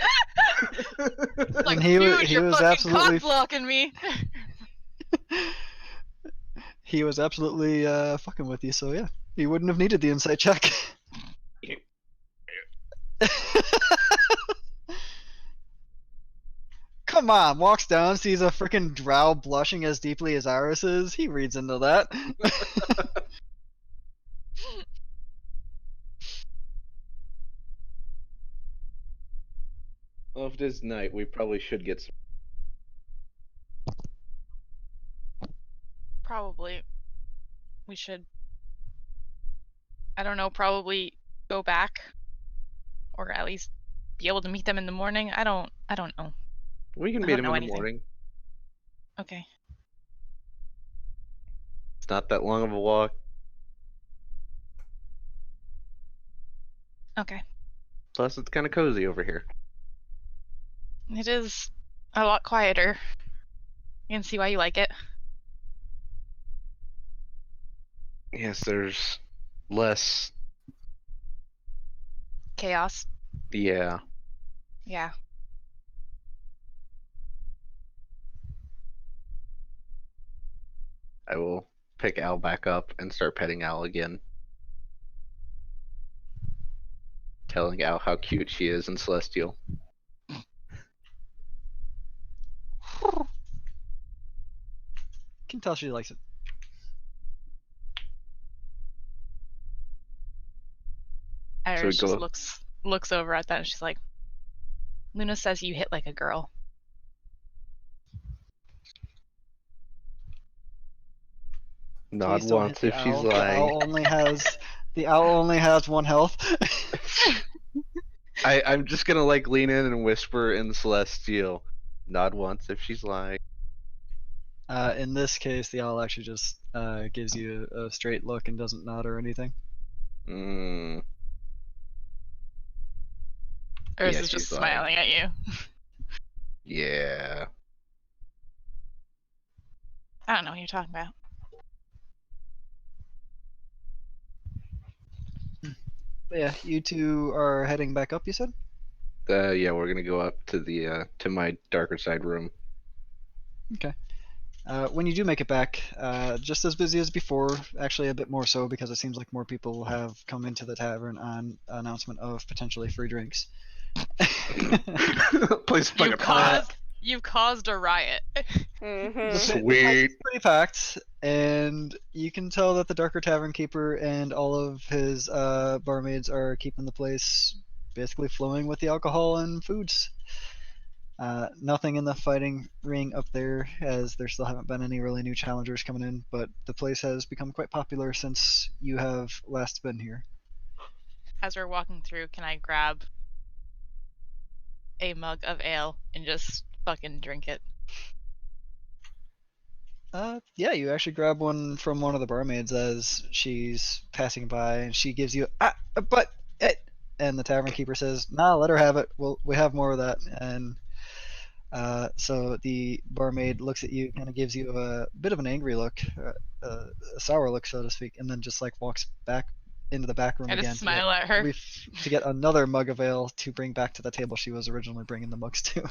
Like, And dude, he you're was fucking absolutely cock blocking me. he was absolutely fucking with you. So yeah, he wouldn't have needed the insight check. Come on, walks down, sees a freaking drow blushing as deeply as Iris is. He reads into that. Well, if it is night, we probably should get some. Probably. We should. I don't know, probably go back. Or at least be able to meet them in the morning. I don't know. We can I meet don't him know in the anything. morning. Okay. It's not that long of a walk. Okay. Plus, it's kind of cozy over here. It is a lot quieter. You can see why you like it. Yes, there's less. Chaos. Yeah. Yeah. I will pick Al back up and start petting Al again. Telling Al how cute she is in Celestial. Can tell she likes it. Iris go- just looks over at that and she's like, Luna says you hit like a girl. Nod Please don't hit once the if she's owl. like. The owl only has 1 health. I'm just gonna like lean in and whisper in Celestial. Nod once if she's like. In this case, the owl actually just gives you a straight look and doesn't nod or anything. Mm. Iris Yeah, is just she's like- smiling at you. Yeah. I don't know what you're talking about. But yeah, you two are heading back up, you said? Yeah, we're gonna go up to the to my darker side room. Okay. When you do make it back, just as busy as before, actually a bit more so because it seems like more people have come into the tavern on announcement of potentially free drinks. Place fucking hot. You caused a riot. Mm-hmm. The place Sweet. is pretty packed, and you can tell that the Darker Tavern Keeper and all of his barmaids are keeping the place basically flowing with the alcohol and foods. Nothing in the fighting ring up there, as there still haven't been any really new challengers coming in, but the place has become quite popular since you have last been here. As we're walking through, can I grab a mug of ale and just fucking drink it? Yeah, you actually grab one from one of the barmaids as she's passing by, and she gives you but it, and the tavern keeper says, "Nah, let her have it. We have more of that." And so the barmaid looks at you, kind of gives you a bit of an angry look, a sour look, so to speak, and then just like walks back into the back room I again just smile at her. to get another mug of ale to bring back to the table she was originally bringing the mugs to.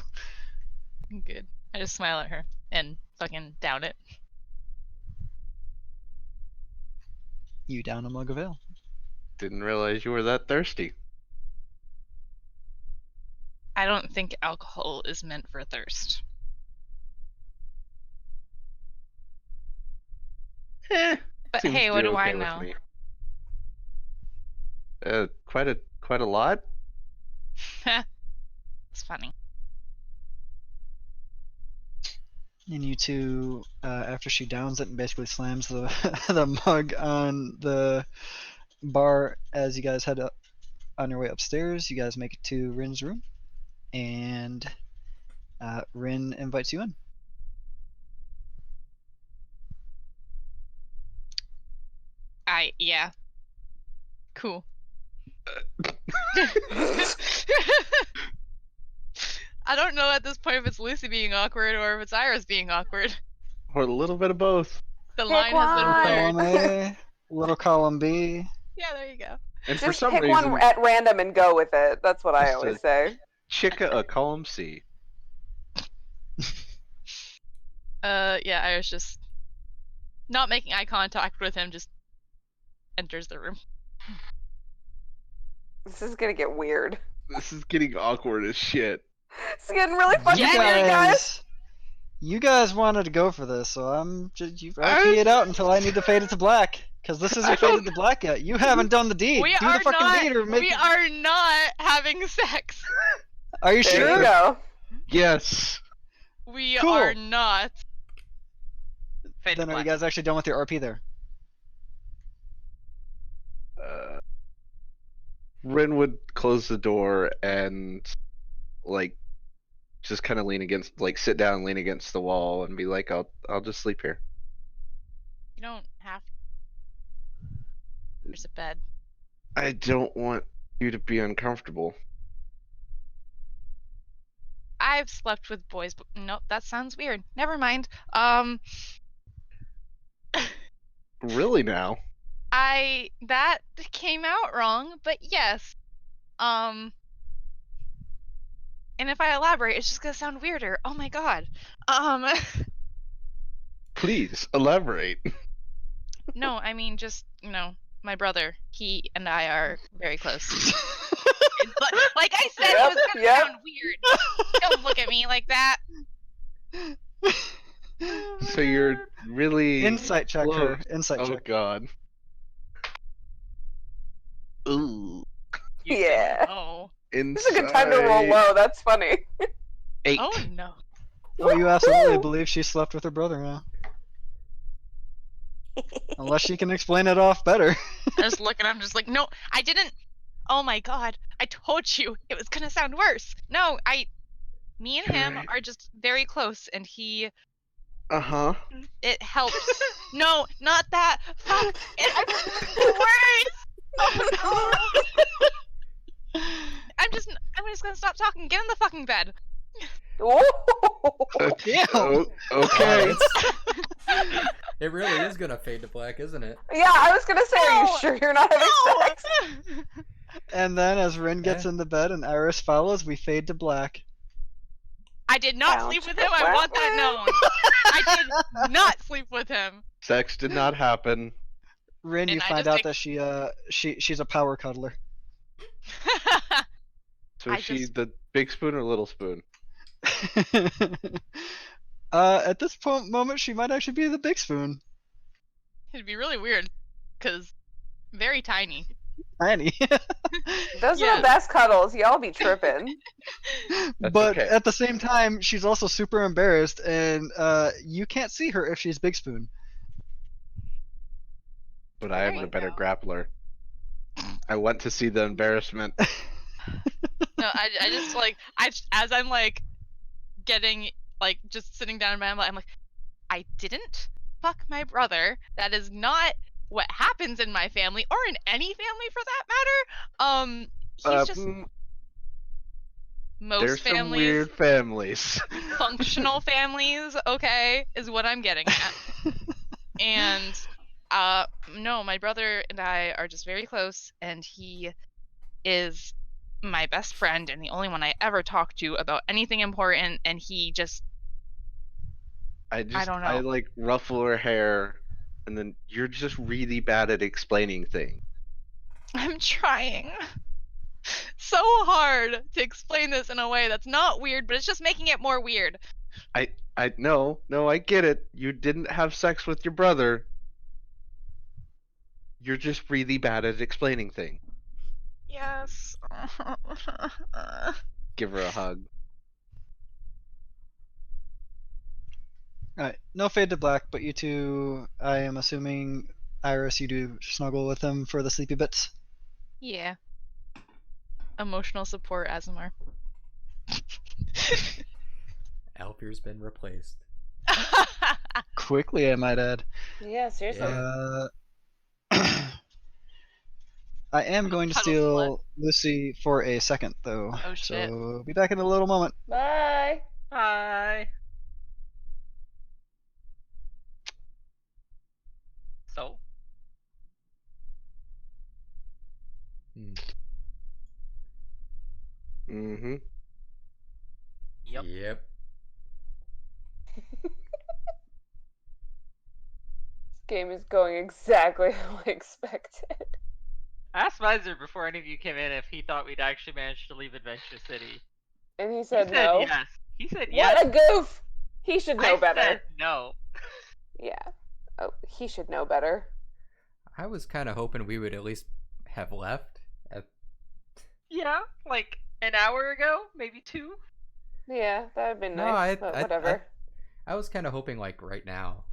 Good. I just smile at her and fucking down it. You down a mug of ale. Didn't realize you were that thirsty. I don't think alcohol is meant for thirst. But Seems hey, to what be do I okay with know? me. Quite a lot. It's funny. And you two, after she downs it and basically slams the the mug on the bar as you guys head up on your way upstairs, you guys make it to Rin's room, and Rin invites you in. Yeah. Cool. I don't know at this point if it's Lucy being awkward or if it's Iris being awkward. Or a little bit of both. The Pick line has been one. Column cleared. A, little column B. Yeah, there you go. And for Just some pick reason, one at random and go with it. That's what I Just always a- say. Chica a column C. Yeah, I was just not making eye contact with him, just enters the room. This is gonna get weird. This is getting awkward as shit. It's getting really fucking You weird, guys. you guys wanted to go for this, so I'm just you RP it out until I need to fade it to black. Because this isn't faded to black yet. You haven't done the deed. We Do are the fucking not. deed or make We it... are not having sex. Are you There sure? you go. Yes. We Cool. are not. Fade Then to are you black. guys actually done with your RP there? Rin would close the door and like just kind of lean against, like sit down, lean against the wall, and be like, "I'll just sleep here." You don't have to. There's a bed. I don't want you to be uncomfortable. I've slept with boys, but nope, that sounds weird. Never mind. Really now? That came out wrong, but yes. And if I elaborate, it's just gonna sound weirder. Oh my god. Please elaborate. No, I mean just, my brother. He and I are very close. Like I said, it was gonna Yep. sound weird. Don't look at me like that. So you're really Insight check her. close. Insight Oh check. god. Ooh. You Yeah. didn't know. This is a good time to roll low. That's funny. 8. Oh no. Well, you absolutely Woohoo! believe she slept with her brother now. Unless she can explain it off better. I just look and I'm just like, no, I didn't. Oh my god, I told you it was gonna sound worse. No, me and him Right. are just very close, and Uh-huh. it helps. No, not that. Fuck, it worse. Oh no. I'm just gonna stop talking. Get in the fucking bed. Damn. Okay. It really is gonna fade to black, isn't it? Yeah, I was gonna say, are No. you sure you're not having sex? And then as Rin gets Yeah. in the bed and Iris follows, we fade to black. I did not Ouch. sleep with him. I want that known. I did not sleep with him. Sex did not happen. Rin, you And I find just out take- that she's a power cuddler. So I is she just- the big spoon or little spoon? At this moment, she might actually be the big spoon. It'd be really weird, cause very tiny. Tiny. Those are Yeah. the best cuddles. Y'all be tripping. That's But okay. at the same time, she's also super embarrassed, and you can't see her if she's big spoon. But I There am you the better go. grappler. I want to see the embarrassment. No, I just like as I'm like getting like just sitting down in my I'm like, I didn't fuck my brother. That is not what happens in my family or in any family for that matter. He's just most There's some families, weird families. functional families, okay, is what I'm getting at. And no, my brother and I are just very close, and he is my best friend and the only one I ever talk to about anything important, and he just I don't know. I like ruffle her hair, and then you're just really bad at explaining things. I'm trying so hard to explain this in a way that's not weird, but it's just making it more weird. I no, I get it. You didn't have sex with your brother. You're just really bad at explaining things. Yes. Give her a hug. Alright, no fade to black, but you two, I am assuming, Iris, you do snuggle with him for the sleepy bits. Yeah. Emotional support, Azamar. Alpier's been replaced. Quickly, I might add. Yeah, seriously. Yeah. I am going to Cuddle steal Lucy for a second, though. Oh, shit. So, be back in a little moment. Bye. Hi. So Mm-hmm. yep. Yep. This game is going exactly how I expected. I asked Miser before any of you came in if he thought we'd actually managed to leave Adventure City. And he He said said no. yes. He said yes. What a goof! He should know I better. said no. Yeah. Oh, he should know better. I was kind of hoping we would at least have left. Yeah, like an hour ago, maybe 2. Yeah, that would have been No, nice, but whatever. I was kind of hoping like right now,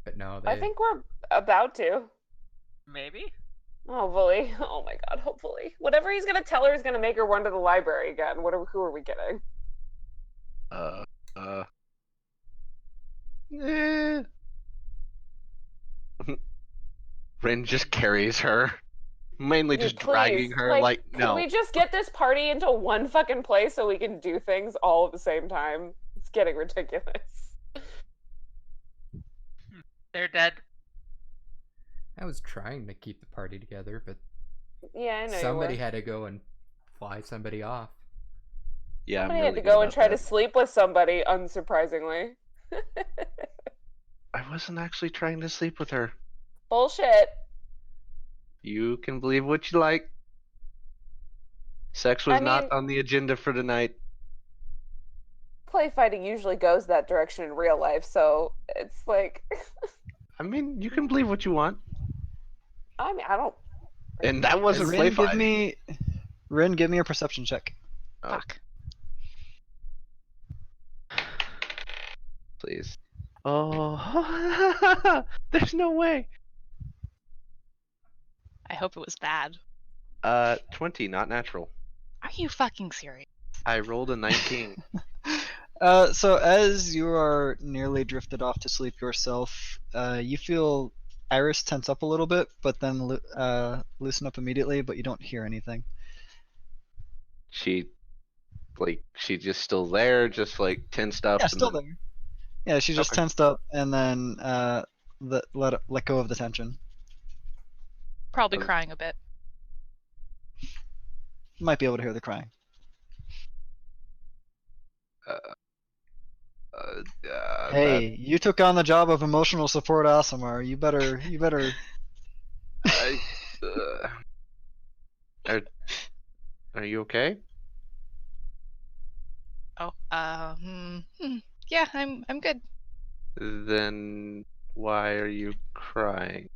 but no, I they. think we're about to. Maybe. Hopefully. Oh my god, hopefully. Whatever he's gonna tell her is gonna make her run to the library again. Who are we kidding? Eh. Ren just carries her, mainly Dude, just please. dragging her. Like, Can no. we just get this party into one fucking place so we can do things all at the same time? It's getting ridiculous. They're dead. I was trying to keep the party together, but Yeah, I know somebody you were. had to go and fly somebody off. Yeah, Somebody I'm had really to good go and about try that. to sleep with somebody, unsurprisingly. I wasn't actually trying to sleep with her. Bullshit. You can believe what you like. Sex was I not mean, on the agenda for tonight. play fighting usually goes that direction in real life, so it's like I mean, you can believe what you want. I mean, I don't. And that wasn't play fighting. Rin, give me a perception check. Oh, Fuck. please. Oh, there's no way. I hope it was bad. 20, not natural. Are you fucking serious? I rolled a 19. So as you are nearly drifted off to sleep yourself, you feel Iris tense up a little bit, but then loosen up immediately, but you don't hear anything. She's just still there, just like tensed up. Yeah, and still then... there. Yeah, she just Okay. tensed up and then let go of the tension. Probably Oh. crying a bit. Might be able to hear the crying. Hey, That you took on the job of emotional support Asimar. You better I. Are you okay? Oh, yeah, I'm good. Then why are you crying?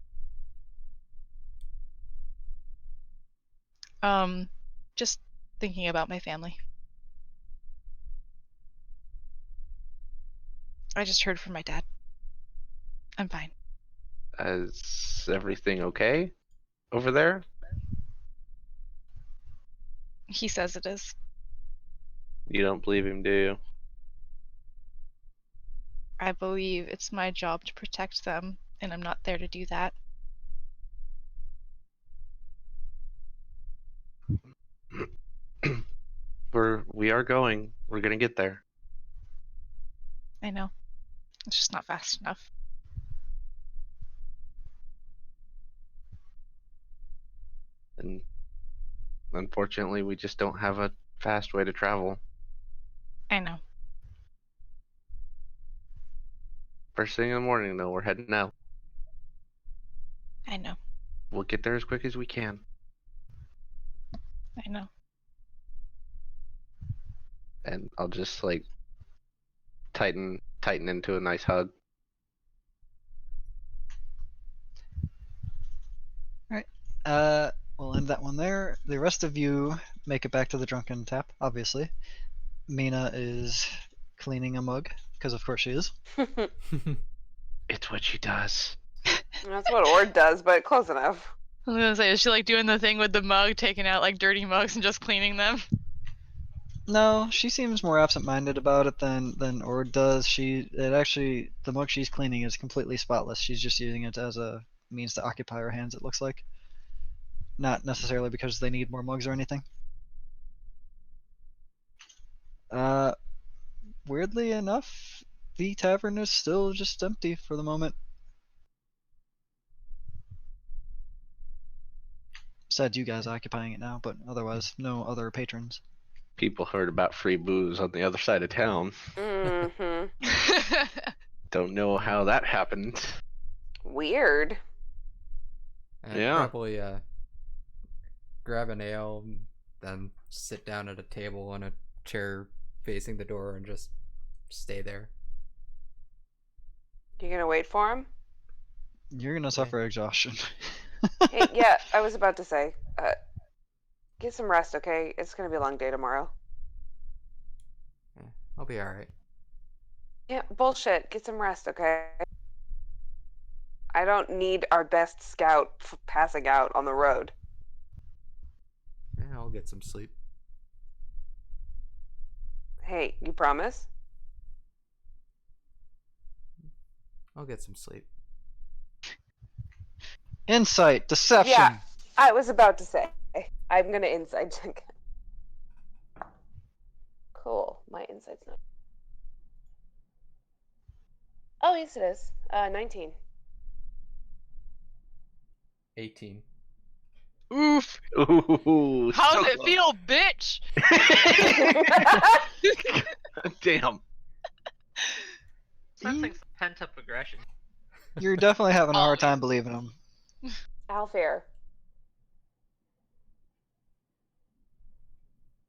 Just thinking about my family. I just heard from my dad. I'm fine. Is everything okay over there? He says it is. You don't believe him, do you? I believe it's my job to protect them, and I'm not there to do that. We are going. We're gonna get there. I know. It's just not fast enough. And unfortunately, we just don't have a fast way to travel. I know. First thing in the morning, though, we're heading out. I know. We'll get there as quick as we can. I know. And I'll just like tighten into a nice hug. we'll end that one there. The rest of you make it back to the drunken tap, obviously. Mina is cleaning a mug, because of course she is. It's what she does. That's what Ord does, but close enough. I was gonna say, is she like doing the thing with the mug, taking out like dirty mugs and just cleaning them? No, she seems more absent-minded about it than Ord does. The mug she's cleaning is completely spotless. She's just using it as a means to occupy her hands, it looks like. Not necessarily because they need more mugs or anything. Weirdly enough, the tavern is still just empty for the moment. Besides you guys occupying it now, but otherwise, no other patrons. People heard about free booze on the other side of town. Mm-hmm. Don't know how that happened. Weird. I'd Yeah. probably grab a nail, then sit down at a table on a chair facing the door and just stay there. You gonna wait for him? You're gonna suffer exhaustion. Hey, yeah, I was about to say, get some rest, okay? It's gonna be a long day tomorrow. Yeah, I'll be alright. Yeah, bullshit. Get some rest, okay? I don't need our best scout passing out on the road. Yeah, I'll get some sleep. Hey, you promise? I'll get some sleep. Insight, deception. Yeah, I was about to say. I'm gonna insight check. Cool. My insight's not. Oh, yes, it is. 19. 18. Oof. Ooh, How's so it close. feel, bitch? Damn. Sensing some pent up aggression. You're definitely having a hard Oh, time believing him. Alfair.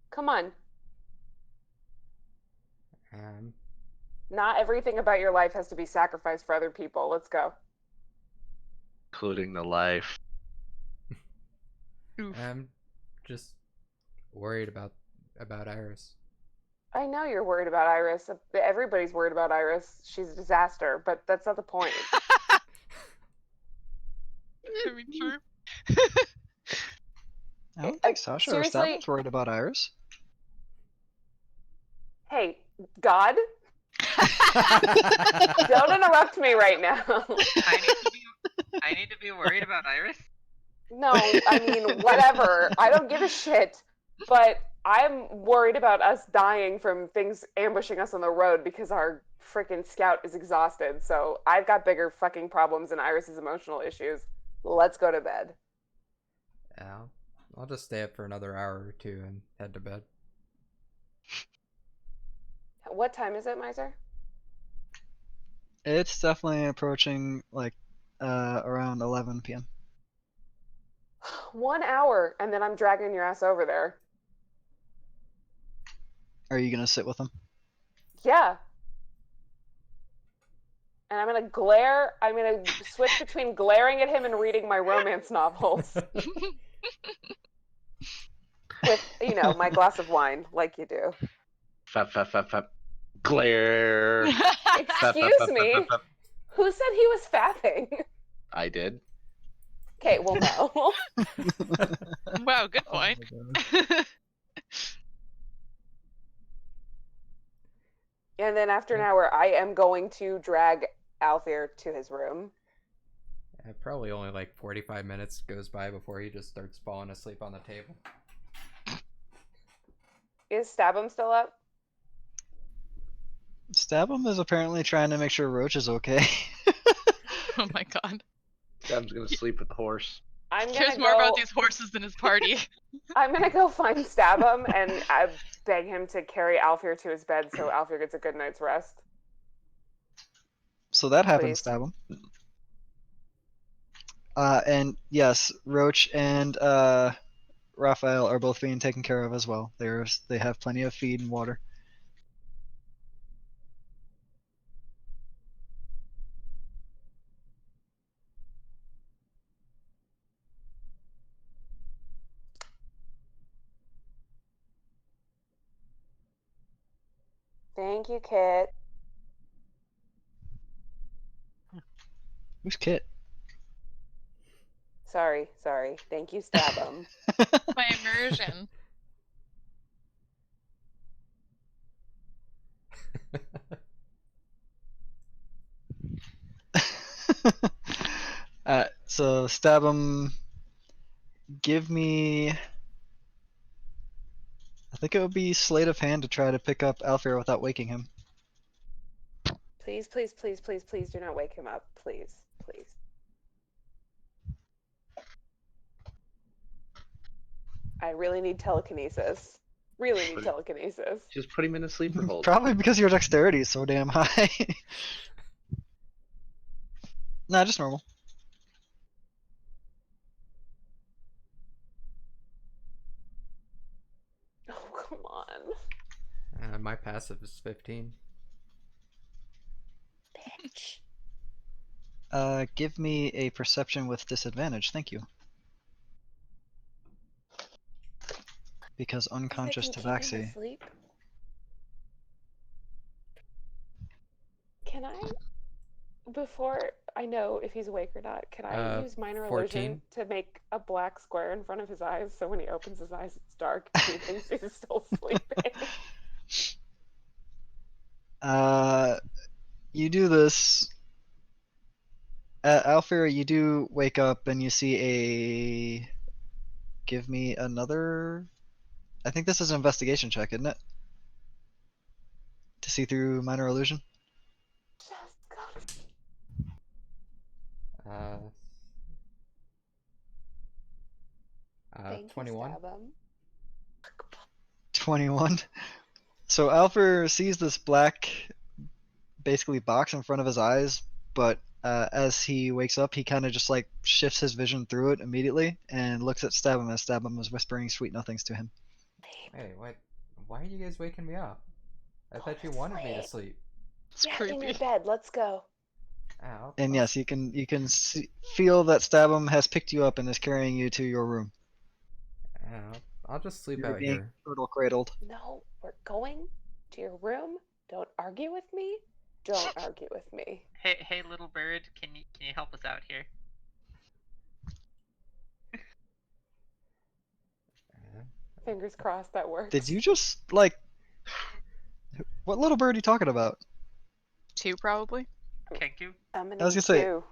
Come on. Not everything about your life has to be sacrificed for other people. Let's go. Including the life. I'm just worried about Iris. I know you're worried about Iris. Everybody's worried about Iris. She's a disaster, but that's not the point. I mean, true. I don't think Sasha or Seriously? Stabble's worried about Iris. Hey, God? Don't interrupt me right now. I need to be worried about Iris. No, I mean, whatever. I don't give a shit. But I'm worried about us dying from things ambushing us on the road because our freaking scout is exhausted. So I've got bigger fucking problems than Iris's emotional issues. Let's go to bed. Yeah, I'll just stay up for another hour or two and head to bed. What time is it, Miser? It's definitely approaching like around 11 p.m. 1 hour, and then I'm dragging your ass over there. Are you gonna sit with him? Yeah. And I'm gonna switch between glaring at him and reading my romance novels. With, my glass of wine, like you do. Fap, fap, fap, fap. Glare. Excuse me? Who said he was fapping? I did. Okay, well, no. Wow, good Oh point. my God. And then after an hour, I am going to drag Alfir to his room. Probably only like 45 minutes goes by before he just starts falling asleep on the table. Is Stabum still up? Stabbum is apparently trying to make sure Roach is okay. Oh my god. Sam's gonna sleep with the horse. I'm He gonna cares go. more about these horses than his party. I'm gonna go find Stabum and I beg him to carry Alfir to his bed so Alfir gets a good night's rest. So that happens, Please. Stabbum. And yes, Roach and Raphael are both being taken care of as well. They have plenty of feed and water. Thank you, Kit. Who's Kit? Sorry. Thank you, Stabum. My immersion. So Stabbum, give me. I think it would be sleight of hand to try to pick up Alfir without waking him. Please do not wake him up. Please. I really need telekinesis. Really need Right. telekinesis. Just put him in a sleeper hold. Probably because your dexterity is so damn high. Nah, just normal. Oh, come on. My passive is 15. Bitch. Give me a perception with disadvantage, thank you. Because unconscious Does it continue to tabaxi. sleep? Can I, before I know if he's awake or not, can I use minor 14? illusion to make a black square in front of his eyes so when he opens his eyes it's dark and he thinks he's still sleeping? You do this. Alfir, you do wake up and you see a. Give me another. I think this is an investigation check, isn't it? To see through minor illusion. Just gotta Uh, thank 21. you, stab him. 21. So Alfir sees this black, basically box in front of his eyes, but as he wakes up, he kind of just like shifts his vision through it immediately and looks at Stabham as Stabham is whispering sweet nothings to him. Wait, what? Why are you guys waking me up? I Go thought you to wanted me to sleep. sleep. It's Yeah, creepy. in your bed. Let's go. Ow. And yes, you can feel that Stabham has picked you up and is carrying you to your room. I'll just sleep You're out being here. turtle cradled. No, we're going to your room. Don't argue with me. Don't argue with me. Hey, little bird, can you help us out here? Fingers crossed that works. Did you just like? What little bird are you talking about? 2 probably. Kenku? Summoning I was gonna say- two.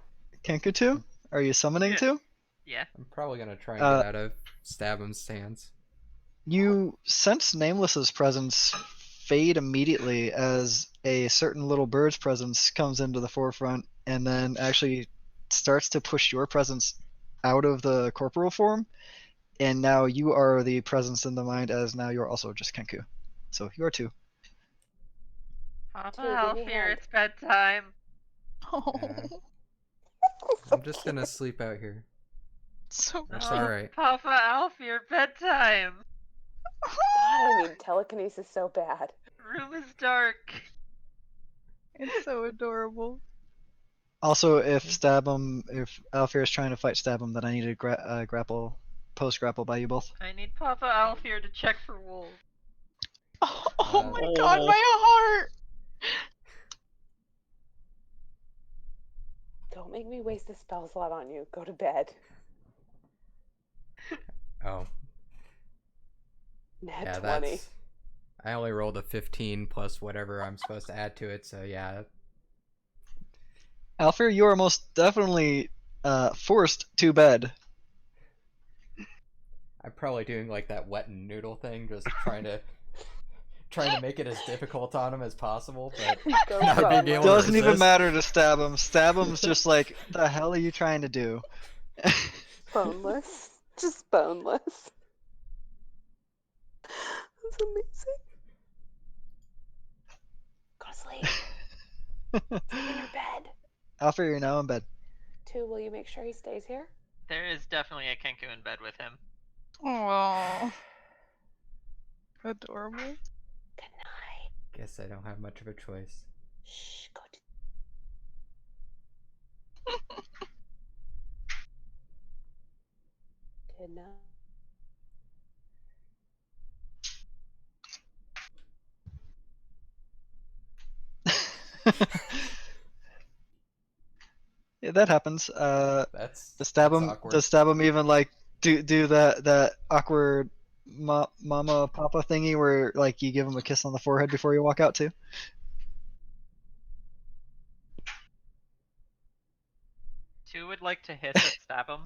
Kenku 2? Are you summoning Yeah. 2? Yeah. I'm probably gonna try and get Uh, out of Stabham's hands. You sense Nameless's presence fade immediately as a certain little bird's presence comes into the forefront and then actually starts to push your presence out of the corporal form. And now you are the presence in the mind as now you're also just Kenku. So you are 2. Papa, Two, give I'll me a fear hand. it's bedtime. Oh, I'm just gonna sleep out here. so That's No, alright. Papa, I'll fear bedtime. God, I need telekinesis so bad. Room is dark. it's so adorable. Also, if Alfir is trying to fight Stabham, then I need to grapple, post grapple by you both. I need Papa Alfir to check for wolves. Oh my Oh. god, my heart! Don't make me waste a spell slot on you. Go to bed. Oh, Nat yeah, 20. that's. I only rolled a 15 plus whatever I'm supposed to add to it, so yeah. Alfir, you are most definitely forced to bed. I'm probably doing like that wet and noodle thing, just trying to make it as difficult on him as possible, but Go not being boneless. able to Doesn't even resist. matter to Stabham. Stabham's just like, the hell are you trying to do? Boneless. Just boneless. That's amazing. Go to sleep. Sleep in your bed. Alfir, you're now in bed. 2, will you make sure he stays here? There is definitely a Kenku in bed with him. Oh, adorable. Good night. Guess I don't have much of a choice. Shh, go to good night. Yeah, that happens. That's Does that's Stabham awkward. even like do that awkward mama papa thingy where like you give him a kiss on the forehead before you walk out too? Two would like to hiss at stab him.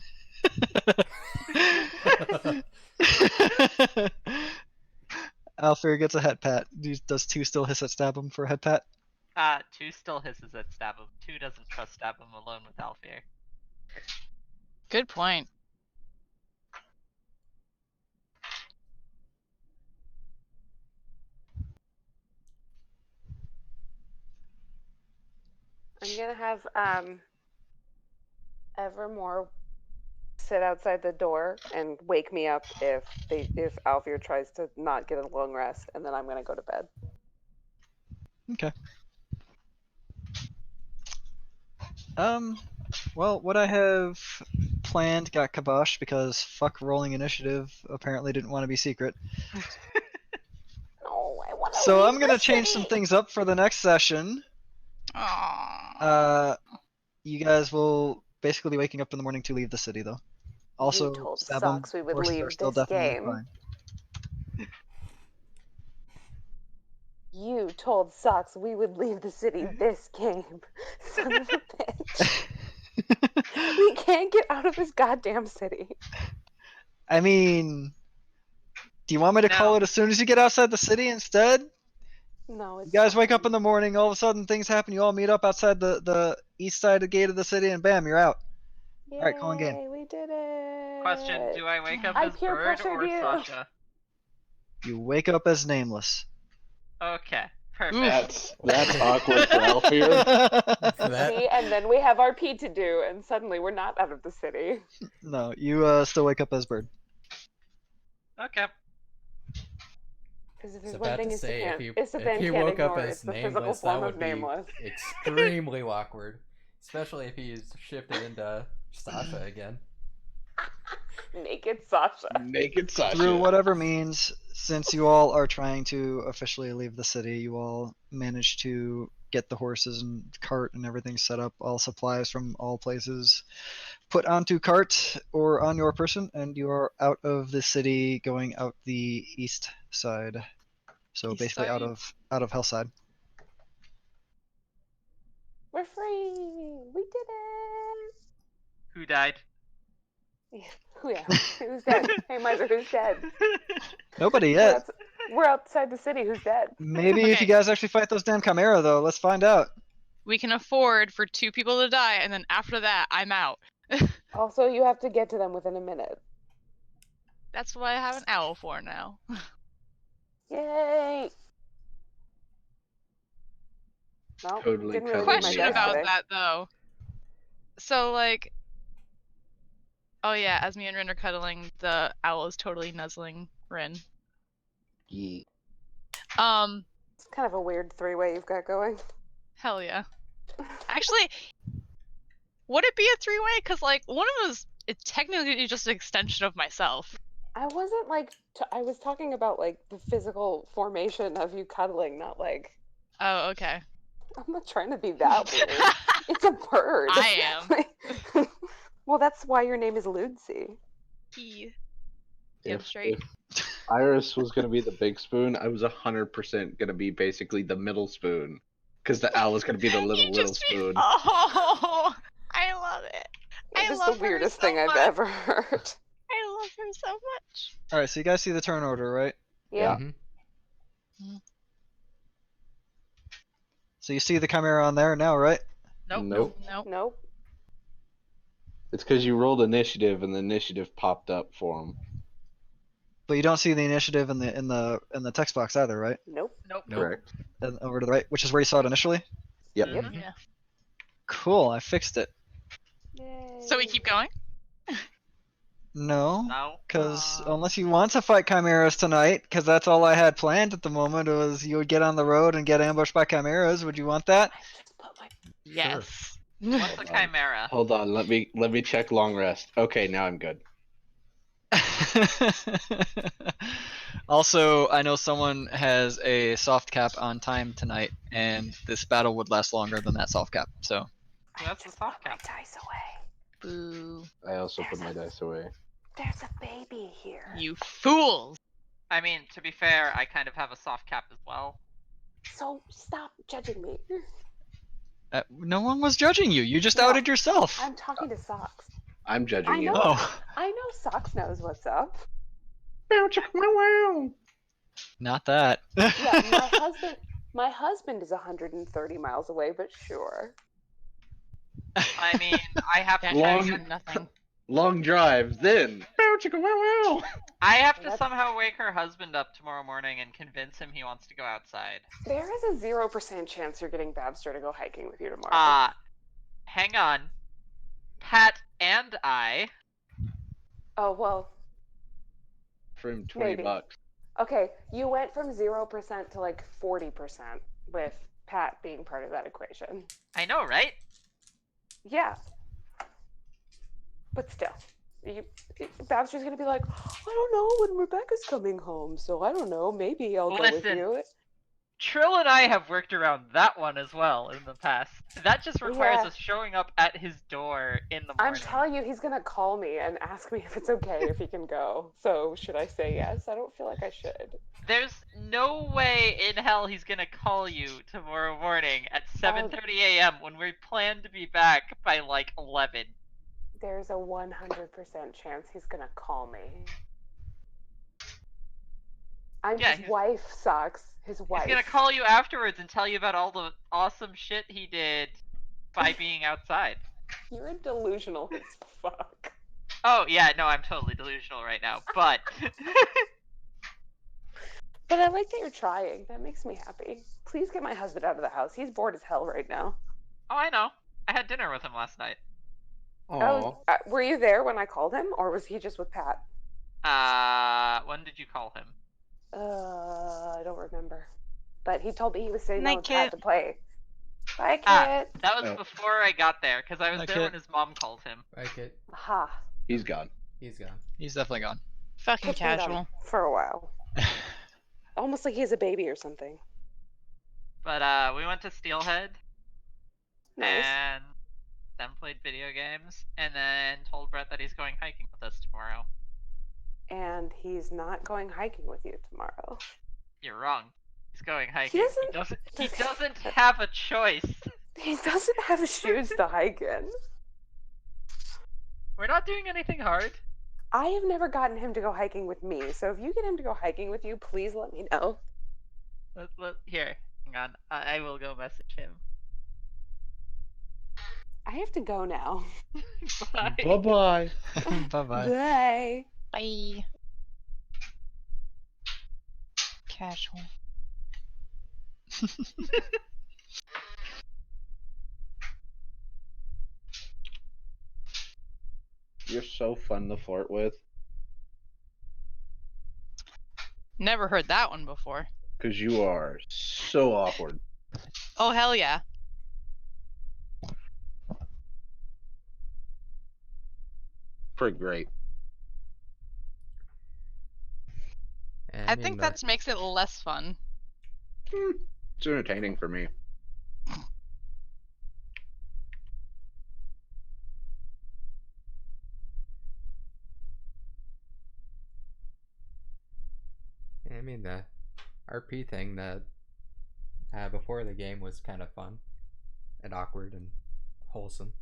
Alfir gets a head pat. Does 2 still hiss at Stabham for a head pat? Two still hisses at stab him. Two doesn't trust stab him alone with Alfir. Good point. gonna have Evermore sit outside the door and wake me up if Alfir tries to not get a long rest, and then I'm gonna go to bed. Okay. Well, what I have planned got kiboshed because fuck rolling initiative apparently didn't want to be secret. No, I want to. So leave I'm gonna the change city. some things up for the next session. Aww. You guys will basically be waking up in the morning to leave the city, though. Also, You told stab Socks we would horses are leave still this definitely game. fine. You told Socks we would leave the city this game. Son of a bitch. We can't get out of this goddamn city. I mean, do you want me to call No. it as soon as you get outside the city instead? No, You it's guys wake up fine. in the morning, all of a sudden things happen, you all meet up outside the east side of the gate of the city, and bam, you're out. Yay, Alright, calling game. we did it. Question: do I wake up I as peer Bird pressured or you. Sasha? You wake up as Nameless. Okay, perfect. That's awkward for Alfir. See, and then we have our pee to do, and suddenly we're not out of the city. No, you still wake up as Bird. Okay. Because if I was there's one about thing to say, if Istvan he can't woke up ignore, as it's the physical Nameless, form that of would be Nameless. extremely awkward. Especially if he's shifted into Sasha again. Naked Sasha. Naked Sasha. Through whatever means, since you all are trying to officially leave the city, you all managed to get the horses and cart and everything set up, all supplies from all places put onto cart or on your person, and you are out of the city going out the east side. So East basically side? out of Hellside. We're free. We did it. Who died? Yeah. Who's dead? Hey, Miser, who's dead? Nobody yet. We're outside the city. Who's dead? Maybe if you Okay. guys actually fight those damn Chimera, though, let's find out. We can afford for 2 people to die, and then after that, I'm out. Also, you have to get to them within a minute. That's what I have an owl for now. Yay! Nope, Totally didn't really cuddling leave my Question the dice about today. that though. So like, oh yeah, as me and Rin are cuddling, the owl is totally nuzzling Rin. Yeah. It's kind of a weird three-way you've got going. Hell yeah. Actually, would it be a 3-way? Cause like one of those, it's technically just an extension of myself. I wasn't like, I was talking about like the physical formation of you cuddling, not like. Oh, okay. I'm not trying to be that weird. It's a bird. I am. Well, that's why your name is Ludsy. Damn straight. If Iris was gonna be the big spoon, I was 100% gonna be basically the middle spoon, because the owl is gonna be the little spoon. Oh, I love it. It is the weirdest thing I've ever heard. I love her so much. Alright, so you guys see the turn order, right? Yeah. Mhm. So you see the Chimera on there now, right? Nope. Nope. It's because you rolled initiative and the initiative popped up for him. But you don't see the initiative in the text box either, right? Nope. Nope. Correct. And over to the right, which is where you saw it initially. Yep. Yep. Yeah. Cool, I fixed it. Yay. So we keep going? No, No. because unless you want to fight chimeras tonight, because that's all I had planned at the moment was you would get on the road and get ambushed by chimeras. Would you want that? I just put my. Yes. What's a chimera? Hold on, let me check long rest. Okay, now I'm good. Also, I know someone has a soft cap on time tonight, and this battle would last longer than that soft cap. So So that's the soft cap. My dice away. Boo. I also put my dice away. There's a baby here. You fools. I mean, to be fair, I kind of have a soft cap as well. So stop judging me. no one was judging you. You just No, outed yourself. I'm talking to Socks. I'm judging I you. know. Oh, I know Socks knows what's up. not that. Yeah, my husband is 130 miles away, but sure. I mean, I have to Long- Nothing. Long drive, then. I have to That's- somehow wake her husband up tomorrow morning and convince him he wants to go outside. There is a 0% chance you're getting Babster to go hiking with you tomorrow. hang on. Pat and I. Oh well, For him, 20 maybe. bucks. Okay, you went from 0% to like 40% with Pat being part of that equation. I know, right? Yeah. But still, Babster's gonna be like, I don't know when Rebecca's coming home, so I don't know. Maybe I'll go with Listen. you. Trill and I have worked around that one as well in the past. That just requires Yeah. us showing up at his door in the I'm morning. telling you, he's gonna call me and ask me if it's okay if he can go. So should I say yes? I don't feel like I should. There's no way in hell he's gonna call you tomorrow morning at 7:30 a.m. when we plan to be back by like 11. There's a 100% chance he's gonna call me. His wife sucks. His wife. He's gonna call you afterwards and tell you about all the awesome shit he did by being outside. You're delusional as fuck. Oh yeah, no, I'm totally delusional right now, but But I like that you're trying. That makes me happy. Please get my husband out of the house. He's bored as hell right now. oh, I know. I had dinner with him last night. Oh, were you there when I called him, or was he just with Pat? When did you call him? I don't remember. But he told me he was sitting Night, down with Pat Kit. to play. Bye, Kit. That was before I got there, because I was Hi, there Kit. when his mom called him. Right, Kit? Aha. He's gone. He's gone. He's definitely gone. Fucking Kit's been gone casual. for a while. Almost like he has a baby or something. But we went to Steelhead Nice. and then played video games, and then told Brett that he's going hiking with us tomorrow. And he's not going hiking with you tomorrow. You're wrong. He's going hiking. He doesn't have a choice. He doesn't have shoes to hike in. We're not doing anything hard. I have never gotten him to go hiking with me, so if you get him to go hiking with you, please let me know. Here, hang on. I will go message him. I have to go now. Bye. Bye-bye. Bye-bye. Bye. Bye. Casual. You're so fun to flirt with. Never heard that one before. Because you are so awkward. Oh, hell yeah. Pretty great. And I think that makes it less fun. It's entertaining for me. I mean, the RP thing that before the game was kind of fun and awkward and wholesome.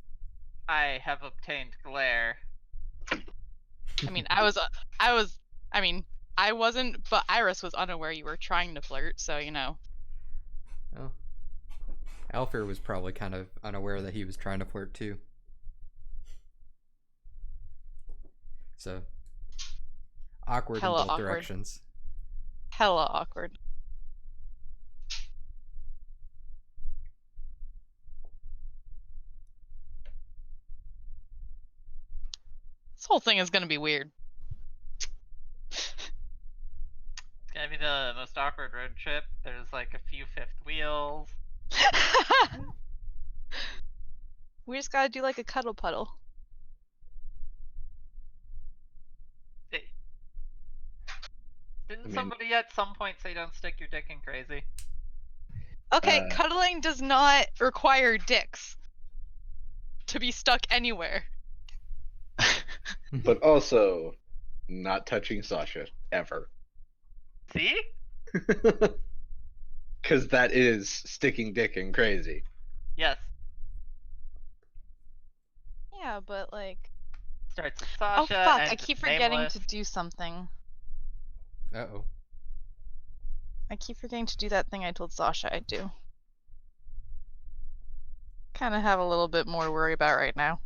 I have obtained glare. I mean, I wasn't, but Iris was unaware you were trying to flirt, so you know. Oh. Alfir was probably kind of unaware that he was trying to flirt too. So, awkward Hella in both awkward. directions. Hella awkward. This whole thing is gonna be weird. It's gonna be the most awkward road trip. There's like a few fifth wheels. We just gotta do like a cuddle puddle. Didn't somebody at some point say don't stick your dick in crazy? Okay, cuddling does not require dicks to be stuck anywhere. But also, not touching Sasha, ever. See? Because that is sticking dick in crazy. Yes. Yeah, but like... Starts with Oh Sasha. fuck, ends I keep with forgetting nameless. to do something. Uh-oh. I keep forgetting to do that thing I told Sasha I'd do. Kinda have a little bit more to worry about right now.